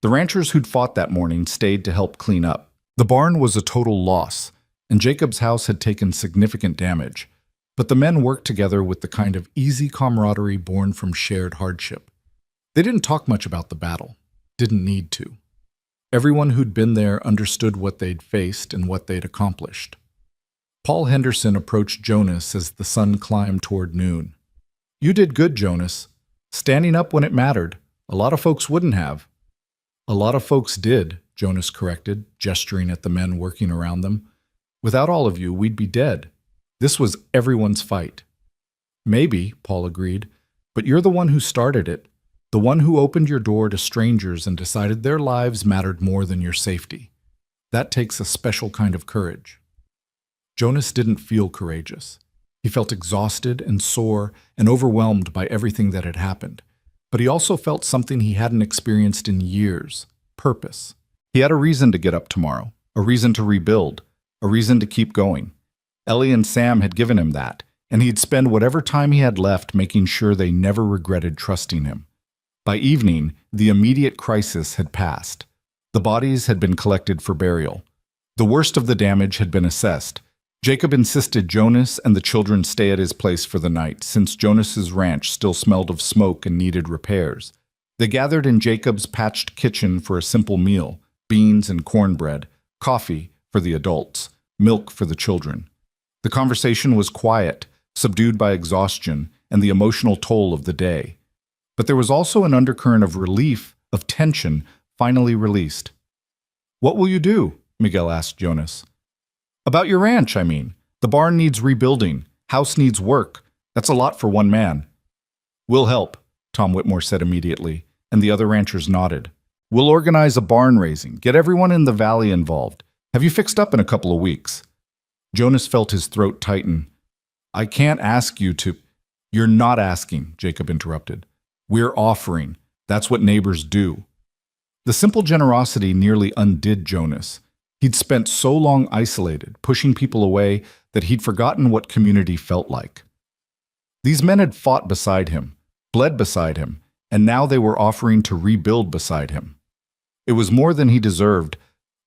The ranchers who'd fought that morning stayed to help clean up. The barn was a total loss, and Jacob's house had taken significant damage, but the men worked together with the kind of easy camaraderie born from shared hardship. They didn't talk much about the battle, didn't need to. Everyone who'd been there understood what they'd faced and what they'd accomplished. Paul Henderson approached Jonas as the sun climbed toward noon. You did good, Jonas. Standing up when it mattered. A lot of folks wouldn't have. A lot of folks did, Jonas corrected, gesturing at the men working around them. Without all of you, we'd be dead. This was everyone's fight. Maybe, Paul agreed, but you're the one who started it, the one who opened your door to strangers and decided their lives mattered more than your safety. That takes a special kind of courage. Jonas didn't feel courageous. He felt exhausted and sore and overwhelmed by everything that had happened. But he also felt something he hadn't experienced in years, purpose. He had a reason to get up tomorrow, a reason to rebuild, a reason to keep going. Ellie and Sam had given him that, and he'd spend whatever time he had left making sure they never regretted trusting him. By evening, the immediate crisis had passed. The bodies had been collected for burial. The worst of the damage had been assessed. Jacob insisted Jonas and the children stay at his place for the night, since Jonas's ranch still smelled of smoke and needed repairs. They gathered in Jacob's patched kitchen for a simple meal, beans and cornbread, coffee for the adults, milk for the children. The conversation was quiet, subdued by exhaustion and the emotional toll of the day. But there was also an undercurrent of relief, of tension, finally released. What will you do? Miguel asked Jonas. About your ranch, I mean. The barn needs rebuilding. House needs work. That's a lot for one man. We'll help, Tom Whitmore said immediately, and the other ranchers nodded. We'll organize a barn raising, get everyone in the valley involved. Have you fixed up in a couple of weeks? Jonas felt his throat tighten. I can't ask you to. You're not asking, Jacob interrupted. We're offering. That's what neighbors do. The simple generosity nearly undid Jonas. He'd spent so long isolated, pushing people away, that he'd forgotten what community felt like. These men had fought beside him, bled beside him, and now they were offering to rebuild beside him. It was more than he deserved,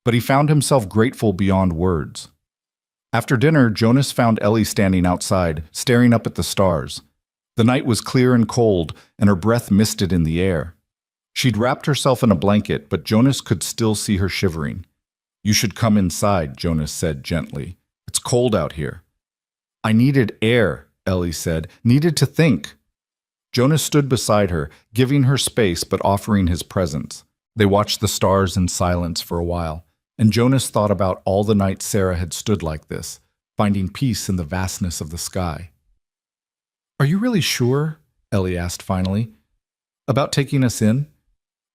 but he found himself grateful beyond words. After dinner, Jonas found Ellie standing outside, staring up at the stars. The night was clear and cold, and her breath misted in the air. She'd wrapped herself in a blanket, but Jonas could still see her shivering. You should come inside, Jonas said gently. It's cold out here. I needed air, Ellie said, needed to think. Jonas stood beside her, giving her space but offering his presence. They watched the stars in silence for a while, and Jonas thought about all the nights Sarah had stood like this, finding peace in the vastness of the sky. Are you really sure, Ellie asked finally, about taking us in?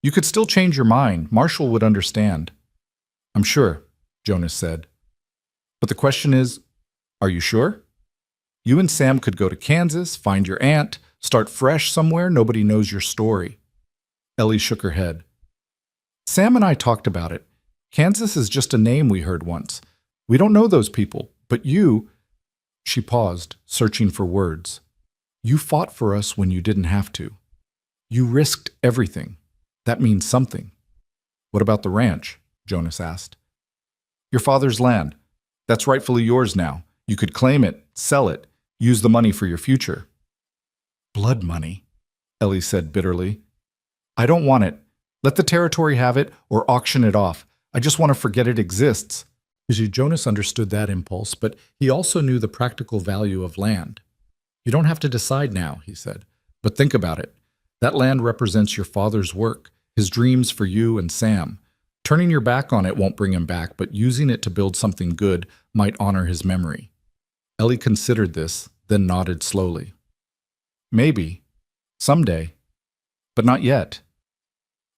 You could still change your mind. Marshall would understand. I'm sure, Jonas said. But the question is, are you sure? You and Sam could go to Kansas, find your aunt, start fresh somewhere nobody knows your story. Ellie shook her head. Sam and I talked about it. Kansas is just a name we heard once. We don't know those people, but you... She paused, searching for words. You fought for us when you didn't have to. You risked everything. That means something. What about the ranch? Jonas asked. Your father's land. That's rightfully yours now. You could claim it, sell it, use the money for your future. Blood money, Ellie said bitterly. I don't want it. Let the territory have it or auction it off. I just want to forget it exists. Jonas understood that impulse, but he also knew the practical value of land. You don't have to decide now, he said, but think about it. That land represents your father's work, his dreams for you and Sam. Turning your back on it won't bring him back, but using it to build something good might honor his memory. Ellie considered this, then nodded slowly. Maybe. Someday. But not yet.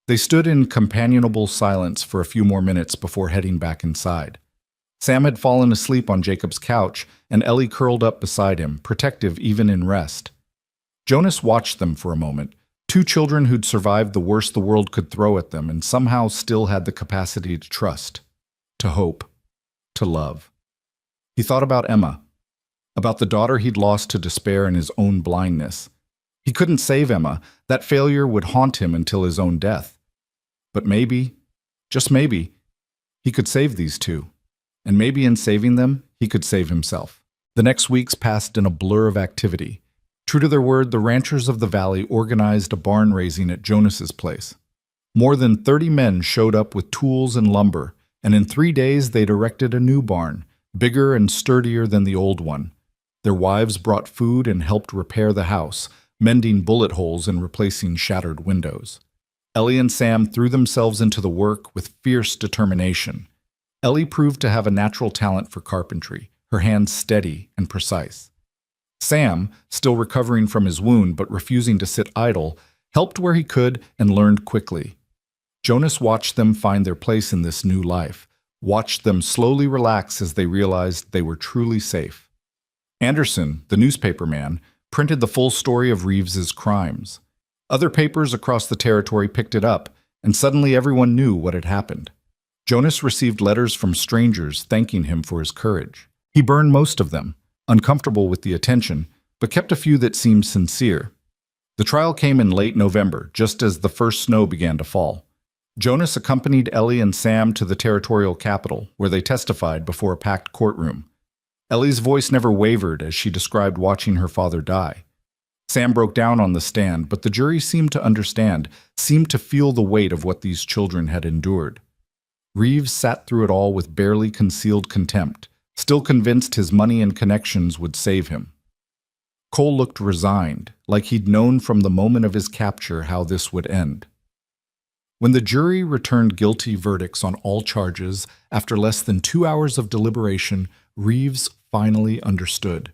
They stood in companionable silence for a few more minutes before heading back inside. Sam had fallen asleep on Jacob's couch, and Ellie curled up beside him, protective even in rest. Jonas watched them for a moment, two children who'd survived the worst the world could throw at them and somehow still had the capacity to trust, to hope, to love. He thought about Emma, about the daughter he'd lost to despair and his own blindness. He couldn't save Emma. That failure would haunt him until his own death. But maybe, just maybe, he could save these two. And maybe in saving them, he could save himself. The next weeks passed in a blur of activity. True to their word, the ranchers of the valley organized a barn raising at Jonas's place. More than 30 men showed up with tools and lumber, and in 3 days they'd erected a new barn, bigger and sturdier than the old one. Their wives brought food and helped repair the house, mending bullet holes and replacing shattered windows. Ellie and Sam threw themselves into the work with fierce determination. Ellie proved to have a natural talent for carpentry, her hands steady and precise. Sam, still recovering from his wound but refusing to sit idle, helped where he could and learned quickly. Jonas watched them find their place in this new life, watched them slowly relax as they realized they were truly safe. Anderson, the newspaper man, printed the full story of Reeves's crimes. Other papers across the territory picked it up, and suddenly everyone knew what had happened. Jonas received letters from strangers thanking him for his courage. He burned most of them, uncomfortable with the attention, but kept a few that seemed sincere. The trial came in late November, just as the first snow began to fall. Jonas accompanied Ellie and Sam to the territorial capital, where they testified before a packed courtroom. Ellie's voice never wavered as she described watching her father die. Sam broke down on the stand, but the jury seemed to understand, seemed to feel the weight of what these children had endured. Reeves sat through it all with barely concealed contempt, still convinced his money and connections would save him. Cole looked resigned, like he'd known from the moment of his capture how this would end. When the jury returned guilty verdicts on all charges, after less than 2 hours of deliberation, Reeves finally understood.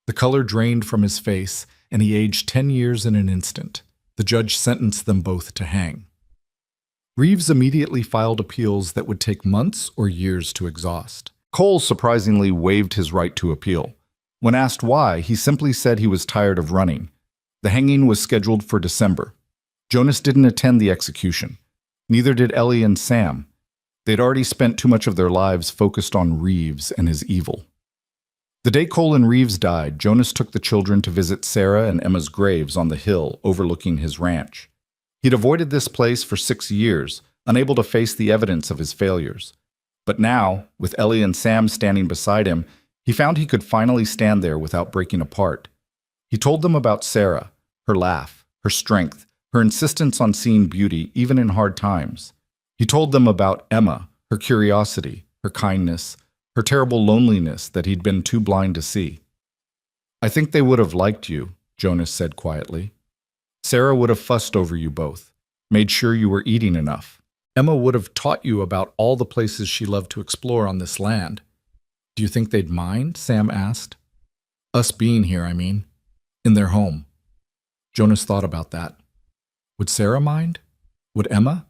The color drained from his face, and he aged 10 years in an instant. The judge sentenced them both to hang. Reeves immediately filed appeals that would take months or years to exhaust. Cole surprisingly waived his right to appeal. When asked why, he simply said he was tired of running. The hanging was scheduled for December. Jonas didn't attend the execution. Neither did Ellie and Sam. They'd already spent too much of their lives focused on Reeves and his evil. The day Cole and Reeves died, Jonas took the children to visit Sarah and Emma's graves on the hill overlooking his ranch. He'd avoided this place for 6 years, unable to face the evidence of his failures. But now, with Ellie and Sam standing beside him, he found he could finally stand there without breaking apart. He told them about Sarah, her laugh, her strength, her insistence on seeing beauty even in hard times. He told them about Emma, her curiosity, her kindness, her terrible loneliness that he'd been too blind to see. "I think they would have liked you," Jonas said quietly. "Sarah would have fussed over you both, made sure you were eating enough. Emma would have taught you about all the places she loved to explore on this land." "Do you think they'd mind?" Sam asked. "Us being here, I mean. In their home." Jonas thought about that. Would Sarah mind? Would Emma?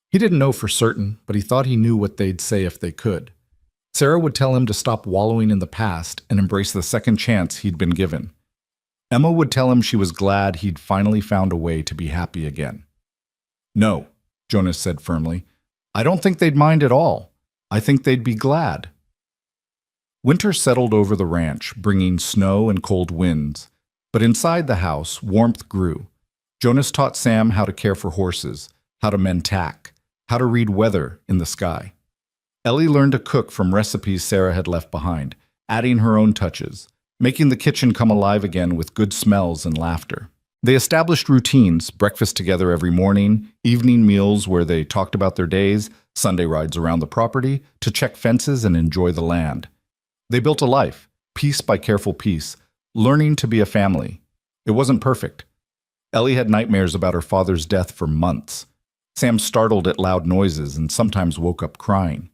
He didn't know for certain, but he thought he knew what they'd say if they could. Sarah would tell him to stop wallowing in the past and embrace the second chance he'd been given. Emma would tell him she was glad he'd finally found a way to be happy again. "No," Jonas said firmly. "I don't think they'd mind at all. I think they'd be glad." Winter settled over the ranch, bringing snow and cold winds. But inside the house, warmth grew. Jonas taught Sam how to care for horses, how to mend tack, how to read weather in the sky. Ellie learned to cook from recipes Sarah had left behind, adding her own touches, making the kitchen come alive again with good smells and laughter. They established routines, breakfast together every morning, evening meals where they talked about their days, Sunday rides around the property, to check fences and enjoy the land. They built a life, piece by careful piece, learning to be a family. It wasn't perfect. Ellie had nightmares about her father's death for months. Sam startled at loud noises and sometimes woke up crying.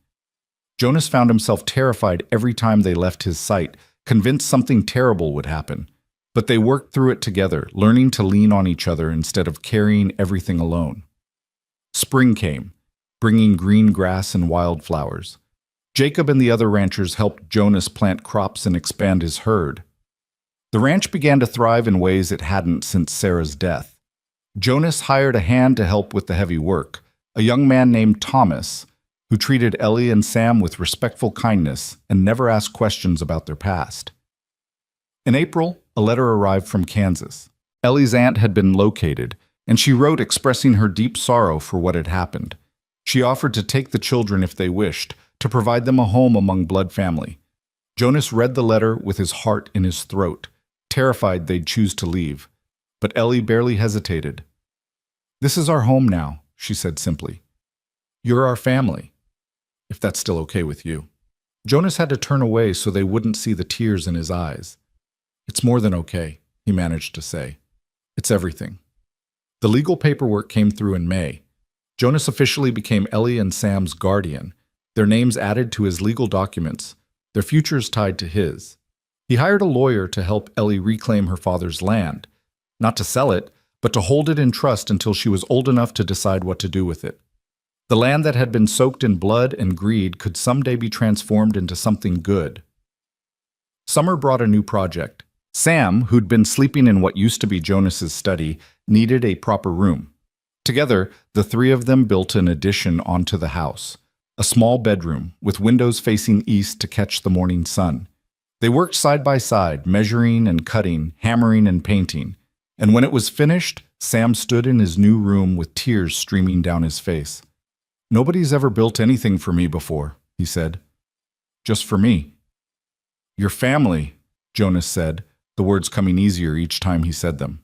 Jonas found himself terrified every time they left his sight, convinced something terrible would happen. But they worked through it together, learning to lean on each other instead of carrying everything alone. Spring came, bringing green grass and wildflowers. Jacob and the other ranchers helped Jonas plant crops and expand his herd. The ranch began to thrive in ways it hadn't since Sarah's death. Jonas hired a hand to help with the heavy work, a young man named Thomas, who treated Ellie and Sam with respectful kindness and never asked questions about their past. In April, a letter arrived from Kansas. Ellie's aunt had been located, and she wrote expressing her deep sorrow for what had happened. She offered to take the children if they wished, to provide them a home among blood family. Jonas read the letter with his heart in his throat, terrified they'd choose to leave. But Ellie barely hesitated. "This is our home now," she said simply. "You're our family, if that's still okay with you." Jonas had to turn away so they wouldn't see the tears in his eyes. "It's more than okay," he managed to say. "It's everything." The legal paperwork came through in May. Jonas officially became Ellie and Sam's guardian, their names added to his legal documents, their futures tied to his. He hired a lawyer to help Ellie reclaim her father's land, not to sell it, but to hold it in trust until she was old enough to decide what to do with it. The land that had been soaked in blood and greed could someday be transformed into something good. Summer brought a new project. Sam, who'd been sleeping in what used to be Jonas's study, needed a proper room. Together, the three of them built an addition onto the house, a small bedroom with windows facing east to catch the morning sun. They worked side by side, measuring and cutting, hammering and painting. And when it was finished, Sam stood in his new room with tears streaming down his face. "Nobody's ever built anything for me before," he said. "Just for me." "Your family," Jonas said, the words coming easier each time he said them.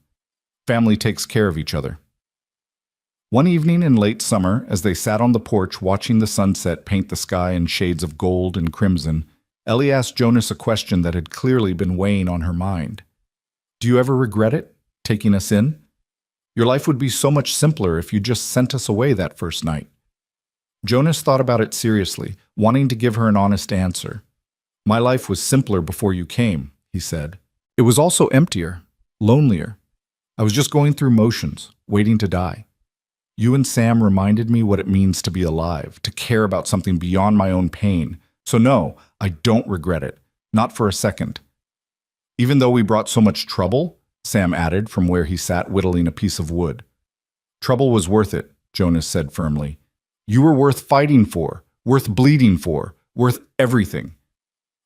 "Family takes care of each other." One evening in late summer, as they sat on the porch watching the sunset paint the sky in shades of gold and crimson, Ellie asked Jonas a question that had clearly been weighing on her mind. "Do you ever regret it, taking us in? Your life would be so much simpler if you just sent us away that first night." Jonas thought about it seriously, wanting to give her an honest answer. "My life was simpler before you came," he said. It was also emptier, lonelier. I was just going through motions, waiting to die. You and Sam reminded me what it means to be alive, to care about something beyond my own pain. So no, I don't regret it. Not for a second. Even though we brought so much trouble, Sam added from where he sat whittling a piece of wood. Trouble was worth it, Jonas said firmly. You were worth fighting for, worth bleeding for, worth everything.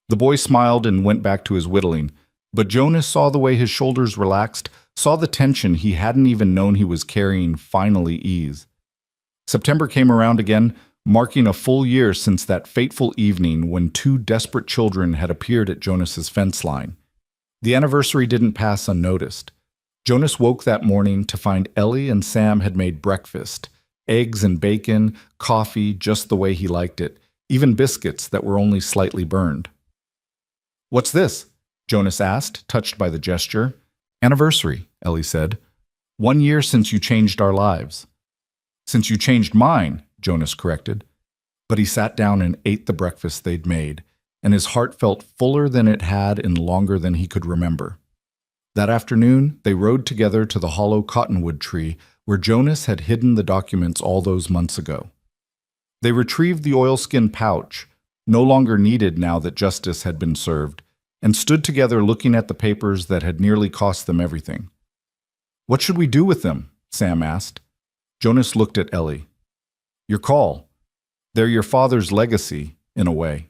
The boy smiled and went back to his whittling, but Jonas saw the way his shoulders relaxed, saw the tension he hadn't even known he was carrying finally ease. September came around again, marking a full year since that fateful evening when two desperate children had appeared at Jonas's fence line. The anniversary didn't pass unnoticed. Jonas woke that morning to find Ellie and Sam had made breakfast, eggs and bacon, coffee just the way he liked it, even biscuits that were only slightly burned. "What's this?" Jonas asked, touched by the gesture. "Anniversary," Ellie said. "1 year since you changed our lives." "Since you changed mine," Jonas corrected. But he sat down and ate the breakfast they'd made, and his heart felt fuller than it had in longer than he could remember. That afternoon, they rode together to the hollow cottonwood tree where Jonas had hidden the documents all those months ago. They retrieved the oilskin pouch, no longer needed now that justice had been served, and stood together looking at the papers that had nearly cost them everything. "What should we do with them?" Sam asked. Jonas looked at Ellie. "Your call. They're your father's legacy, in a way."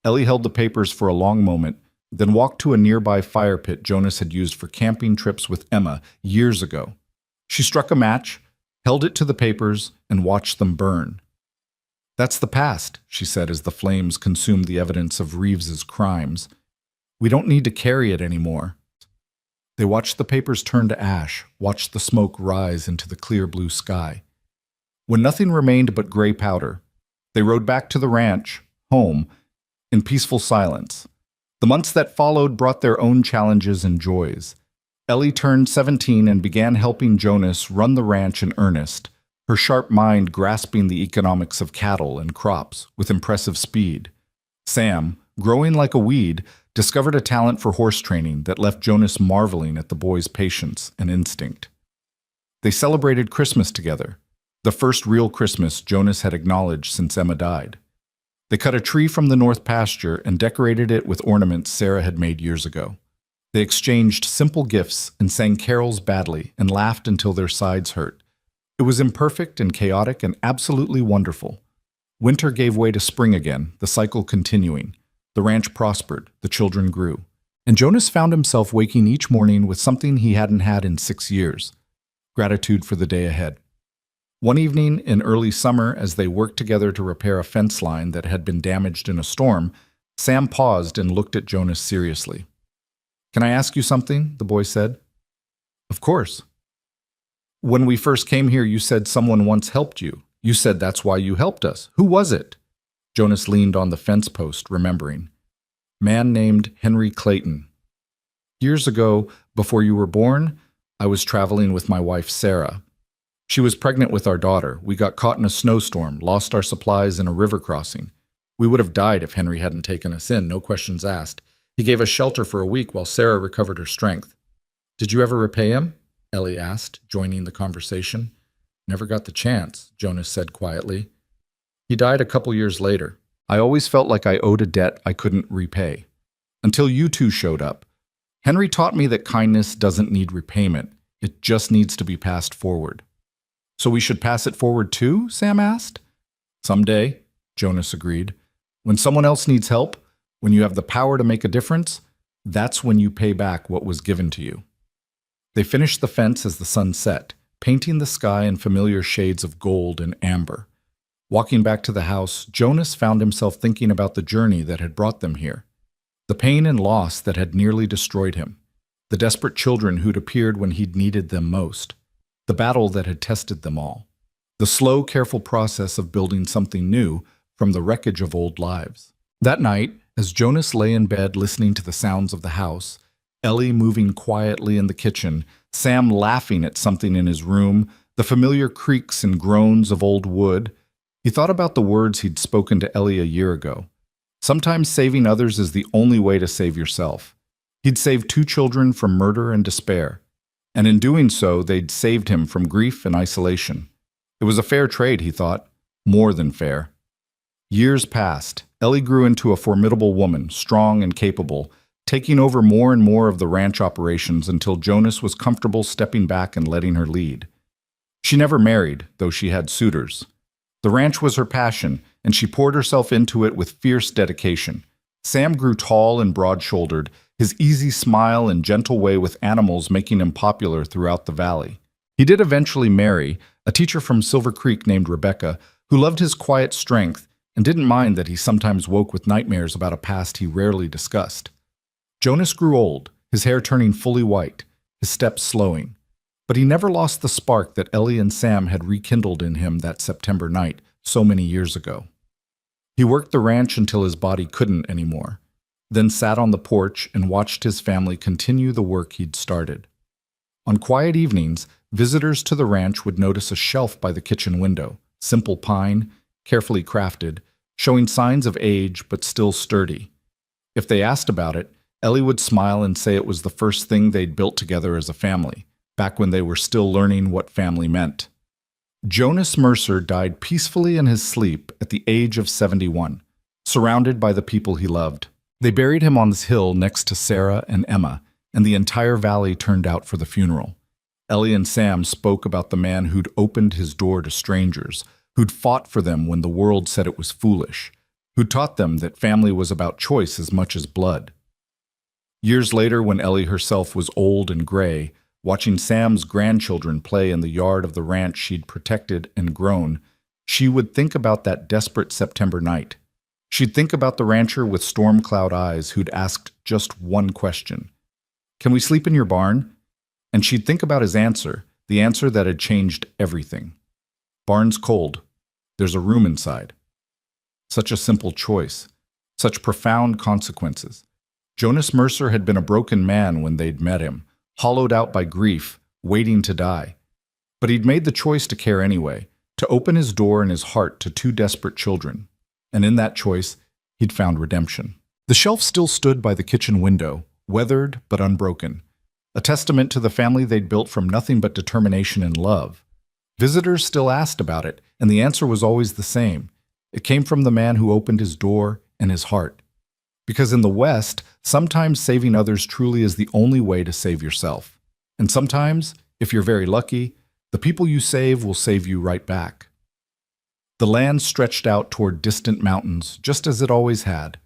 Ellie held the papers for a long moment, then walked to a nearby fire pit Jonas had used for camping trips with Emma years ago. She struck a match, held it to the papers, and watched them burn. "That's the past," she said as the flames consumed the evidence of Reeves's crimes. "We don't need to carry it anymore." They watched the papers turn to ash, watched the smoke rise into the clear blue sky. When nothing remained but gray powder, they rode back to the ranch, home, in peaceful silence. The months that followed brought their own challenges and joys. Ellie turned 17 and began helping Jonas run the ranch in earnest, her sharp mind grasping the economics of cattle and crops with impressive speed. Sam, growing like a weed, discovered a talent for horse training that left Jonas marveling at the boy's patience and instinct. They celebrated Christmas together, the first real Christmas Jonas had acknowledged since Emma died. They cut a tree from the north pasture and decorated it with ornaments Sarah had made years ago. They exchanged simple gifts and sang carols badly and laughed until their sides hurt. It was imperfect and chaotic and absolutely wonderful. Winter gave way to spring again, the cycle continuing. The ranch prospered, the children grew. And Jonas found himself waking each morning with something he hadn't had in 6 years: gratitude for the day ahead. One evening in early summer, as they worked together to repair a fence line that had been damaged in a storm, Sam paused and looked at Jonas seriously. "Can I ask you something?" the boy said. "Of course." "When we first came here, you said someone once helped you. You said that's why you helped us. Who was it?" Jonas leaned on the fence post, remembering. "Man named Henry Clayton. Years ago, before you were born, I was traveling with my wife, Sarah. She was pregnant with our daughter. We got caught in a snowstorm, lost our supplies in a river crossing. We would have died if Henry hadn't taken us in, no questions asked. He gave us shelter for a week while Sarah recovered her strength." "Did you ever repay him?" Ellie asked, joining the conversation. "Never got the chance," Jonas said quietly. "He died a couple years later. I always felt like I owed a debt I couldn't repay. Until you two showed up. Henry taught me that kindness doesn't need repayment. It just needs to be passed forward." "So we should pass it forward too?" Sam asked. "Someday," Jonas agreed. "When someone else needs help, when you have the power to make a difference, that's when you pay back what was given to you." They finished the fence as the sun set, painting the sky in familiar shades of gold and amber. Walking back to the house, Jonas found himself thinking about the journey that had brought them here. The pain and loss that had nearly destroyed him. The desperate children who'd appeared when he'd needed them most. The battle that had tested them all. The slow, careful process of building something new from the wreckage of old lives. That night, as Jonas lay in bed listening to the sounds of the house, Ellie moving quietly in the kitchen, Sam laughing at something in his room, the familiar creaks and groans of old wood, he thought about the words he'd spoken to Ellie a year ago. Sometimes saving others is the only way to save yourself. He'd saved 2 children from murder and despair, and in doing so, they'd saved him from grief and isolation. It was a fair trade, he thought, more than fair. Years passed. Ellie grew into a formidable woman, strong and capable, taking over more and more of the ranch operations until Jonas was comfortable stepping back and letting her lead. She never married, though she had suitors. The ranch was her passion, and she poured herself into it with fierce dedication. Sam grew tall and broad-shouldered, his easy smile and gentle way with animals making him popular throughout the valley. He did eventually marry a teacher from Silver Creek named Rebecca, who loved his quiet strength and didn't mind that he sometimes woke with nightmares about a past he rarely discussed. Jonas grew old, his hair turning fully white, his steps slowing. But he never lost the spark that Ellie and Sam had rekindled in him that September night so many years ago. He worked the ranch until his body couldn't anymore, then sat on the porch and watched his family continue the work he'd started. On quiet evenings, visitors to the ranch would notice a shelf by the kitchen window, simple pine, carefully crafted, showing signs of age but still sturdy. If they asked about it, Ellie would smile and say it was the first thing they'd built together as a family, back when they were still learning what family meant. Jonas Mercer died peacefully in his sleep at the age of 71, surrounded by the people he loved. They buried him on this hill next to Sarah and Emma, and the entire valley turned out for the funeral. Ellie and Sam spoke about the man who'd opened his door to strangers, who'd fought for them when the world said it was foolish, who taught them that family was about choice as much as blood. Years later, when Ellie herself was old and gray, watching Sam's grandchildren play in the yard of the ranch she'd protected and grown, she would think about that desperate September night. She'd think about the rancher with storm cloud eyes who'd asked just one question. "Can we sleep in your barn?" And she'd think about his answer, the answer that had changed everything. "Barn's cold. There's a room inside." Such a simple choice. Such profound consequences. Jonas Mercer had been a broken man when they'd met him, hollowed out by grief, waiting to die. But he'd made the choice to care anyway, to open his door and his heart to 2 desperate children. And in that choice, he'd found redemption. The shelf still stood by the kitchen window, weathered but unbroken, a testament to the family they'd built from nothing but determination and love. Visitors still asked about it, and the answer was always the same. It came from the man who opened his door and his heart. Because in the West, sometimes saving others truly is the only way to save yourself. And sometimes, if you're very lucky, the people you save will save you right back. The land stretched out toward distant mountains, just as it always had.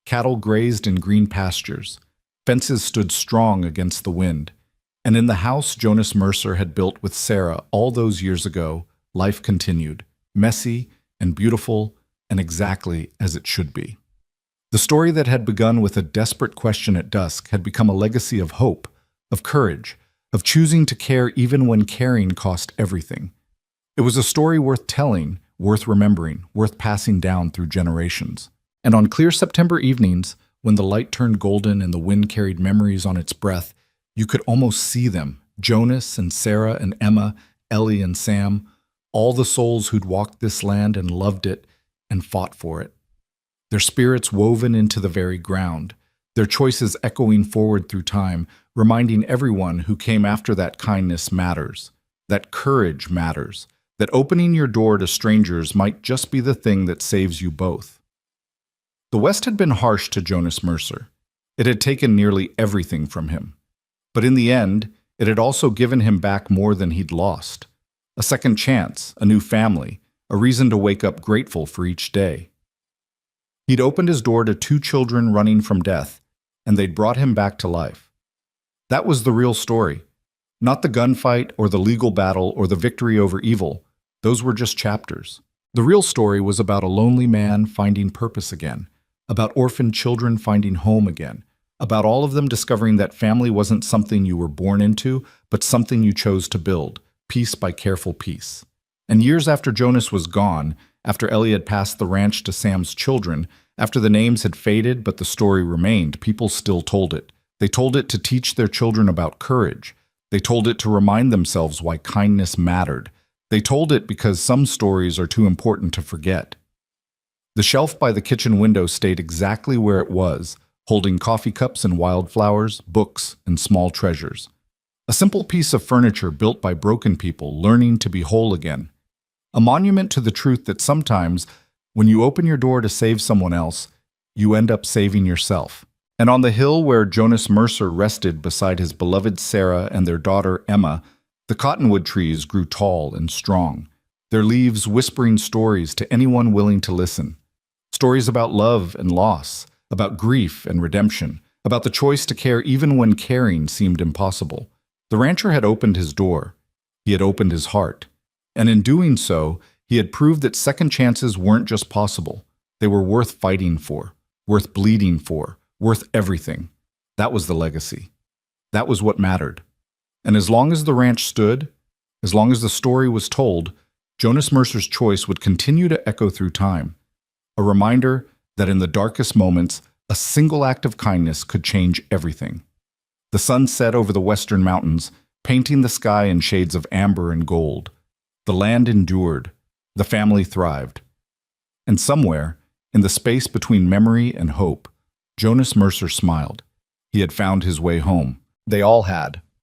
Cattle grazed in green pastures. Fences stood strong against the wind. And in the house Jonas Mercer had built with Sarah all those years ago, life continued, messy and beautiful and exactly as it should be. The story that had begun with a desperate question at dusk had become a legacy of hope, of courage, of choosing to care even when caring cost everything. It was a story worth telling, worth remembering, worth passing down through generations. And on clear September evenings, when the light turned golden and the wind carried memories on its breath, you could almost see them, Jonas and Sarah and Emma, Ellie and Sam, all the souls who'd walked this land and loved it and fought for it. Their spirits woven into the very ground, their choices echoing forward through time, reminding everyone who came after that kindness matters, that courage matters, that opening your door to strangers might just be the thing that saves you both. The West had been harsh to Jonas Mercer. It had taken nearly everything from him. But in the end, it had also given him back more than he'd lost. A second chance, a new family, a reason to wake up grateful for each day. He'd opened his door to 2 children running from death, and they'd brought him back to life. That was the real story. Not the gunfight or the legal battle or the victory over evil. Those were just chapters. The real story was about a lonely man finding purpose again, about orphaned children finding home again, about all of them discovering that family wasn't something you were born into, but something you chose to build, piece by careful piece. And years after Jonas was gone, after Ellie had passed the ranch to Sam's children, after the names had faded but the story remained, people still told it. They told it to teach their children about courage. They told it to remind themselves why kindness mattered. They told it because some stories are too important to forget. The shelf by the kitchen window stayed exactly where it was, holding coffee cups and wildflowers, books, and small treasures. A simple piece of furniture built by broken people learning to be whole again. A monument to the truth that sometimes, when you open your door to save someone else, you end up saving yourself. And on the hill where Jonas Mercer rested beside his beloved Sarah and their daughter Emma, the cottonwood trees grew tall and strong, their leaves whispering stories to anyone willing to listen. Stories about love and loss, about grief and redemption, about the choice to care even when caring seemed impossible. The rancher had opened his door. He had opened his heart. And in doing so, he had proved that second chances weren't just possible. They were worth fighting for, worth bleeding for, worth everything. That was the legacy. That was what mattered. And as long as the ranch stood, as long as the story was told, Jonas Mercer's choice would continue to echo through time. A reminder that in the darkest moments, a single act of kindness could change everything. The sun set over the western mountains, painting the sky in shades of amber and gold. The land endured. The family thrived. And somewhere, in the space between memory and hope, Jonas Mercer smiled. He had found his way home. They all had.